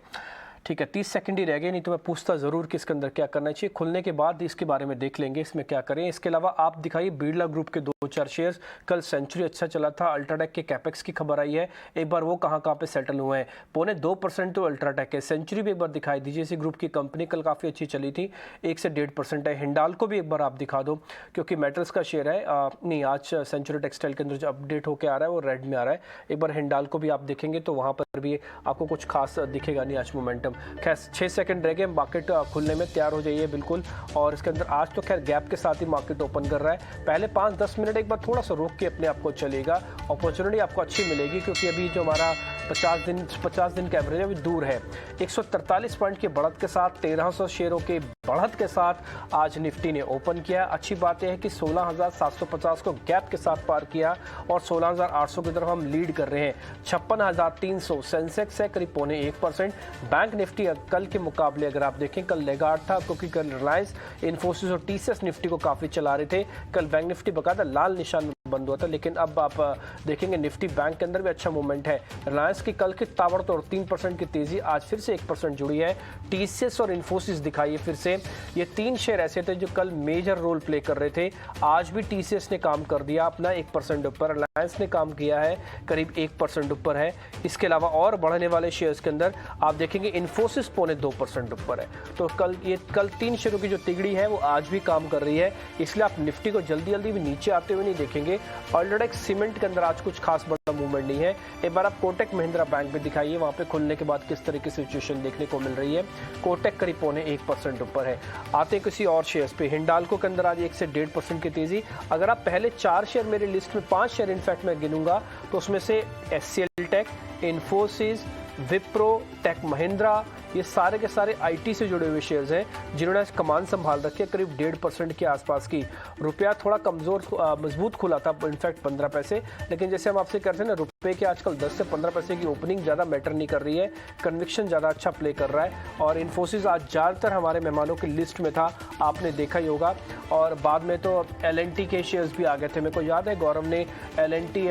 S3: ठीक है, 30 सेकंड ही रह गए, नहीं तो मैं पूछता ज़रूर कि इसके अंदर क्या करना चाहिए। खुलने के बाद इसके बारे में देख लेंगे इसमें क्या करें। इसके अलावा आप दिखाइए बिरला ग्रुप के 2-4 शेयर्स। कल सेंचुरी अच्छा चला था, अल्ट्राटेक के कैपेक्स की खबर आई है, एक बार वो कहाँ पे सेटल हुए हैं। 0.25% तो अल्ट्राटेक है। सेंचुरी भी एक बार दिखाई दीजिए, इसी ग्रुप की कंपनी कल काफ़ी अच्छी चली थी, 1 से 1.5% है। हिंडाल को भी एक बार आप दिखा दो, क्योंकि मेटल्स का शेयर है। नहीं, आज सेंचुरी टेक्सटाइल के अंदर जो अपडेट होकर आ रहा है वो रेड में आ रहा है। एक बार हिंडाल को भी आप देखेंगे तो वहाँ पर भी आपको कुछ खास दिखेगा नहीं आज मोमेंटम। खैर 6 सेकंड रह गए, मार्केट खुलने में तैयार हो जाइए बिल्कुल। और इसके अंदर आज तो खैर गैप के साथ ही मार्केट ओपन कर रहा है। पहले 5-10 मिनट एक बार थोड़ा सा रोक के अपने आप को चलेगा, अपॉर्चुनिटी आपको अच्छी मिलेगी, क्योंकि अभी जो हमारा 50 दिन का एवरेज अभी दूर है। 143 पॉइंट की बढ़त के साथ 1300 शेयरों के बढ़त के साथ आज निफ्टी ने ओपन किया। अच्छी बात यह है कि 16,750 को गैप के साथ पार किया और 16,800 की तरफ हम लीड कर रहे हैं। 56,300 सेंसेक्स है, करीब 0.25%। बैंक निफ्टी कल के मुकाबले अगर आप देखें, कल लेगार्ड था, क्योंकि कल रिलायंस, इन्फोसिस और टीसीएस निफ्टी को काफ़ी चला रहे थे। कल बैंक निफ्टी बकायदा लाल निशान में बंद हुआ था, लेकिन अब आप देखेंगे निफ्टी बैंक के अंदर भी अच्छा मूवमेंट है। रिलायंस की कल की ताबड़तोड़ 3% की तेजी आज फिर से 1% जुड़ी है। टीसीएस और इन्फोसिस दिखाइए फिर से, ये 3 शेयर ऐसे थे जो कल मेजर रोल प्ले कर रहे थे। आज भी टीसीएस ने काम कर दिया अपना 1% ऊपर, रिलायंस ने काम किया है करीब 1% ऊपर है। इसके अलावा और बढ़ने वाले शेयर्स के अंदर आप देखेंगे इन्फोसिस 0.2% ऊपर है। तो कल 3 शेयरों की जो तिगड़ी है वो आज भी काम कर रही है, इसलिए आप निफ्टी को जल्दी भी नीचे आते हुए नहीं देखेंगे। अल्ट्राटेक सीमेंट के अंदर आज कुछ खास बड़ा मूवमेंट नहीं है। एक बार आप कोटक महिंद्रा बैंक में दिखाइए, वहां पे खुलने के बाद किस तरह की सिचुएशन देखने को मिल रही है। कोटक करीब 0.1% ऊपर है। आते हैं किसी और शेयर्स पे, हिंडाल्को के अंदर आज 1 से 1.5% की तेजी। अगर आप पहले 4 शेयर मेरी लिस्ट में, 5 शेयर इनफैक्ट मैं गिनूंगा, तो उसमें से HCL Tech, Infosys, Wipro, Tech Mahindra, ये सारे के सारे आईटी से जुड़े हुए शेयर्स हैं जिन्होंने आज कमान संभाल रखी है करीब 1.5% के आसपास की। रुपया थोड़ा कमजोर मजबूत खुला था, इनफैक्ट 15 पैसे, लेकिन जैसे हम आपसे कहते हैं ना, रुपये के आजकल 10 से 15 पैसे की ओपनिंग ज़्यादा मैटर नहीं कर रही है, कन्विक्शन ज़्यादा अच्छा प्ले कर रहा है। और इन्फोसिस आज ज़्यादातर हमारे मेहमानों की लिस्ट में था, आपने देखा ही होगा। और बाद में तो एलएनटी के शेयर्स भी आ गए थे। मेरे को याद है गौरव ने एलएनटी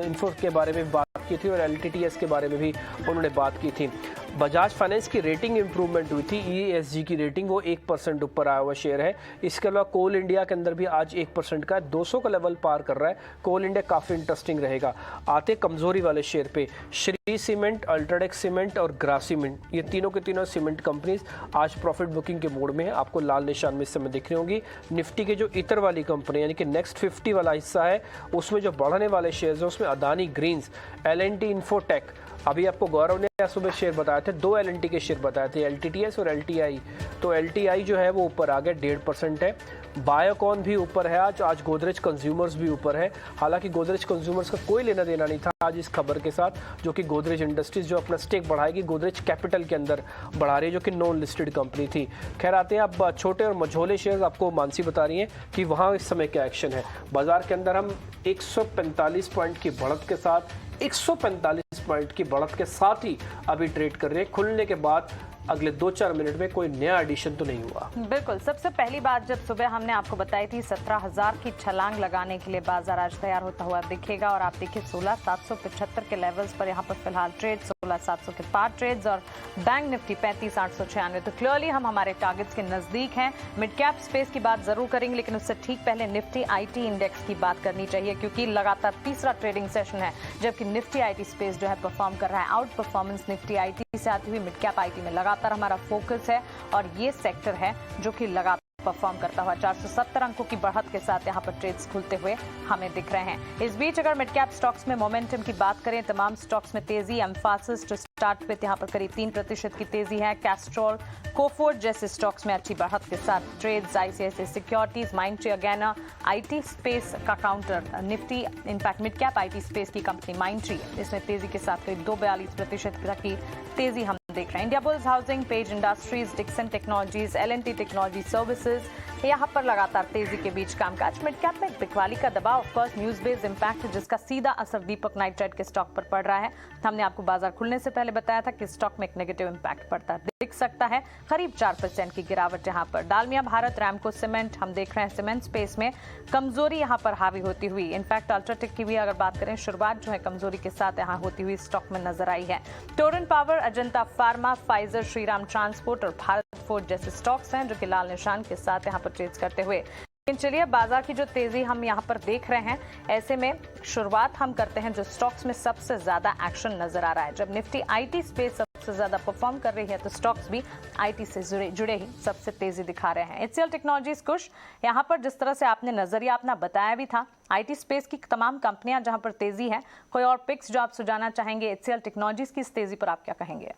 S3: इन्फो के बारे में बात की थी और एलटीटीएस के बारे में भी उन्होंने बात की थी। बजाज फाइनेंस की रेटिंग इंप्रूवमेंट हुई थी, ईएसजी की रेटिंग, वो 1% ऊपर आया हुआ शेयर है। इसके अलावा कोल इंडिया के अंदर भी आज 1% का है, 200 का लेवल पार कर रहा है। कोल इंडिया काफ़ी इंटरेस्टिंग रहेगा। आते कमजोरी वाले शेयर पे, श्री सीमेंट, अल्ट्राटेक सीमेंट और ग्रासीमेंट, ये तीनों के तीनों सीमेंट कंपनीज आज प्रॉफिट बुकिंग के मोड में है, आपको लाल निशान में इस समय दिख रही होंगी। निफ्टी के जो इतर वाली कंपनी यानी कि नेक्स्ट 50 वाला हिस्सा है, उसमें जो बढ़ने वाले शेयर्स हैं उसमें अदानी ग्रीन्स, एलएनटी इन्फोटेक, अभी आपको गौरव ने सुबह शेयर बताए थे, 2 LNT के शेयर बताए थे, LTTS और LTI। तो LTI जो है वो ऊपर आ गया, 1.5% है। बायोकॉन भी ऊपर है आज गोदरेज कंज्यूमर्स भी ऊपर है। हालांकि गोदरेज कंज्यूमर्स का कोई लेना देना नहीं था आज इस खबर के साथ, जो कि गोदरेज इंडस्ट्रीज जो अपना स्टेक बढ़ाएगी गोदरेज कैपिटल के अंदर बढ़ा रही है, जो कि नॉन लिस्टेड कंपनी थी। खैर आते हैं अब छोटे और मझोले शेयर्स। आपको मानसी बता रही हैं कि वहाँ इस समय क्या एक्शन है। बाजार के अंदर हम 145 पॉइंट की बढ़त के साथ 145 पॉइंट की बढ़त के साथ ही अभी ट्रेड कर रहे हैं। खुलने के बाद अगले 2-4 मिनट में कोई नया एडिशन तो नहीं हुआ।
S1: बिल्कुल, सबसे पहली बात जब सुबह हमने आपको बताई थी 17,000 की छलांग लगाने के लिए बाजार आज तैयार होता हुआ दिखेगा, और आप देखिए 16,775 के लेवल्स पर यहाँ पर फिलहाल ट्रेड, 16,700 के पार ट्रेड्स, और बैंक निफ्टी 35,896। तो क्लियरली हम हमारे टारगेट्स के नजदीक हैं। मिड कैप स्पेस की बात जरूर करेंगे, लेकिन उससे ठीक पहले निफ्टी आईटी इंडेक्स की बात करनी चाहिए, क्योंकि लगातार तीसरा ट्रेडिंग सेशन है जबकि निफ्टी आईटी स्पेस जो है परफॉर्म कर रहा है। आउट परफॉर्मेंस निफ्टी आईटी से आती हुई मिड कैप आईटी में लगातार हमारा फोकस है, और ये सेक्टर है जो कि लगातार परफॉर्म करता हुआ 470 अंकों की बढ़त के साथ यहाँ पर ट्रेड्स खुलते हुए हमें दिख रहे हैं। इस बीच अगर मिड कैप स्टॉक्स में मोमेंटम की बात करें, तमाम स्टॉक्स में तेजी। एम्फासिस टू स्टार्ट विथ यहाँ पर करीब 3% की तेजी है। कैस्ट्रॉल, कोफोर्ड जैसे स्टॉक्स में अच्छी बढ़त के साथ trades. ICICI securities, Mindtree again, IT space का counter Nifty, in fact mid cap IT space की कंपनी माइंडट्री, इसमें तेजी के साथ करीब 2.42% की तेजी हम देख रहे हैं। Indiabulls Housing, Page Industries, Dixon Technologies, LNT Technology Services, यहाँ पर लगातार तेजी के बीच कामकाज। मिड कैप में बिकवाली का दबाव, ऑफकोर्स न्यूज बेस्ड इंपैक्ट, जिसका सीधा असर दीपक नाइट्राइट के स्टॉक पर पड़ रहा है। हमने आपको बाजार खुलने से पहले बताया था कि स्टॉक में एक नेगेटिव इंपैक्ट पड़ता दिख सकता है, करीब 4% की गिरावट यहाँ पर। डालमिया भारत, रैमको सीमेंट, हम देख रहे हैं सीमेंट स्पेस में कमजोरी यहाँ पर हावी होती हुई। इनफैक्ट अल्ट्राटेक की भी अगर बात करें, शुरुआत जो है कमजोरी के साथ यहाँ होती हुई स्टॉक में नजर आई है। Torrent power, Ajanta pharma, Pfizer, Shriram transport और भारत फोर्ज जैसे स्टॉक्स हैं जो कि लाल निशान के साथ यहाँ पर ट्रेड्स करते हुए। लेकिन चलिए बाजार की जो तेजी हम यहाँ पर देख रहे हैं, ऐसे में शुरुआत हम करते हैं जो स्टॉक्स में सबसे ज्यादा एक्शन नजर आ रहा है। जब निफ्टी आईटी स्पेस सबसे ज्यादा परफॉर्म कर रही है तो स्टॉक्स भी आईटी से जुड़े ही सबसे तेजी दिखा रहे हैं। HCL टेक्नोलॉजीज कुछ यहाँ पर जिस तरह से आपने नजरिया अपना बताया भी था, आईटी स्पेस की तमाम कंपनियां जहां पर तेजी है, कोई और पिक्स जो आप सुझाना चाहेंगे HCL टेक्नोलॉजीज की इस तेजी पर आप क्या कहेंगे?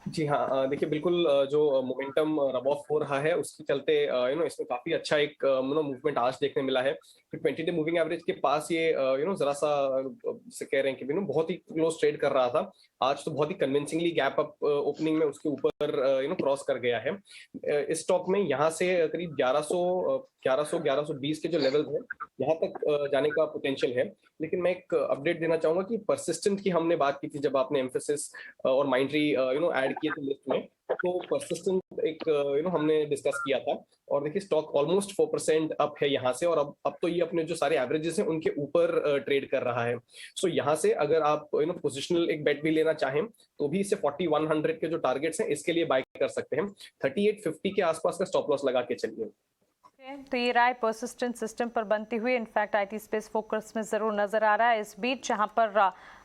S4: जी हाँ, देखिए बिल्कुल जो मोमेंटम रब ऑफ हो रहा है उसके चलते इसमें काफी अच्छा एक मूवमेंट आज देखने मिला है। फिर 20 डे मूविंग एवरेज के पास ये जरा सा से कह रहे हैं कि बहुत ही क्लोज ट्रेड कर रहा था। आज तो बहुत ही कन्विंसिंगली गैप अप ओपनिंग में उसके ऊपर क्रॉस कर गया है। इस स्टॉक में यहाँ से करीब 1120 के जो लेवल है यहाँ तक जाने का पोटेंशियल है। लेकिन मैं एक अपडेट देना चाहूंगा कि परसिस्टेंट की हमने बात की थी जब आपने एम्फेसिस और माइंडट्री ऐड किए थे लिस्ट में, तो परसिस्टेंट एक हमने डिस्कस किया था। और देखिए स्टॉक ऑलमोस्ट 4% अप है यहाँ से, और अब तो ये अपने जो सारे एवरेजेस हैं उनके ऊपर ट्रेड कर रहा है। सो यहाँ से अगर आप पोजिशनल एक बेट भी लेना चाहें तो भी इसे 4100 के जो टारगेट्स हैं इसके लिए बाय कर सकते हैं। 3850 के आसपास का स्टॉप लॉस लगा के चलिए।
S1: तो ये राय परसिस्टेंट सिस्टम पर बनती हुई इनफैक्ट आईटी स्पेस फोकस में जरूर नजर आ रहा है। इस बीच जहां पर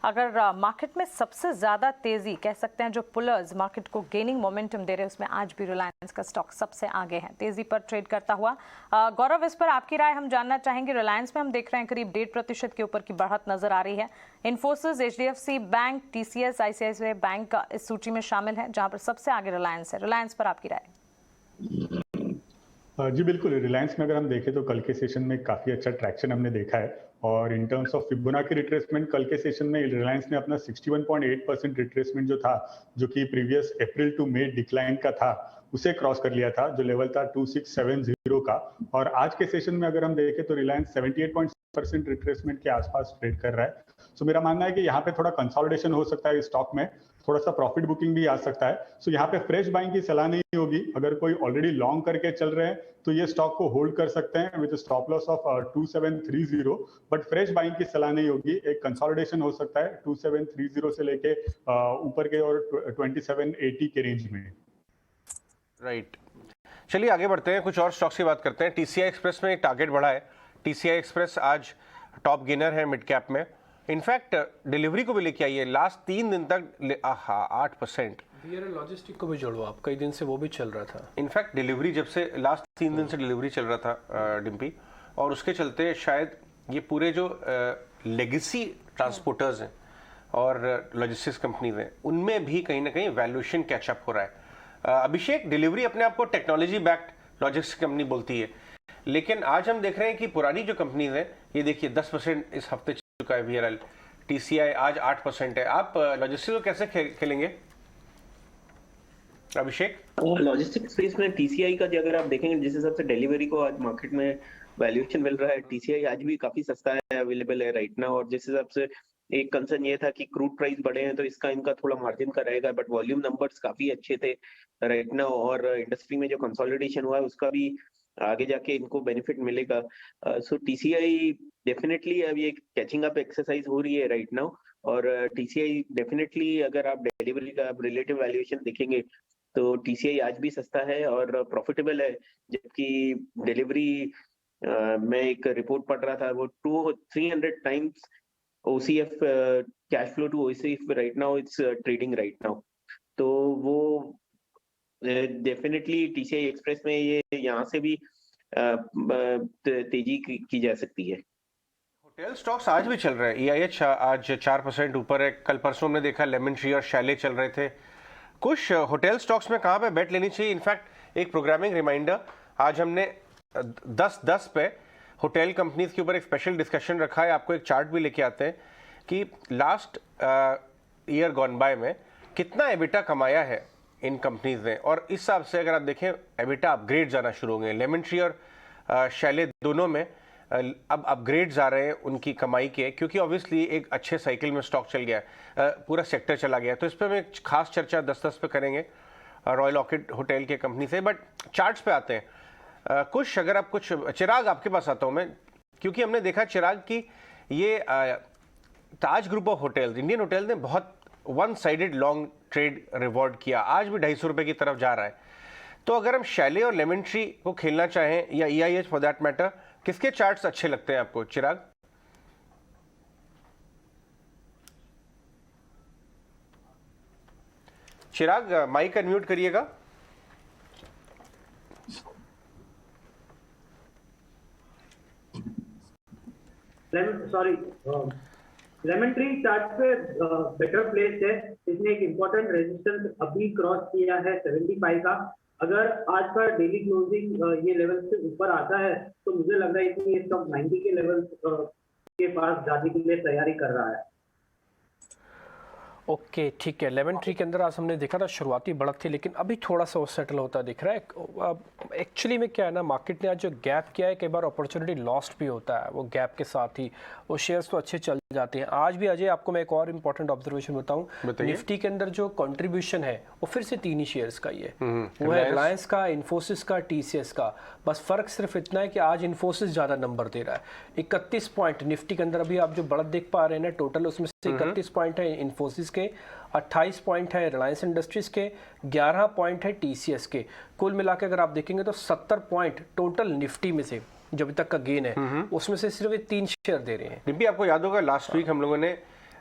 S1: अगर मार्केट में सबसे ज्यादा तेजी कह सकते हैं जो पुलर्स मार्केट को गेनिंग मोमेंटम दे रहे हैं, उसमें आज भी रिलायंस का स्टॉक सबसे आगे है तेजी पर ट्रेड करता हुआ। गौरव, इस पर आपकी राय हम जानना चाहेंगे। रिलायंस में हम देख रहे हैं करीब 1.5% के ऊपर की बढ़त नजर आ रही है। Infosys, HDFC bank, TCS, ICICI bank इस सूची में शामिल है जहां पर सबसे आगे रिलायंस है। रिलायंस पर आपकी राय?
S7: जी बिल्कुल, रिलायंस में अगर हम देखें तो कल के सेशन में काफ़ी अच्छा ट्रैक्शन हमने देखा है, और in terms of Fibonacci retracement कल के सेशन में रिलायंस ने अपना 61.8% रिट्रेसमेंट जो था, जो कि previous April to May decline का था, उसे क्रॉस कर लिया था, जो लेवल था 2670 का। और आज के सेशन में अगर हम देखें तो रिलायंस 78% रिट्रेसमेंट के आसपास ट्रेड कर रहा है। सो मेरा मानना है कि यहाँ पे थोड़ा कंसोलिडेशन हो सकता है, स्टॉक में थोड़ा सा प्रॉफिट बुकिंग भी आ सकता है। सो यहाँ पे फ्रेश बाइंग की सलाह नहीं होगी। अगर कोई ऑलरेडी लॉन्ग करके चल रहे हैं तो ये स्टॉक को होल्ड कर सकते हैं with stop loss of 2730, but fresh buying की सलाह नहीं होगी। एक कंसोलिडेशन हो सकता है 2730 से लेके ऊपर के और 2780 के रेंज में।
S2: राइट, चलिए आगे बढ़ते हैं, कुछ और स्टॉक्स की बात करते हैं। TCI एक्सप्रेस में एक टारगेट बढ़ा है। TCI एक्सप्रेस आज टॉप गेनर है मिड कैप में। इनफैक्ट डिलीवरी को भी लेके आई है, लास्ट 3 दिन तक 8%।
S3: BRL लॉजिस्टिक को भी जोड़ो आप, कई दिन से वो भी चल रहा था।
S2: इनफैक्ट डिलीवरी जब से लास्ट 3 दिन से डिलीवरी चल रहा था डिम्पी, और उसके चलते शायद ये पूरे जो लेगेसी ट्रांसपोर्टर्स हैं और लॉजिस्टिक्स कंपनीज हैं, उनमें भी कहीं ना कहीं वैल्यूएशन कैचअप हो रहा है। अभिषेक, डिलीवरी अपने आप को टेक्नोलॉजी बैक्ड लॉजिस्टिक्स कंपनी बोलती है, लेकिन आज हम देख रहे हैं कि पुरानी जो कंपनीज हैं, ये देखिए 10% इस हफ्ते चुका है VRL, TCI आज 8% है। आप लॉजिस्टिक्स को कैसे खेलेंगे अभिषेक?
S12: लॉजिस्टिक्स स्पेस में TCI का अगर आप देखेंगे, जिस हिसाब से डिलीवरी को आज मार्केट में वैल्यूएशन मिल रहा है, TCI आज भी काफी सस्ता है, अवेलेबल है राइट नाउ। और जिस हिसाब से एक कंसर्न ये था कि क्रूड प्राइस बढ़े हैं तो इसका इनका थोड़ा मार्जिन का रहेगा, बट वॉल्यूम नंबर्स काफी अच्छे थे राइट नाउ, और इंडस्ट्री में जो कंसोलिडेशन हुआ है उसका भी आगे जाके इनको बेनिफिट मिलेगा। सो TCI डेफिनेटली अभी एक कैचिंग अप एक्सरसाइज हो रही है राइट नाउ, और TCI डेफिनेटली अगर आप डिलीवरी का रिलेटिव वैल्यूएशन देखेंगे तो TCI आज भी सस्ता है और प्रॉफिटेबल है, जबकि डिलीवरी मैं एक रिपोर्ट पढ़ रहा था, वो 300 times OCF cash flow to OCF right now it's trading right now. तो वो डेफिनेटली TCI एक्सप्रेस में ये यहाँ से भी तेजी की जा सकती है।
S2: होटल स्टॉक्स आज भी चल रहे हैं, EIH आज 4% ऊपर है। कल परसों हमने देखा लेमन ट्री और शैले चल रहे थे। कुछ होटल स्टॉक्स में कहाँ पे बेट लेनी चाहिए? इनफैक्ट एक प्रोग्रामिंग रिमाइंडर, आज हमने 10-10 पे होटल कंपनीज के ऊपर एक स्पेशल डिस्कशन रखा है। आपको एक चार्ट भी लेके आते हैं कि लास्ट ईयर गॉन बाय में कितना एबिटा कमाया है इन कंपनीज ने, और इस हिसाब से अगर आप देखें एबिटा अपग्रेड जाना शुरू हो गए। लेमन ट्री और शैले दोनों में अब अपग्रेड्स आ रहे हैं उनकी कमाई के, क्योंकि ऑब्वियसली एक अच्छे साइकिल में स्टॉक चल गया, पूरा सेक्टर चला गया। तो इस पर हम एक खास चर्चा 10-10 पे करेंगे रॉयल ऑर्किड होटल के कंपनी से। बट चार्ट्स पे आते हैं कुछ, अगर आप कुछ, चिराग आपके पास आता हूँ मैं, क्योंकि हमने देखा चिराग की ये Taj group of hotels, Indian hotel ने बहुत one sided long trade reward किया, आज भी 250 रुपये की तरफ जा रहा है। तो अगर हम शैले और लेमन ट्री को खेलना चाहें या EIH फॉर दैट मैटर, किसके चार्ट्स अच्छे लगते हैं आपको चिराग? चिराग माइक अनम्यूट करिएगा।
S6: सॉरी, लेमन ट्री चार्ट पे बेटर प्लेस है, इसने एक इम्पोर्टेंट रेजिस्टेंस अभी क्रॉस किया है 75 का। अगर आज का डेली क्लोजिंग ये लेवल से ऊपर आता है तो मुझे लग रहा है कि ये स्टॉक 90 के लेवल के पास जाने के लिए तैयारी कर रहा है।
S3: ओके, ठीक है। लेमन ट्री के अंदर आज हमने देखा था शुरुआती बढ़त थी, लेकिन अभी थोड़ा सा वो सेटल होता दिख रहा है। एक्चुअली में क्या है ना, मार्केट ने आज जो गैप किया है, कई बार अपॉर्चुनिटी लॉस्ट भी होता है, वो गैप के साथ ही वो शेयर्स तो अच्छे चल जाते हैं। आज भी अजय आपको मैं एक और इम्पोर्टेंट ऑब्जर्वेशन बताऊं, निफ्टी के अंदर जो कंट्रीब्यूशन है वो फिर से 3 ही शेयर्स का ही है, वो है रिलायंस का, इन्फोसिस का, TCS का। बस फर्क सिर्फ इतना है कि आज इन्फोसिस ज्यादा नंबर दे रहा है। 31 पॉइंट निफ्टी के अंदर अभी आप जो बढ़त देख पा रहे हैं ना टोटल, उसमें से 31 पॉइंट है इन्फोसिस के, 28 पॉइंट है रिलायंस इंडस्ट्रीज के, 11 पॉइंट है TCS के। कुल मिला के अगर आप देखेंगे तो 70 पॉइंट टोटल निफ्टी में से जो अभी तक का गेन है, उसमें से सिर्फ 3 शेयर दे रहे हैं।
S2: डिब्बी, आपको याद होगा लास्ट वीक हम लोगों ने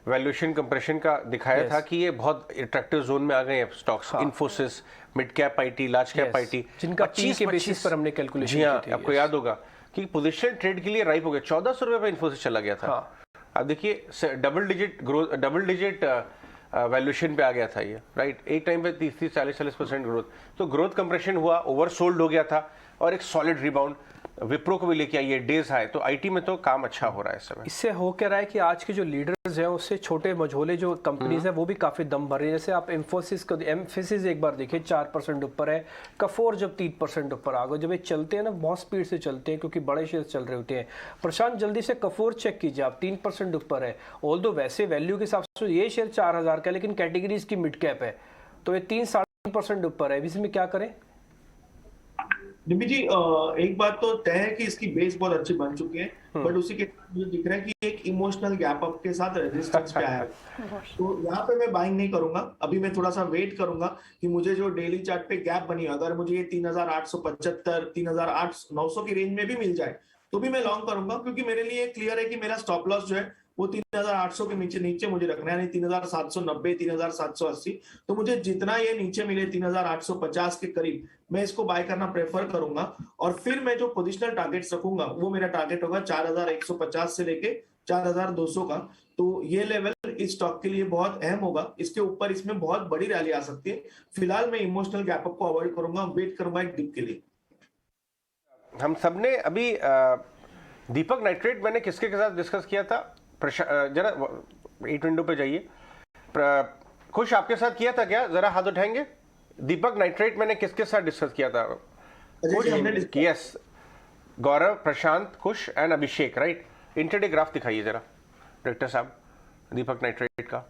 S2: वैल्यूएशन कंप्रेशन का दिखाया था कि ये बहुत अट्रैक्टिव जोन में आ गए हैं stocks. Infosys, mid cap IT, large cap IT,
S3: जिनका 25 के बेसिस पर हमने कैलकुलेशन की थी।
S2: आपको याद होगा कि पोजीशन ट्रेड के लिए राइप हो गया। 1400 रुपए पे इन्फोसिस चला गया था। अब देखिए double digit growth, double digit valuation पे आ गया था ये, राइट। एक टाइम पे 30-40% ग्रोथ, तो ग्रोथ कंप्रेशन हुआ, ओवरसोल्ड हो गया था, और एक सॉलिड रिबाउंड विप्रो को भी लेके आई है, डेज हाई। तो IT में तो काम अच्छा हो रहा है इस समय।
S3: इससे हो क्या रहा है कि आज के जो लीडर्स हैं उससे छोटे मझोले जो कंपनीज हैं वो भी काफी दम भर रही है। जैसे आप एम्फोसिस को, एम्फोसिस एक बार देखिए 4% ऊपर है, कफोर जब 3% ऊपर आ गए। जब ये चलते हैं ना बहुत स्पीड से चलते हैं क्योंकि बड़े शेयर चल रहे होते हैं। प्रशांत जल्दी से कफोर चेक कीजिए आप, 3% ऊपर है। ऑल्दो वैसे वैल्यू के हिसाब से ये शेयर 4000 का है, लेकिन कैटेगरीज की मिड कैप है, तो ये 3-3.5% ऊपर है। इसमें क्या करें
S5: निम्बी जी? एक बात तो तय है कि इसकी बेस बहुत अच्छी बन चुकी है, बट उसी के मुझे दिख रहा है कि एक इमोशनल गैप अप के साथ रेजिस्टेंस पे आया है। तो यहाँ पे मैं बाइंग नहीं करूंगा, अभी मैं थोड़ा सा वेट करूंगा कि मुझे जो डेली चार्ट पे गैप बनी, अगर मुझे ये 3875, 3900 की रेंज में भी मिल जाए तो भी मैं लॉन्ग करूंगा, क्योंकि मेरे लिए क्लियर है कि मेरा स्टॉप लॉस जो है वो 3800 के नीचे मुझे रखना है, नहीं 3790, 3780। तो मुझे जितना ये नीचे मिले 3850 के करीब, मैं इसको बाय करना प्रेफर करूंगा। और फिर मैं जो पोजिशनल टारगेट्स रखूंगा वो मेरा टारगेट होगा 4150 से लेके 4200 का। तो ये लेवल इस स्टॉक के लिए बहुत अहम होगा। इसके ऊपर इसमें बहुत बड़ी रैली आ सकती है। फिलहाल मैं इमोशनल गैप अप को अवॉइड करूंगा, वेट करूंगा एक डिप के लिए।
S2: हम सबने अभी दीपक नाइट्रेट मैंने किसके साथ डिस्कस किया था? जरा 8 विंडो पे जाइए। खुश आपके साथ किया था क्या? जरा हाथ उठाएंगे। दीपक नाइट्रेट मैंने किसके साथ डिस्कस किया था? यस, गौरव, प्रशांत, खुश and Abhishek, right. Intraday graph दिखाइए जरा डायरेक्टर साहब। दीपक नाइट्रेट का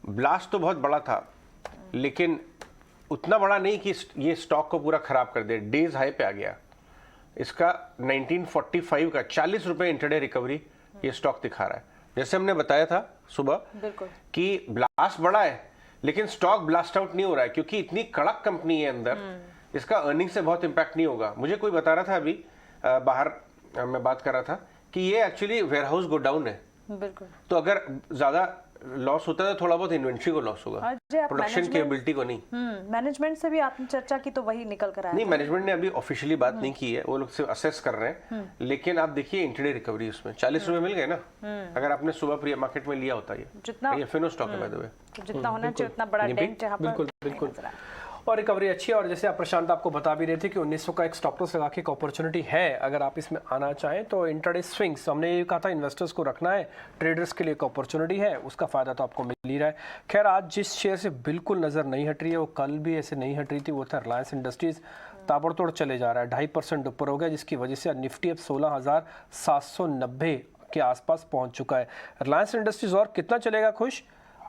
S2: ब्लास्ट तो बहुत बड़ा था, लेकिन उतना बड़ा नहीं कि ये स्टॉक को पूरा खराब कर दे। डेज हाई पे आ गया। इसका 1945 का 40 रुपए इंटरडे रिकवरी ये स्टॉक दिखा रहा है। जैसे हमने बताया था सुबह कि ब्लास्ट बड़ा है, लेकिन स्टॉक ब्लास्ट आउट नहीं हो रहा है, क्योंकि इतनी कड़क कंपनी है अंदर, इसका अर्निंग से बहुत इंपैक्ट नहीं होगा। मुझे कोई बता रहा था अभी, बाहर मैं बात कर रहा था कि ये एक्चुअली वेयरहाउस गोडाउन है।
S1: बिल्कुल।
S2: तो अगर ज्यादा लॉस होता है तो थोड़ा बहुत इन्वेंट्री को लॉस होगा, प्रोडक्शन केपेबिलिटी को नहीं।
S1: मैनेजमेंट से भी आपने चर्चा की तो वही निकल कर आया?
S2: नहीं, मैनेजमेंट ने अभी ऑफिशियली बात नहीं की है, वो लोग सिर्फ असेस कर रहे हैं। लेकिन आप देखिए इंटरडे रिकवरी उसमें 40 रुपए मिल गए ना। अगर आपने सुबह प्री मार्केट में लिया होता है, ये फिनो स्टॉक है बाय द वे,
S1: जितना होना चाहिए उतना बड़ा डेंट यहाँ पर
S3: बिल्कुल। और रिकवरी अच्छी है। और जैसे आप प्रशांत आपको बता भी रहे थे कि 1900 का एक स्टॉप लॉस लगा के एक अपॉर्चुनिटी है, अगर आप इसमें आना चाहें तो। इंट्राडे स्विंग्स हमने ये कहा था इन्वेस्टर्स को रखना है, ट्रेडर्स के लिए एक अपॉर्चुनिटी है, उसका फायदा तो आपको मिल ही रहा है। खैर, आज जिस शेयर से बिल्कुल नज़र नहीं हट रही है, वो कल भी ऐसे नहीं हट रही थी, वो था रिलायंस इंडस्ट्रीज। ताबड़तोड़ चले जा रहा है, 2.5% ऊपर हो गया, जिसकी वजह से निफ्टी अब 16,790 के आसपास पहुंच चुका है। रिलायंस इंडस्ट्रीज और कितना चलेगा खुश?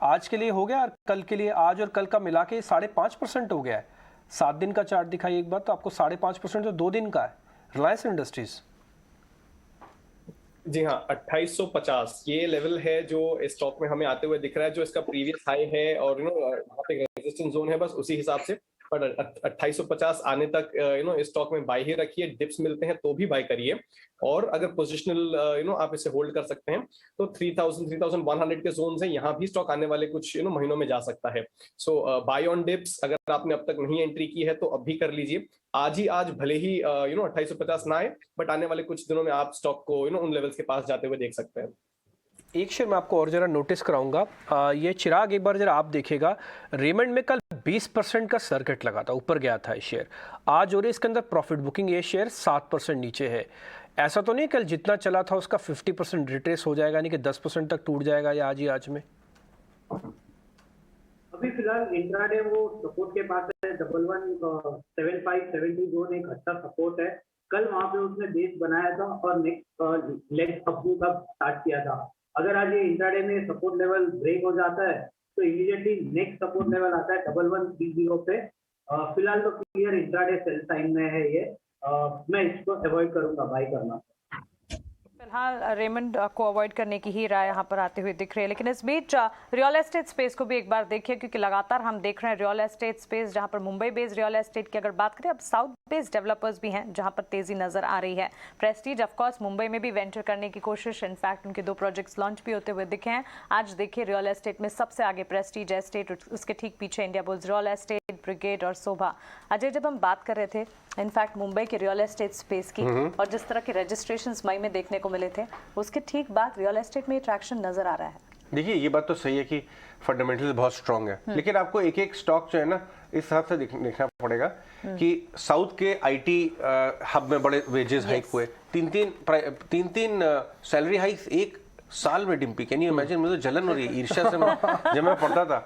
S3: आज के लिए हो गया, और कल के लिए, आज और कल का मिला के 5.5% हो गया है। 7 दिन का चार्ट दिखाइए एक बार, तो आपको 5.5% तो 2 दिन का है रिलायंस इंडस्ट्रीज।
S4: जी हाँ, 2850 ये लेवल है जो इस स्टॉक में हमें आते हुए दिख रहा है, जो इसका प्रीवियस हाई है, और वहाँ पे रेजिस्टेंस जोन है, बस उसी हिसाब से। पर 2850 आने तक इस स्टॉक में बाय ही रखिए। डिप्स मिलते हैं तो भी बाय करिए, और अगर पोजिशनल आप इसे होल्ड कर सकते हैं तो 3100 के जोन है, यहाँ भी स्टॉक आने वाले कुछ महीनों में जा सकता है। सो बाय ऑन डिप्स अगर आपने अब तक नहीं एंट्री की है तो अब भी कर लीजिए। आज भले ही 2850 ना आए, बट आने वाले कुछ दिनों में आप स्टॉक को उन लेवल्स के पास जाते हुए देख सकते हैं।
S3: एक शेयर मैं आपको और जरा नोटिस कराऊंगा, ये चिराग एक बार जरा आप देखिएगा, रेमंड में कल 20% का सर्किट लगा था, ऊपर गया था ये शेयर। आज हो रही इसके अंदर प्रॉफिट बुकिंग, ये शेयर 7% नीचे है। ऐसा तो नहीं कल जितना चला था उसका 50% रिट्रेस हो जाएगा, यानी कि 10% तक टूट जाएगा या आज में?
S6: अभी फिलहाल इंट्राडे वो सपोर्ट के पास है, 117570 जोन एक अच्छा सपोर्ट है। कल वहां पे उसने बेस बनाया था और नेक्स्ट लेग अप का स्टार्ट किया था। अगर आज ये इंट्राडे में सपोर्ट लेवल ब्रेक हो जाता है तो इमीडिएटली नेक्स्ट सपोर्ट लेवल आता है 1130 पे। फिलहाल तो क्लियर इंट्राडे सेल साइन में है ये, मैं इसको अवॉइड करूंगा बाय करना।
S1: फिलहाल रेमंड को अवॉइड करने की ही राय यहाँ पर आते हुए दिख रही है। लेकिन इस बीच रियल एस्टेट स्पेस को भी एक बार देखिए, क्योंकि लगातार हम देख रहे हैं रियल एस्टेट स्पेस, जहाँ पर मुंबई बेस्ड रियल एस्टेट की अगर बात करें, अब साउथ बेस्ड डेवलपर्स भी हैं जहाँ पर तेजी नजर आ रही है। प्रेस्टीज ऑफकोर्स मुंबई में भी वेंचर करने की कोशिश, इनफैक्ट उनके 2 प्रोजेक्ट्स लॉन्च भी होते हुए दिखे हैं। आज देखिए रियल एस्टेट में सबसे आगे प्रेस्टीज एस्टेट, उसके ठीक पीछे India bulls real estate, brigade और शोभा। अजय, जब हम बात कर रहे थे इनफैक्ट मुंबई के रियल एस्टेट स्पेस की, और जिस तरह के रजिस्ट्रेशंस मई में देखने को मिले थे, उसके ठीक बाद रियल एस्टेट में ट्रैक्शन नजर आ रहा है।
S2: देखिए, ये बात तो सही है कि फंडामेंटल्स बहुत स्ट्रांग है, लेकिन आपको एक एक स्टॉक जो है ना इस हिसाब से देखना पड़ेगा कि साउथ के आईटी हब में बड़े वेजेस हाइक हुए, तीन सैलरी हाइक्स एक साल में। Dimpy, can you imagine? मुझे जलन हो रही है ईर्ष्या से जब मैं पढ़ता था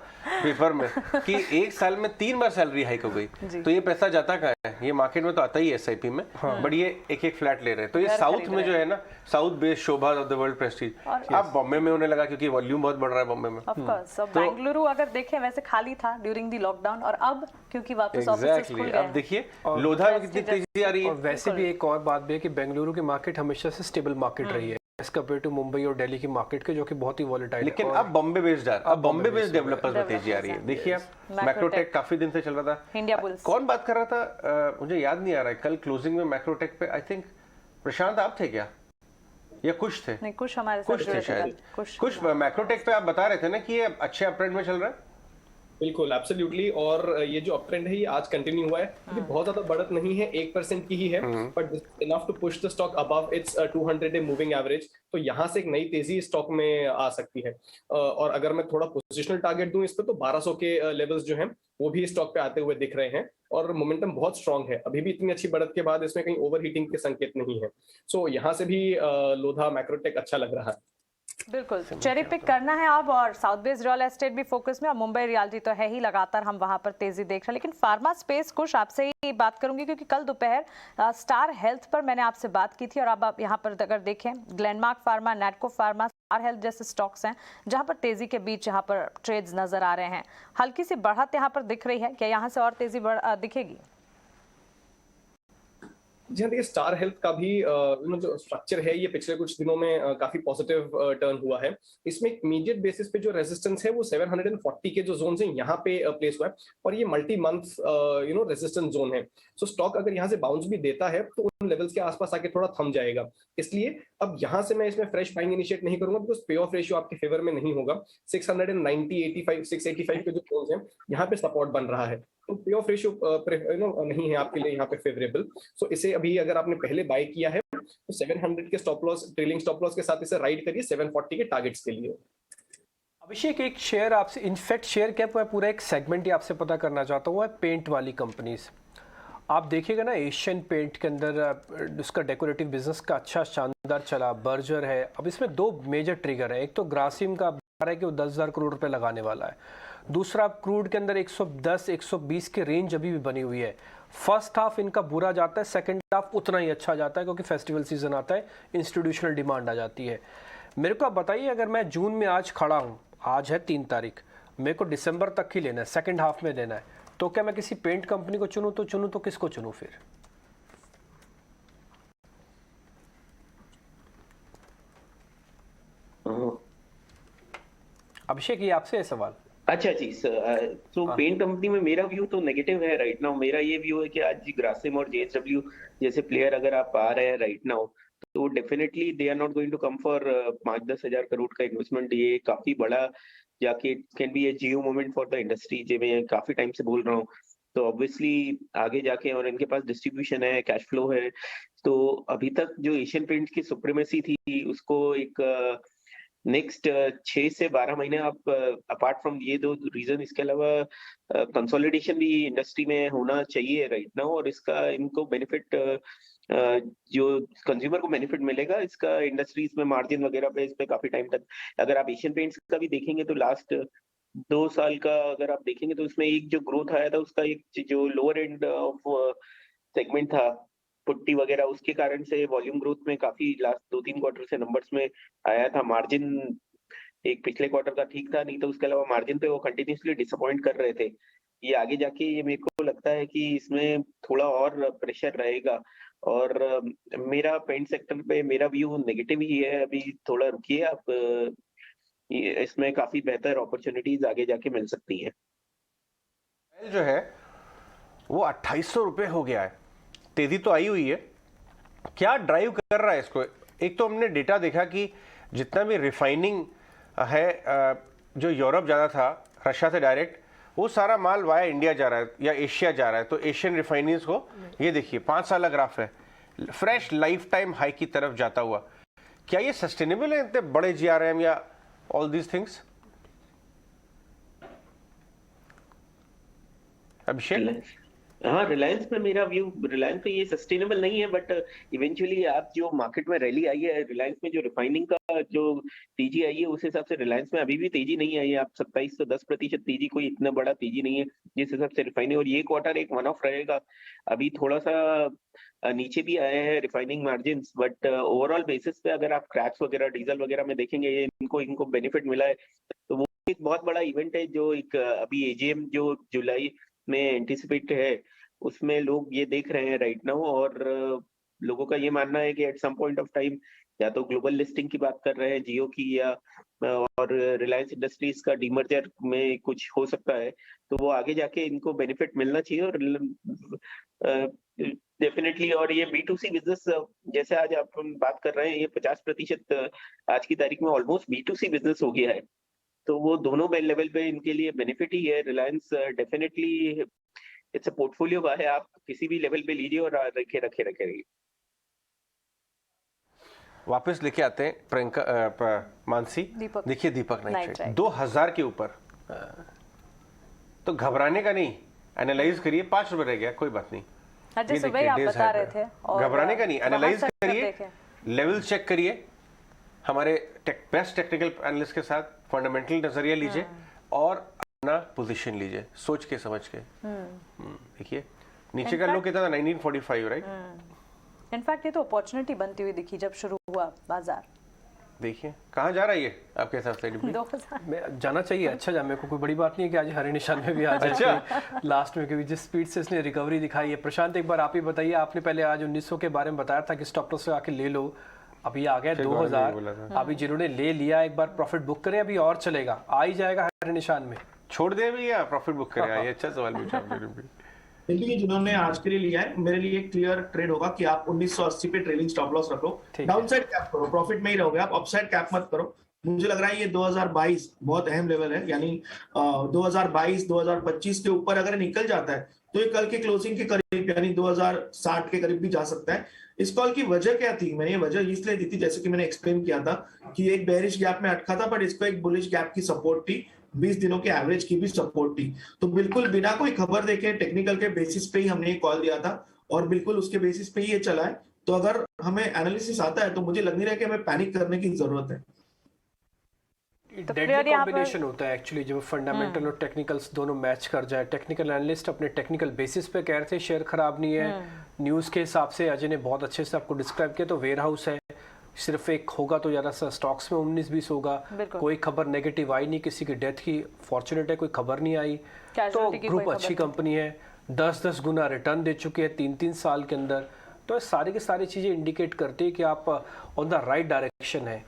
S2: पेपर में कि एक साल में 3 बार सैलरी हाइक हो गई। तो ये पैसा जाता कहाँ है? ये मार्केट में तो आता ही है SIP में, बट ये एक फ्लैट ले रहे हैं। तो ये साउथ में जो है ना, south based Shobha of the world Prestige, अब बॉम्बे में होने लगा क्योंकि वॉल्यूम बहुत बढ़ रहा है बॉम्बे में।
S1: ऑफ कोर्स, बेंगलुरु अगर देखें वैसे खाली था ड्यूरिंग द लॉकडाउन, और अब क्योंकि वापस ऑफिसेस खुल गए।
S2: अब देखिए लोधा में कितनी तेजी आ रही है।
S3: और वैसे भी एक और बात भी है कि बेंगलुरु की मार्केट हमेशा से स्टेबल मार्केट रही है एज कम्पेयर टू मुंबई और दिल्ली की मार्केट के, जो कि बहुत ही वॉलेटाइल।
S2: लेकिन अब बॉम्बे बेस्ड डेवलपर्स में तेजी आ रही है। देखिए आप मैक्रोटेक काफी दिन से चल रहा था,
S1: इंडिया बुल्स। कौन
S2: बात कर रहा था मुझे याद नहीं आ रहा है। कल क्लोजिंग में मैक्रोटेक पे आई थिंक प्रशांत आप थे क्या, या कुछ थे?
S1: नहीं, कुछ हमारे
S2: साथ थे शायद। कुछ मैक्रोटेक पे आप बता रहे थे ना कि ये अच्छे अपट्रेंड में चल रहा है।
S4: बिल्कुल एब्सोल्युटली। और ये जो अप ट्रेंड है ये आज कंटिन्यू हुआ है, क्योंकि बहुत ज्यादा बढ़त नहीं है, 1% की ही है, but enough to push the stock above its 200 day moving average. तो यहाँ से एक नई तेजी स्टॉक में आ सकती है। और अगर मैं थोड़ा पोजिशनल टारगेट दूं इस पे, तो 1200 के लेवल्स जो हैं वो भी स्टॉक पे आते हुए दिख रहे हैं, और मोमेंटम बहुत स्ट्रांग है। अभी भी इतनी अच्छी बढ़त के बाद इसमें कहीं ओवर हीटिंग के संकेत नहीं है। सो यहाँ से भी लोधा मैक्रोटेक अच्छा लग रहा है।
S1: बिल्कुल, चेरी पिक करना है अब। और साउथ बेस्ड रियल एस्टेट भी फोकस में, और मुंबई रियल्टी तो है ही, लगातार हम वहां पर तेजी देख रहे हैं। लेकिन फार्मा स्पेस कुछ आपसे ही बात करूंगी, क्योंकि कल दोपहर स्टार हेल्थ पर मैंने आपसे बात की थी, और अब आप यहाँ पर अगर देखें, Glenmark pharma, Natco pharma, star health जैसे स्टॉक्स हैं जहां पर तेजी के बीच यहाँ पर ट्रेड्स नजर आ रहे हैं। हल्की सी बढ़त यहाँ पर दिख रही है, क्या यहाँ से और तेजी दिखेगी?
S4: जी हाँ, देखिए स्टार हेल्थ का भी जो स्ट्रक्चर है ये पिछले कुछ दिनों में काफी पॉजिटिव टर्न हुआ है। इसमें एक इमीडिएट बेसिस पे जो रेजिस्टेंस है वो 740 के जो जोन है यहाँ पे प्लेस हुआ है, और ये मल्टी मंथ रेजिस्टेंस जोन है। सो स्टॉक अगर यहाँ से बाउंस भी देता है तो उन लेवल्स के आसपास आके थोड़ा थम जाएगा। इसलिए अब यहाँ से मैं इसमें फ्रेश बाइंग इनिशिएट नहीं करूंगा, बिकॉज पे ऑफ रेशियो आपके फेवर में नहीं होगा। 690, 85, 685 के जो जोन है यहाँ पे सपोर्ट बन रहा है, तो पे ऑफ रेशियो नहीं है आपके लिए यहाँ पे फेवरेबल। सो इसे अभी अगर आपने पहले बाय किया है तो 700 के stop loss, trailing stop loss के साथ इसे राइड करिए 740 के टारगेट्स के लिए।
S3: अभिषेक, एक शेयर आपसे, इनफैक्ट शेयर क्या है, पूरा एक सेगमेंट ही आपसे पता करना चाहता हूँ, वो है पेंट वाली कंपनीज। आप देखिएगा ना, एशियन पेंट के अंदर उसका डेकोरेटिव बिजनेस का अच्छा शानदार चला, बर्जर है। अब इसमें दो मेजर ट्रिगर है, एक तो ग्रासिम का है कि वो 10,000 करोड़ रुपए लगाने वाला है, दूसरा क्रूड के अंदर 110-120 के रेंज अभी भी बनी हुई है। फर्स्ट हाफ इनका बुरा जाता है, सेकंड हाफ उतना ही अच्छा जाता है, क्योंकि फेस्टिवल सीजन आता है, इंस्टीट्यूशनल डिमांड आ जाती है। मेरे को आप बताइए, अगर मैं जून में आज खड़ा हूँ, आज है 3 तारीख, मेरे को दिसंबर तक ही लेना है, सेकंड हाफ में लेना है, तो क्या मैं किसी पेंट कंपनी को चुनूँ तो किसको चुनूँ फिर? अभिषेक, ये आपसे है सवाल।
S12: अच्छा जी, तो पेंट कंपनी में मेरा व्यू तो नेगेटिव है राइट नाउ। मेरा ये व्यू है कि आज ग्रासिम और जेएसडब्ल्यू जैसे प्लेयर अगर आप आ रहे हैं राइट नाउ, तो definitely they are not going to come for 5-10 हजार करोड़ का इन्वेस्टमेंट। ये काफी बड़ा जाके can be a Jio moment for the industry, जो मैं काफी टाइम से बोल रहा हूँ। तो ऑब्वियसली आगे जाके, और इनके पास डिस्ट्रीब्यूशन है, कैश फ्लो है, तो अभी तक जो एशियन पेंट्स की सुप्रीमेसी थी उसको एक नेक्स्ट 6 से 12 महीने आप, अपार्ट फ्रॉम ये 2 रीजन, इसके अलावा कंसोलिडेशन भी इंडस्ट्री में होना चाहिए राइट नाउ। और इसका इनको बेनिफिट, जो कंज्यूमर को बेनिफिट मिलेगा इसका इंडस्ट्रीज में मार्जिन वगैरह पे, इस पे काफी टाइम तक। अगर आप एशियन पेंट्स का भी देखेंगे तो लास्ट 2 साल का अगर आप देखेंगे तो उसमें एक जो ग्रोथ आया था, उसका एक जो लोअर एंड ऑफ सेगमेंट था, पुट्टी वगैरह, उसके कारण से वॉल्यूम ग्रोथ में काफी लास्ट 2-3 क्वार्टर से नंबर्स में आया था। मार्जिन एक पिछले क्वार्टर का ठीक था, नहीं तो उसके अलावा मार्जिन पे वो कंटिन्यूसली डिसअपॉइंट कर रहे थे। ये आगे जाके ये मेरे को लगता है कि इसमें थोड़ा और प्रेशर रहेगा, और मेरा पेंट सेक्टर पे मेरा व्यू नेगेटिव ही है। अभी थोड़ा रुकिए आप, इसमें काफी बेहतर अपॉर्चुनिटीज आगे जाके मिल सकती है।
S2: जो है वो 2800 रुपये हो गया है, तेजी तो आई हुई है, क्या ड्राइव कर रहा है इसको? एक तो हमने डेटा देखा कि जितना भी रिफाइनिंग है जो यूरोप जाना था रशिया से डायरेक्ट, वो सारा माल वाया इंडिया जा रहा है या एशिया जा रहा है। तो एशियन रिफाइनरीज को ये देखिए 5 साल का ग्राफ है, फ्रेश लाइफ टाइम हाई की तरफ जाता हुआ। क्या ये सस्टेनेबल है, इतने बड़े जीआरएम या ऑल दीज थिंग्स? अभिषेक?
S12: हाँ, रिलायंस में मेरा व्यू, रिलायंस में ये सस्टेनेबल नहीं है, बट इवेंचुअली आप जो मार्केट में रैली आई है, रिलायंस में जो रिफाइनिंग का जो तेजी आई है, उस हिसाब से रिलायंस में अभी भी तेजी नहीं आई है। आप 27 से 10% तेजी, कोई इतना बड़ा तेजी नहीं है जिस हिसाब से रिफाइनिंग। और ये क्वार्टर एक वन ऑफ रहेगा, अभी थोड़ा सा नीचे भी आए हैं refining margin, but overall basis पे अगर आप क्रैक्स वगैरह, डीजल वगैरह में देखेंगे, ये इनको बेनिफिट मिला है। तो वो एक बहुत बड़ा इवेंट है जो एक अभी एजीएम जो जुलाई में एंटिसिपेट है, उसमें लोग ये देख रहे हैं राइट नाउ। और लोगों का ये मानना है कि at some point of time या तो ग्लोबल लिस्टिंग की बात कर रहे हैं जियो की, या और रिलायंस इंडस्ट्रीज का डीमर्जर में कुछ हो सकता है, तो वो आगे जाके इनको बेनिफिट मिलना चाहिए। और डेफिनेटली, और ये B2C बिजनेस जैसे आज आप बात कर रहे हैं, ये 50% आज की तारीख में ऑलमोस्ट B2C बिजनेस हो गया है। तो वो दोनों लेवल पे इनके लिए बेनिफिट ही है। Reliance definitely it's a portfolio है, आप किसी भी लेवल पे लीजिए और रखे रहिए।
S2: वापस लेके आते हैं प्रियंका मानसी। देखिए दीपक नाइट्राइट 2000 के ऊपर, तो घबराने का नहीं, एनालाइज करिए। 5 रुपए रह गया, कोई बात नहीं।
S1: अजय सुबह आप बता रहे थे,
S2: घबराने का नहीं, एनालाइज करिए, लेवल चेक करिए, हमारे बेस्ट टेक्निकल एनालिस्ट के साथ फंडामेंटल नजरिया लीजिए और अपना पोजीशन लीजिए सोच के समझ के। देखिए नीचे का लो कितना था, 1945, राइट।
S1: इनफैक्ट ये तो अपॉर्चुनिटी बनती हुई दिखी जब शुरू हुआ बाजार।
S2: देखिए कहाँ जा रहा है ये आपके हिसाब से?
S1: 2000
S3: में जाना चाहिए, अच्छा जा, मेरे को कोई बड़ी बात नहीं है कि आज हरे निशान में भी आ जाए। अच्छा लास्ट में, क्योंकि जिस स्पीड से इसने रिकवरी दिखाई है। प्रशांत एक बार आप ही बताइए, आपने पहले आज 1900 के बारे में बताया था कि स्टॉप लॉस आके ले लो, अभी आ गया 2000। अभी जिन्होंने ले लिया एक बार प्रॉफिट बुक करें, अभी और चलेगा, आ ही जाएगा हरे निशान में।
S2: छोड़ दे भी या प्रॉफिट बुक करें? ये अच्छा सवाल पूछा आपने।
S5: देखिए जिन्होंने आज के लिए लिया है, मेरे लिए एक क्लियर ट्रेड होगा कि आप 1980 पे ट्रेलिंग स्टॉप लॉस रखो, डाउनसाइड कैप करो, प्रॉफिट में ही रहोगे आप, अपसाइड कैप मत करो। मुझे लग रहा है ये 2022 बहुत अहम लेवल है, यानी 2022-2025 के ऊपर अगर निकल जाता है तो ये कल के क्लोजिंग के करीब यानी 2060 के करीब भी जा सकता है। इस कॉल की वजह क्या थी? मैंने ये वजह इसलिए दी थी, जैसे कि मैंने एक्सप्लेन किया था कि एक बेरिश गैप में अटका था, बट इसको एक बुलिश गैप की सपोर्ट थी, 20 दिनों के एवरेज की भी सपोर्ट थी। तो बिल्कुल बिना कोई खबर देके टेक्निकल के बेसिस पे ही हमने ये कॉल दिया था और बिल्कुल उसके बेसिस पे ही ये चला है। तो अगर हमें एनालिसिस आता है तो मुझे लग नहीं रहा कि हमें पैनिक करने की जरूरत है।
S3: डेडली कॉम्बिनेशन होता है एक्चुअली, जब फंडामेंटल और टेक्निकल्स दोनों मैच कर जाए। टेक्निकल एनालिस्ट अपने टेक्निकल बेसिस पे कह रहे थे शेयर खराब नहीं है, न्यूज़ के हिसाब से अजय ने बहुत अच्छे से आपको डिस्क्राइब किया। तो वेयर हाउस है, सिर्फ एक होगा तो ज़्यादा सा स्टॉक्स में 19-20 होगा, कोई खबर नेगेटिव आई नहीं, किसी की डेथ की फॉर्चुनेट है कोई खबर नहीं आई, तो ग्रुप अच्छी कंपनी है, 10-10 गुना रिटर्न दे चुके हैं 3-3 साल के अंदर। तो सारी की सारी चीज़ें इंडिकेट करती है कि आप ऑन द राइट डायरेक्शन है।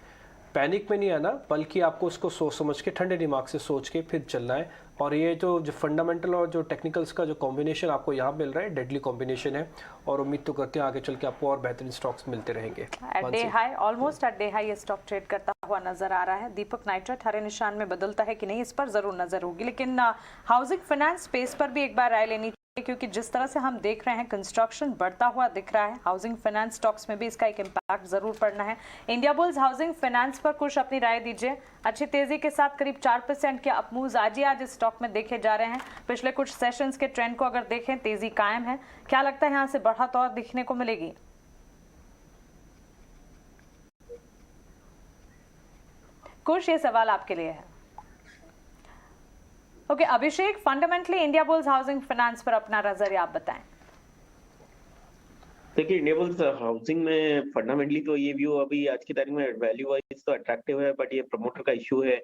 S3: पैनिक में नहीं आना, बल्कि आपको उसको सोच समझ के ठंडे दिमाग से सोच के फिर चलना है। और ये जो फंडामेंटल और जो टेक्निकल्स का जो कॉम्बिनेशन आपको यहाँ मिल रहा है, डेडली कॉम्बिनेशन है, और उम्मीद तो करते हैं आगे चल के आपको और बेहतरीन स्टॉक्स मिलते रहेंगे।
S1: At day high, almost at day high ये स्टॉक ट्रेड करता हुआ नजर आ रहा है। दीपक नाइट्राइट हरे निशान में बदलता है कि नहीं, इस पर जरूर नजर होगी। लेकिन हाउसिंग फाइनेंस स्पेस पर भी एक बार राय लेनी, क्योंकि जिस तरह से हम देख रहे हैं कंस्ट्रक्शन बढ़ता हुआ दिख रहा है, हाउसिंग फाइनेंस स्टॉक्स में भी इसका एक इम्पैक्ट जरूर पड़ना है। इंडिया बुल्स हाउसिंग फाइनेंस पर कुछ अपनी राय दीजिए। अच्छी तेजी के साथ करीब 4% के अपमूव्स आज इस स्टॉक में देखे जा रहे हैं। पिछले कुछ सेशंस के ट्रेंड को अगर देखें, तेजी कायम है। क्या लगता है यहाँ से बढ़त और दिखने को मिलेगी? कुछ ये सवाल आपके लिए है। Okay Abhishek, fundamentally Indiabulls housing finance पर अपना नजरिया आप बताएं।
S12: देखिए इंडिया बुल्स हाउसिंग में फंडामेंटली तो ये व्यू अभी आज की तारीख में वैल्यू वाइज तो अट्रैक्टिव है, बट ये प्रमोटर का इशू है।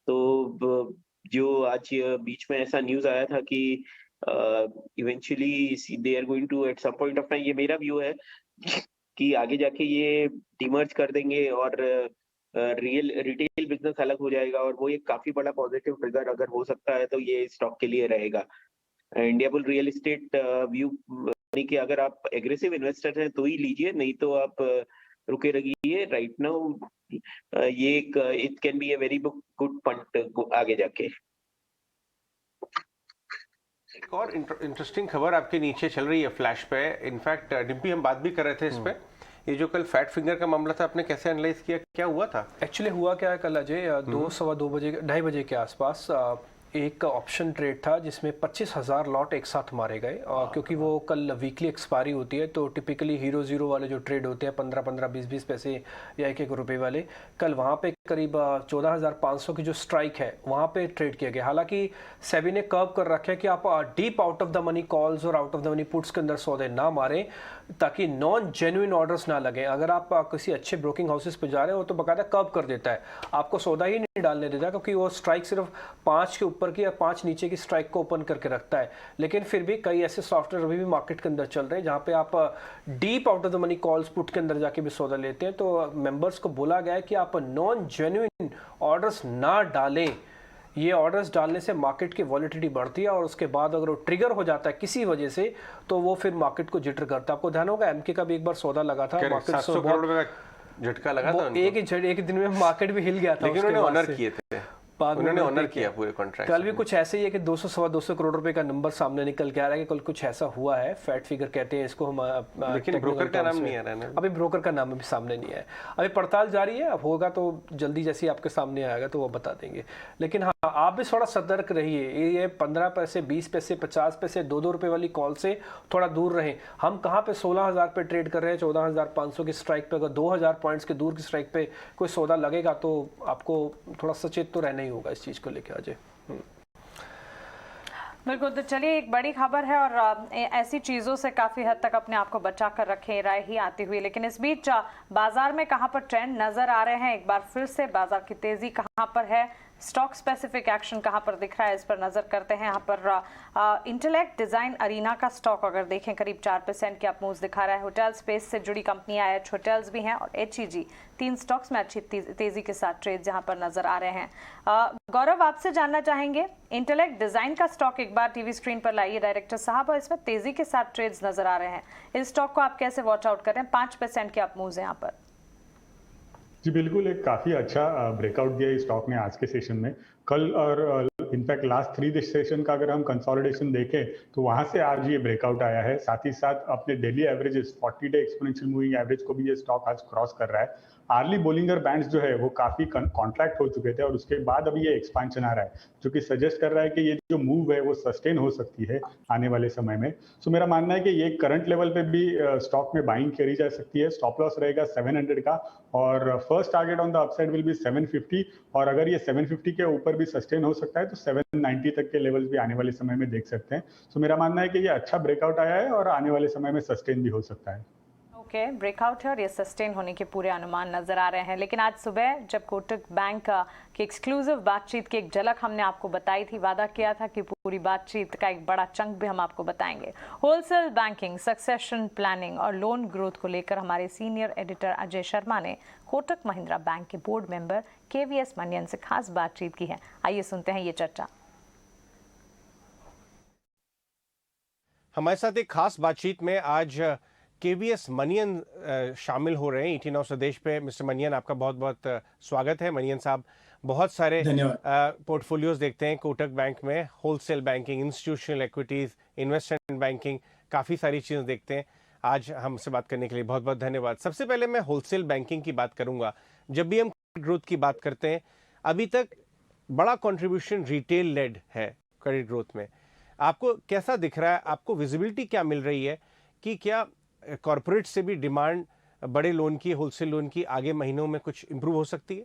S12: तो जो आज बीच में ऐसा न्यूज आया था कि eventually they are going to at some point of time, ये मेरा व्यू है कि आगे जाके ये डिमर्ज कर देंगे और रिटेल बिजनेस अलग हो जाएगा, और वो एक काफी बड़ा पॉजिटिव ट्रिगर अगर हो सकता है तो ये स्टॉक के लिए रहेगा। India bull real estate view कि अगर आप एग्रेसिव इन्वेस्टर हैं तो ही लीजिए, नहीं तो आप रुके रहिए। राइट नाउ ये it can be a very good fund आगे जाके।
S2: एक और इंटरेस्टिंग खबर आपके नीचे चल रही है फ्लैश पे, इनफैक्ट डिम्पी हम बात भी कर रहे थे इस पे, ये जो कल फैट फिंगर का मामला था, आपने कैसे एनालाइज किया, क्या हुआ था?
S3: एक्चुअली हुआ क्या है, कल अजय 2-2 बजे 2:30 बजे के आसपास एक ऑप्शन ट्रेड था जिसमें 25,000 लॉट एक साथ मारे गए, क्योंकि वो कल वीकली एक्सपायरी होती है। तो टिपिकली हीरो जीरो वाले जो ट्रेड होते हैं 15-15, 20-20 पैसे या 1-1 रुपये वाले, कल वहाँ पे करीब 14,500 की जो स्ट्राइक है वहाँ पे ट्रेड किया गया। हालांकि सेबी ने कर्व कर रखा है कि आप deep out of the money calls और out of the money puts के अंदर सौदे ना मारें, ताकि नॉन जेन्युइन ऑर्डर्स ना लगे। अगर आप किसी अच्छे ब्रोकिंग हाउसेस पे जा रहे हो तो बाकायदा कर्व कर देता है, आपको सौदा ही नहीं डालने देता, क्योंकि वो स्ट्राइक सिर्फ 5 के ऊपर की या 5 नीचे की स्ट्राइक को ओपन करके रखता है। लेकिन फिर भी कई ऐसे सॉफ्टवेयर अभी भी मार्केट के अंदर चल रहे हैं जहाँ पे आप deep out of the money calls put के अंदर जाके भी सौदा लेते हैं। तो मेंबर्स को बोला गया है कि आप नॉन जेन्युइन ऑर्डर्स ना डालें। ये ऑर्डर्स डालने से मार्केट की वॉलिटिलिटी बढ़ती है और उसके बाद अगर वो ट्रिगर हो जाता है किसी वजह से तो वो फिर मार्केट को जिटर करता है। आपको ध्यान होगा एमके का भी एक बार सौदा लगा था, मार्केट
S2: 700 करोड़ रुपए का झटका लगा था,
S3: एक दिन में मार्केट भी हिल गया था,
S2: लेकिन उन्होंने ऑनर किए थे।
S3: बाद में
S2: उन्होंने ऑनर किया पूरे कॉन्ट्रैक्ट।
S3: कल भी कुछ ऐसे ही है कि 200-225 करोड़ रुपए का नंबर सामने निकल के आ रहा है कि कल कुछ ऐसा हुआ है, फैट फिगर कहते हैं इसको हम,
S2: लेकिन ब्रोकर का नाम नहीं आ रहा है।
S3: अभी ब्रोकर का नाम अभी सामने नहीं है, अभी पड़ताल जारी है, अब होगा तो जल्दी जैसे ही आपके सामने आएगा तो वो बता देंगे। लेकिन हाँ, आप भी थोड़ा सतर्क रहिए, ये 15 पैसे 20 पैसे 50 पैसे 2-2 रुपए वाली कॉल से थोड़ा दूर रहें। हम कहाँ पे 16,000 पे ट्रेड कर रहे हैं, 14,500 की स्ट्राइक पे, अगर 2,000 पॉइंट्स के दूर की स्ट्राइक पे कोई सौदा लगेगा तो आपको थोड़ा सचेत तो रहना ही होगा इस चीज़ को लेकर। अजय
S1: बिल्कुल, तो चलिए एक बड़ी खबर है और ऐसी चीज़ों से काफ़ी हद तक अपने आप को बचा कर रखे राय ही आती हुई, लेकिन इस बीच बाजार में कहां पर ट्रेंड नज़र आ रहे हैं, एक बार फिर से बाजार की तेज़ी कहां पर है, स्टॉक स्पेसिफिक एक्शन कहां पर दिख रहा है, इस पर नजर करते हैं। यहाँ पर इंटेलेक्ट डिजाइन अरीना का स्टॉक अगर देखें करीब 4% के अप मूव्स दिखा रहा है। होटल स्पेस से जुड़ी कंपनियां एच होटल्स भी हैं और HEG, 3 स्टॉक्स में अच्छी तेजी के साथ ट्रेड यहाँ पर नजर आ रहे हैं। गौरव, आपसे जानना चाहेंगे, इंटेलेक्ट डिजाइन का स्टॉक एक बार टीवी स्क्रीन पर लाइए डायरेक्टर साहब, और इसमें तेजी के साथ ट्रेड्स नजर आ रहे हैं, इस स्टॉक को आप कैसे वॉच आउट कर रहे हैं? 5% के अप मूव्स हैं यहाँ पर।
S7: जी बिल्कुल, एक काफ़ी अच्छा ब्रेकआउट दिया इस स्टॉक ने आज के सेशन में। कल और इनफैक्ट लास्ट 3 सेशन का अगर हम कंसोलिडेशन देखें तो वहां से आज ये ब्रेकआउट आया है। साथ ही साथ अपने daily averages 40 day exponential moving average को भी ये स्टॉक आज क्रॉस कर रहा है। आर्ली बोलिंगर बैंड्स जो है वो काफ़ी कॉन्ट्रैक्ट हो चुके थे और उसके बाद अभी ये एक्सपांशन आ रहा है, जो कि सजेस्ट कर रहा है कि ये जो मूव है वो सस्टेन हो सकती है आने वाले समय में। सो मेरा मानना है कि ये करंट लेवल पे भी स्टॉक में बाइंग करी जा सकती है। स्टॉप लॉस रहेगा 700 का और first target on the upside will be 750, और अगर ये 750 के ऊपर भी सस्टेन हो सकता है तो 790 तक के लेवल्स भी आने वाले समय में देख सकते हैं। सो मेरा मानना है कि ये अच्छा ब्रेकआउट आया है और आने वाले समय में सस्टेन भी हो सकता है।
S1: ओके, ब्रेकआउट है और ये सस्टेन होने के पूरे अनुमान नजर आ रहे हैं। लेकिन आज सुबह जब कोटक बैंक की एक्सक्लूसिव बातचीत की एक झलक हमने आपको बताई थी, वादा किया था कि पूरी बातचीत का एक बड़ा चंक भी हम आपको बताएंगे। होलसेल बैंकिंग, सक्सेशन प्लानिंग और लोन ग्रोथ को लेकर हमारे सीनियर एडिटर अजय शर्मा ने कोटक महिंद्रा बैंक के बोर्ड मेंबर KVS मनियन से खास बातचीत की है। आइए सुनते हैं ये चर्चा।
S2: हमारे साथ एक खास बातचीत में आज KVS मनियन शामिल हो रहे हैं ET Now स्वदेश पे। मिस्टर मनियन, आपका बहुत बहुत स्वागत है। मनियन साहब बहुत सारे पोर्टफोलियोज देखते हैं कोटक बैंक में, wholesale banking, institutional equities, investment banking, काफ़ी सारी चीज़ें देखते हैं। आज हमसे बात करने के लिए बहुत बहुत धन्यवाद। सबसे पहले मैं होलसेल बैंकिंग की बात करूंगा। जब भी हम ग्रोथ की बात करते हैं, अभी तक बड़ा कंट्रीब्यूशन रिटेल लेड है क्रेडिट ग्रोथ में। आपको कैसा दिख रहा है, आपको विजिबिलिटी क्या मिल रही है कि क्या कॉर्पोरेट से भी डिमांड बड़े लोन की, होलसेल लोन की आगे महीनों में कुछ इंप्रूव हो सकती है?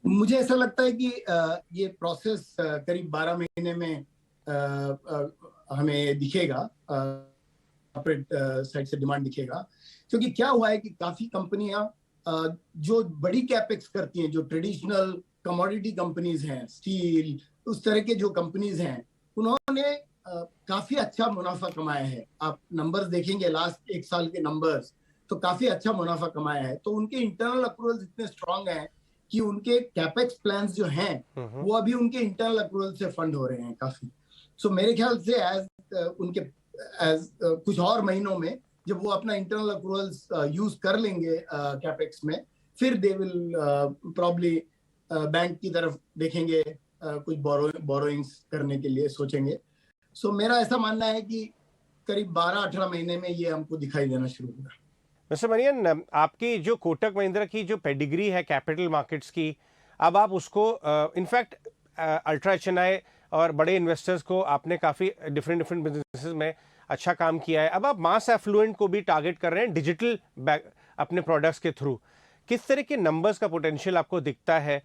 S15: मुझे ऐसा लगता है कि ये प्रोसेस करीब 12 महीने में हमें दिखेगा, कॉर्पोरेट साइड से डिमांड दिखेगा। क्योंकि क्या हुआ है कि काफी कंपनियां जो बड़ी कैपेक्स करती हैं, जो ट्रेडिशनल कमोडिटी कंपनीज हैं, स्टील, उस तरह के जो कंपनीज हैं, उन्होंने काफी अच्छा मुनाफा कमाया है। आप नंबर्स देखेंगे, लास्ट 1 साल के नंबर्स, तो काफी अच्छा मुनाफा कमाया है। तो उनके इंटरनल अप्रूवल्स इतने स्ट्रांग हैं कि उनके कैपेक्स प्लान्स जो हैं वो अभी उनके इंटरनल अप्रूवल से फंड हो रहे हैं काफी। सो मेरे ख्याल से कुछ और महीनों में जब वो अपना इंटरनल अप्रूवल्स यूज कर लेंगे कैपेक्स में, फिर दे विल प्रॉब्ली बैंक की तरफ देखेंगे, कुछ बोरोइंग्स करने के लिए सोचेंगे। सो मेरा ऐसा मानना है कि करीब 12-18 महीने में ये हमको दिखाई देना शुरू होगा।
S2: मिस्टर मनियन, आपकी जो कोटक महिंद्रा की जो पेडिग्री है कैपिटल मार्केट्स की, अब आप उसको इनफैक्ट अल्ट्रा HNI और बड़े इन्वेस्टर्स को आपने काफ़ी डिफरेंट बिजनेसेस में अच्छा काम किया है। अब आप मास एफ्लुएंट को भी टारगेट कर रहे हैं डिजिटल अपने प्रोडक्ट्स के थ्रू। किस तरह के नंबर्स का पोटेंशियल आपको दिखता है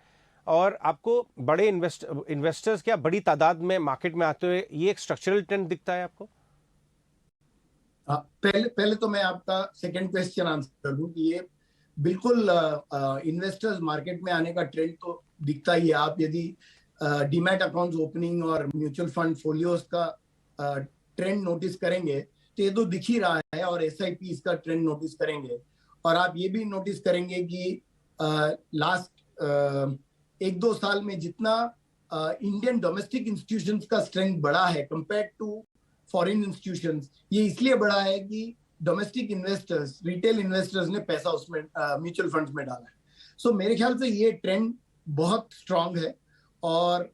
S2: और आपको बड़े इन्वेस्टर्स क्या बड़ी तादाद में मार्केट में आते हुए ये एक स्ट्रक्चरल ट्रेंड दिखता है आपको?
S15: पहले तो मैं आपका सेकंड क्वेश्चन आंसर कर दूं कि ये बिल्कुल इन्वेस्टर्स मार्केट में आने का ट्रेंड तो दिखता ही है। आप यदि डीमैट अकाउंट्स ओपनिंग और म्यूचुअल फंड फोलियोज का ट्रेंड नोटिस करेंगे तो ये तो दिख ही रहा है, और SIPs का ट्रेंड नोटिस करेंगे। और आप ये भी नोटिस करेंगे कि लास्ट 1-2 साल में जितना इंडियन डोमेस्टिक इंस्टीट्यूशंस का स्ट्रेंथ बढ़ा है कंपेयर टू फॉरेन इंस्टीट्यूशंस, ये इसलिए बढ़ा है कि डोमेस्टिक इन्वेस्टर्स, रिटेल इन्वेस्टर्स ने पैसा उसमें म्यूचुअल फंड्स में डाला है। सो मेरे ख्याल से ये ट्रेंड बहुत स्ट्रांग है और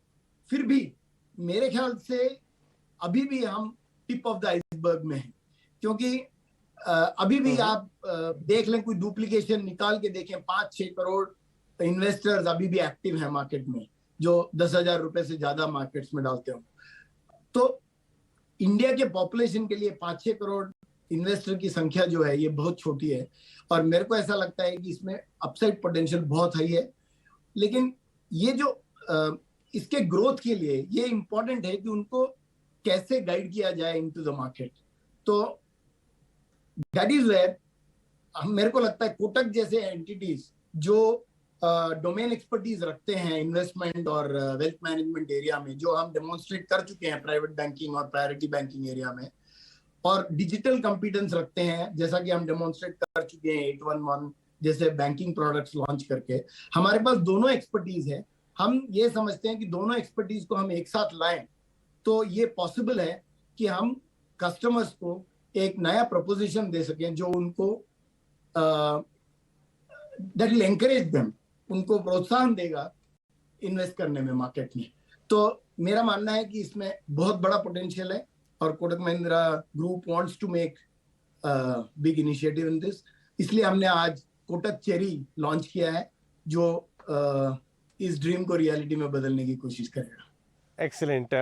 S15: फिर भी मेरे ख्याल से अभी भी हम टिप ऑफ द आइसबर्ग में हैं, क्योंकि अभी भी आप देख लें, कोई डुप्लीकेशन निकाल के देखें, 5-6 करोड़ इन्वेस्टर्स अभी भी एक्टिव हैं मार्केट में, जो 10,000 रुपए से ज्यादा मार्केट्स में डालते हो। तो इंडिया के पॉपुलेशन के लिए 5-6 करोड़ इन्वेस्टर की संख्या जो है ये बहुत छोटी है और मेरे को ऐसा लगता है कि इसमें अपसाइड पोटेंशियल बहुत हाई है। लेकिन ये जो इसके ग्रोथ के लिए ये इंपॉर्टेंट है कि उनको कैसे गाइड किया जाए इनटू द मार्केट। तो दैट इज वेयर मेरे को लगता है कोटक जैसे एंटिटीज जो डोमेन एक्सपर्टीज रखते हैं इन्वेस्टमेंट और वेल्थ मैनेजमेंट एरिया में, जो हम डेमोन्स्ट्रेट कर चुके हैं प्राइवेट बैंकिंग और प्रायोरिटी बैंकिंग एरिया में, और डिजिटल कॉम्पिटेंस रखते हैं जैसा कि हम डेमोन्स्ट्रेट कर चुके हैं 811 जैसे बैंकिंग प्रोडक्ट्स लॉन्च करके, हमारे पास दोनों एक्सपर्टीज है। हम ये समझते हैं कि दोनों एक्सपर्टीज को हम एक साथ लाएं तो ये पॉसिबल है कि हम कस्टमर्स को एक नया प्रपोजिशन दे सकें जो उनको दैट विल एनकरेज देम, उनको प्रोत्साहन देगा इन्वेस्ट करने में मार्केट में। तो मेरा मानना है कि इसमें बहुत बड़ा पोटेंशियल है और Kotak Mahindra group wants to make big initiative in this, इसलिए हमने आज कोटक चेरी लॉन्च किया है जो इस ड्रीम को रियलिटी में बदलने की कोशिश करेगा।
S2: एक्सीलेंट।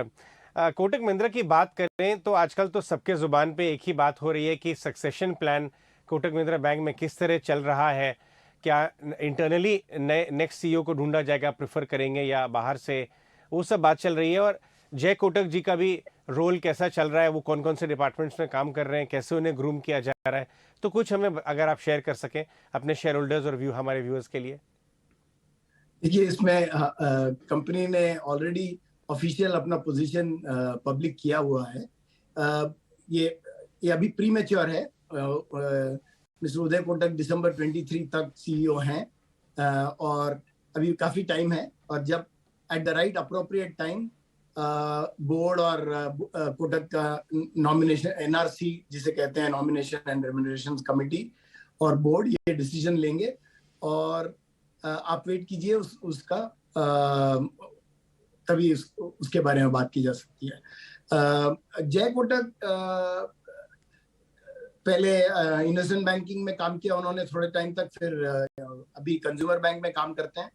S2: कोटक महिंद्रा की बात करें तो आजकल तो सबके जुबान पे एक ही बात हो रही है कि succession plan Kotak Mahindra bank में किस तरह चल रहा है, क्या इंटरनली नए नेक्स्ट सीईओ को ढूंढा जाएगा, प्रेफर करेंगे या बाहर से, वो सब बात चल रही है। और जय कोटक जी का भी रोल कैसा चल रहा है, वो कौन कौन से डिपार्टमेंट्स में काम कर रहे हैं, कैसे उन्हें ग्रूम किया जा रहा है, तो कुछ हमें अगर आप शेयर कर सकें अपने शेयर होल्डर्स और हमारे व्यूअर्स के लिए।
S15: देखिए, इसमें कंपनी ने ऑलरेडी ऑफिशियल अपना पोजीशन पब्लिक किया हुआ है। ये अभी प्रीमेच्योर है। मिस्टर उदय कोटक दिसंबर 23 तक सीईओ हैं और अभी काफी टाइम है, और जब at the right appropriate time board और कोटक का नॉमिनेशन, एनआरसी जिसे कहते हैं, नॉमिनेशन एंड रेम्युनरेशन कमेटी और बोर्ड ये डिसीजन लेंगे और आप वेट कीजिए उसका, तभी उसके बारे में बात की जा सकती है। जय कोटक पहले इन्वेस्टमेंट बैंकिंग में काम किया उन्होंने थोड़े टाइम तक, फिर अभी कंज्यूमर बैंक में काम करते हैं।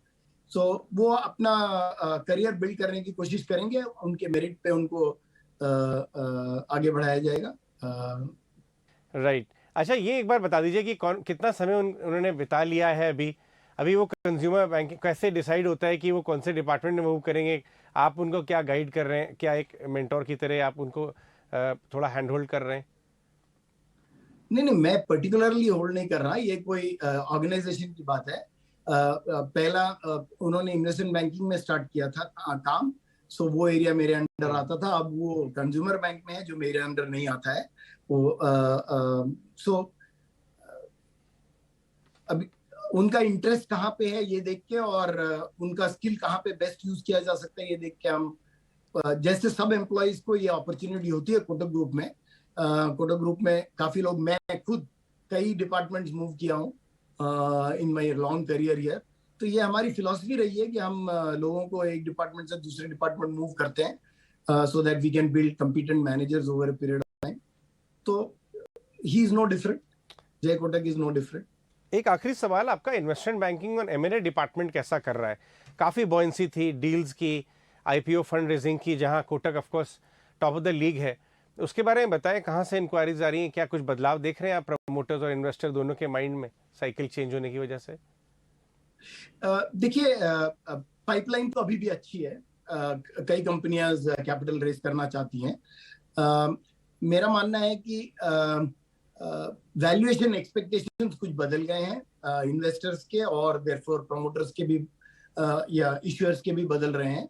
S15: सो वो अपना करियर बिल्ड करने की कोशिश करेंगे, उनके मेरिट पे उनको आगे बढ़ाया जाएगा।
S2: राइट। अच्छा, ये एक बार बता दीजिए कि कितना समय उन्होंने बिता लिया है अभी वो कंज्यूमर बैंक, कैसे डिसाइड होता है कि वो कौन से डिपार्टमेंट में मूव करेंगे, आप उनको क्या गाइड कर रहे हैं, क्या एक मेंटोर की तरह आप उनको थोड़ा हैंड होल्ड कर रहे हैं?
S15: नहीं, मैं पर्टिकुलरली होल्ड नहीं कर रहा, ये कोई ऑर्गेनाइजेशन की बात है। पहला उन्होंने इन्वेस्टमेंट बैंकिंग में स्टार्ट किया था काम, सो वो एरिया मेरे अंडर आता था। अब वो कंज्यूमर बैंक में है जो मेरे अंडर नहीं आता है वो। सो अभी उनका इंटरेस्ट कहाँ पे है ये देख के और उनका स्किल कहाँ पे बेस्ट यूज किया जा सकता है ये देख के हम, जैसे सब एम्प्लॉइज को ये अपॉर्चुनिटी होती है कोटक ग्रुप में, कोटक ग्रुप में काफी लोग, मैं खुद कई डिपार्टमेंट्स मूव किया हूँ in my long career here, तो ये हमारी फिलॉसफी रही है कि हम लोगों को एक डिपार्टमेंट से दूसरे डिपार्टमेंट मूव करते हैं so that we can build competent managers over a period of time. तो ही इज नो डिफरेंट, जय कोटक इज नो डिफरेंट।
S2: एक आखिरी सवाल, आपका इन्वेस्टमेंट बैंकिंग और एमएनए डिपार्टमेंट कैसा कर रहा है? काफ़ी बॉयंसी थी डील्स की, आईपीओ फंड रेजिंग की, जहां Kotak of course top of the league है, उसके बारे में बताएं, कहां से इंक्वायरीज आ रही हैं, क्या कुछ बदलाव देख रहे हैं आप प्रमोटर्स और इन्वेस्टर दोनों के माइंड में साइकिल चेंज होने की वजह से?
S15: देखिए, पाइपलाइन तो अभी भी अच्छी है, कई कंपनियां कैपिटल रेज करना चाहती हैं। मेरा मानना है कि वैल्यूएशन एक्सपेक्टेशंस कुछ बदल गए हैं इन्वेस्टर्स के और देयरफॉर प्रमोटर्स के भी या इश्यूअर्स के भी बदल रहे हैं,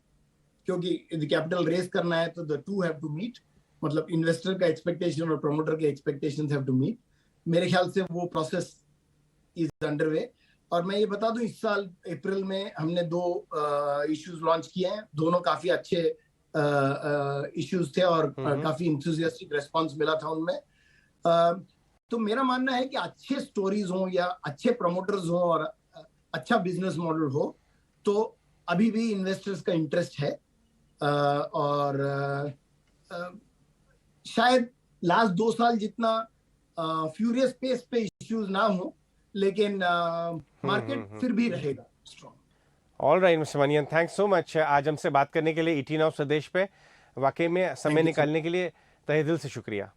S15: क्योंकि यदि कैपिटल रेज करना है तो the two have to meet, मतलब इन्वेस्टर का एक्सपेक्टेशन और प्रमोटर के एक्सपेक्टेशंस हैव टू मीट। मेरे ख्याल से वो प्रोसेस इज अंडरवे। और मैं ये बता दूं, इस साल अप्रैल में हमने 2 इश्यूज लॉन्च किए हैं, दोनों काफी अच्छे इश्यूज थे और काफी इंथुसियास्टिक रिस्पांस मिला था उनमें। तो मेरा मानना है कि अच्छे स्टोरीज हो या अच्छे प्रमोटर्स हो और अच्छा बिजनेस मॉडल हो तो अभी भी इन्वेस्टर्स का इंटरेस्ट है और शायद लास्ट 2 साल जितना फ्यूरियस पेस पे इश्यूज ना हो, लेकिन मार्केट फिर भी रहेगा strong.
S2: All right mister Manian, thanks so much आज हमसे बात करने के लिए 18 ऑफ स्वदेश पे। वाकई में समय निकालने के लिए तहे दिल से शुक्रिया।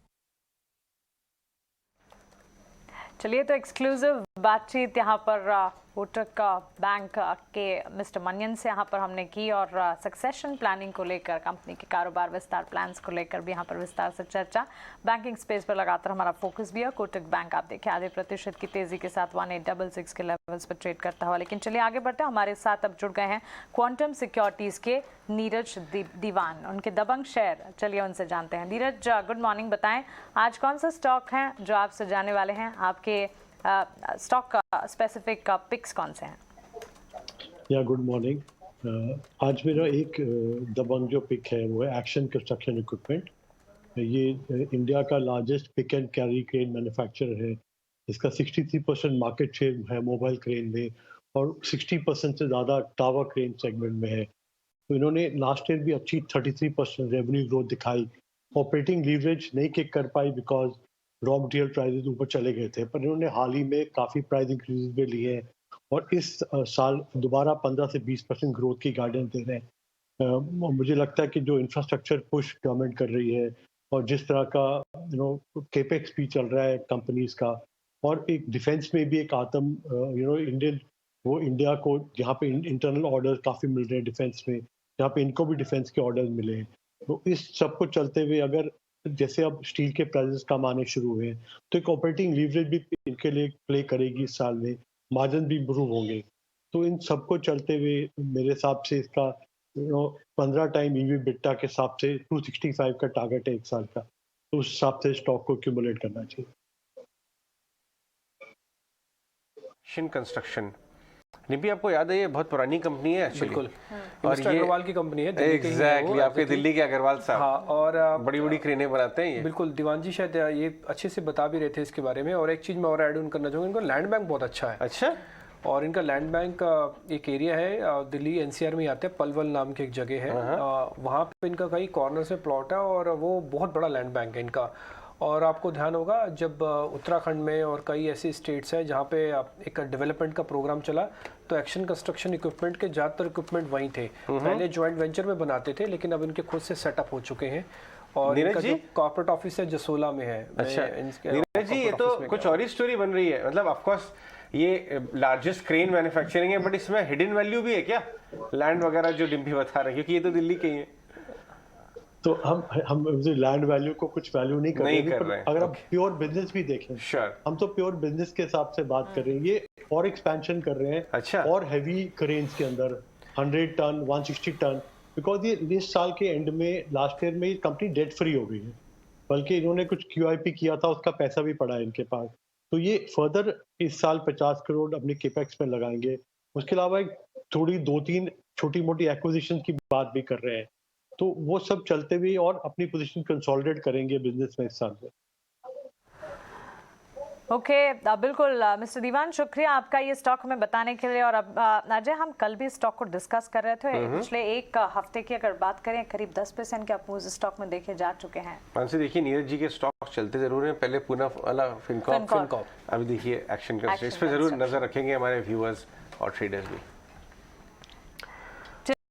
S1: चलिए, तो एक्सक्लूसिव बातचीत यहाँ पर कोटक बैंक के मिस्टर मनियन से यहाँ पर हमने की और सक्सेशन प्लानिंग को लेकर, कंपनी के कारोबार विस्तार प्लान्स को लेकर भी यहाँ पर विस्तार से चर्चा। बैंकिंग स्पेस पर लगातार हमारा फोकस भी है। कोटक बैंक आप देखिए आधे प्रतिशत की तेजी के साथ 1866 के लेवल्स पर ट्रेड करता हुआ। लेकिन चलिए आगे बढ़ते हैं। हमारे साथ अब जुड़ गए हैं क्वांटम सिक्योरिटीज़ के नीरज दीवान, उनके दबंग शेयर, चलिए उनसे जानते हैं। नीरज, गुड मॉर्निंग, बताएं आज कौन सा स्टॉक है जो आपसे जाने वाले हैं, आपके स्टॉक का स्पेसिफिक पिक्स कौन से हैं?
S18: या गुड मॉर्निंग। आज मेरा एक दबंग जो पिक है वो है एक्शन कंस्ट्रक्शन इक्विपमेंट। ये इंडिया का largest pick and carry crane manufacturer है। इसका 63% मार्केट शेयर है मोबाइल क्रेन में और 60% से ज़्यादा टावर क्रेन सेगमेंट में है। तो इन्होंने लास्ट ईयर भी अच्छी 33% रेवेन्यू ग्रोथ दिखाई। ऑपरेटिंग लीवरेज नहीं किक कर पाई बिकॉज रॉ मटेरियल प्राइसेस ऊपर चले गए थे, पर इन्होंने हाल ही में काफ़ी प्राइस इंक्रीज भी लिए हैं और इस साल दोबारा 15 से 20% ग्रोथ की गाइडेंस दे रहे हैं। मुझे लगता है कि जो इंफ्रास्ट्रक्चर पुश गवर्नमेंट कर रही है और जिस तरह का केपेक्स भी चल रहा है कंपनीज का, और एक डिफेंस में भी एक इंडिया को जहाँ पे इंटरनल ऑर्डर काफ़ी मिल रहे हैं डिफेंस में, जहाँ पे इनको भी डिफेंस के ऑर्डर मिले हैं। तो इस सब को चलते हुए अगर जैसे अब स्टील के प्राइसेस कम आने शुरू हुए तो एक ऑपरेटिंग लीवरेज भी इनके लिए प्ले करेगी इस साल में, मार्जिन भी इम्प्रूव होंगे। तो इन सबको चलते हुए मेरे हिसाब से इसका 15 टाइम ईवी बिट्टा के हिसाब से 265 का टारगेट है एक साल का, तो उस हिसाब से स्टॉक को एक्यूमुलेट करना चाहिए।
S2: शिन कंस्ट्रक्शन, निपी आपको याद है ये बहुत पुरानी कंपनी है एक्चुअली,
S3: बिल्कुल,
S2: और ये
S3: अग्रवाल की कंपनी है।
S2: एग्जैक्टली आपके दिल्ली के अग्रवाल साहब।
S3: हाँ, और
S2: बड़ी बड़ी क्रेनें बनाते हैं ये।
S3: बिल्कुल, दीवान जी शायद ये अच्छे से बता भी रहे थे इसके बारे में। और एक चीज़ मैं और ऐड ऑन करना चाहूँगा, इनका लैंड बैंक बहुत अच्छा है।
S2: अच्छा,
S3: और इनका लैंड बैंक एक एरिया है दिल्ली एनसीआर में आते हैं, पलवल नाम की एक जगह है, वहाँ पे इनका कई कॉर्नर से प्लॉट है और वो बहुत बड़ा लैंड बैंक है इनका। और आपको ध्यान होगा जब उत्तराखंड में और कई ऐसे स्टेट्स हैं जहाँ पे एक डेवलपमेंट का प्रोग्राम चला तो एक्शन कंस्ट्रक्शन इक्विपमेंट के ज़्यादातर इक्विपमेंट वहीं थे। पहले जॉइंट वेंचर में बनाते थे लेकिन अब इनके खुद से सेटअप हो चुके हैं। और इनका जो कॉर्पोरेट ऑफिस है जसोला में है।
S2: अच्छा नीरज जी, ये तो कुछ और ही स्टोरी बन रही है। मतलब ऑफकोर्स ये लार्जेस्ट क्रेन मैन्युफैक्चरिंग है, बट इसमें हिडन वैल्यू भी है क्या, लैंड वगैरह जो डिम्पी बता रहे हैं, क्योंकि ये तो दिल्ली के ही है।
S18: तो हम लैंड वैल्यू को कुछ वैल्यू नहीं कर रहे हैं। अगर आप प्योर बिजनेस भी देखें, हम तो प्योर बिजनेस के हिसाब से बात कर रहे हैं। ये और एक्सपेंशन कर रहे हैं। अच्छा, और हैवी क्रेन्स के अंदर 100 टन 160 टन, बिकॉज ये इस साल के एंड में लास्ट ईयर में ये कंपनी डेट फ्री हो गई है, बल्कि इन्होंने कुछ QIP किया था, उसका पैसा भी पड़ा है इनके पास। तो ये फर्दर इस साल 50 करोड़ अपने केपेक्स में लगाएंगे। उसके अलावा थोड़ी 2-3 छोटी मोटी एक्विजिशन की बात भी कर रहे हैं। तो वो सब चलते हुए और अपनी पोजीशन कंसोलिडेट करेंगे बिजनेस में इस साल में।
S1: ओके, बिल्कुल मिस्टर दीवान, शुक्रिया आपका ये स्टॉक हमें बताने के लिए। और अब अजय, हम कल भी स्टॉक को डिस्कस कर रहे थे। पिछले एक हफ्ते की अगर बात करें, करीब 10% के अपोज स्टॉक में देखे जा चुके हैं।
S2: मानसी देखिए, नीरज जी के स्टॉक चलते जरूर हैं। पहले पूना वाला फिनकॉर्प, अभी देखिए एक्शन का, इस पर जरूर नजर रखेंगे हमारे व्यूअर्स और ट्रेडर्स भी।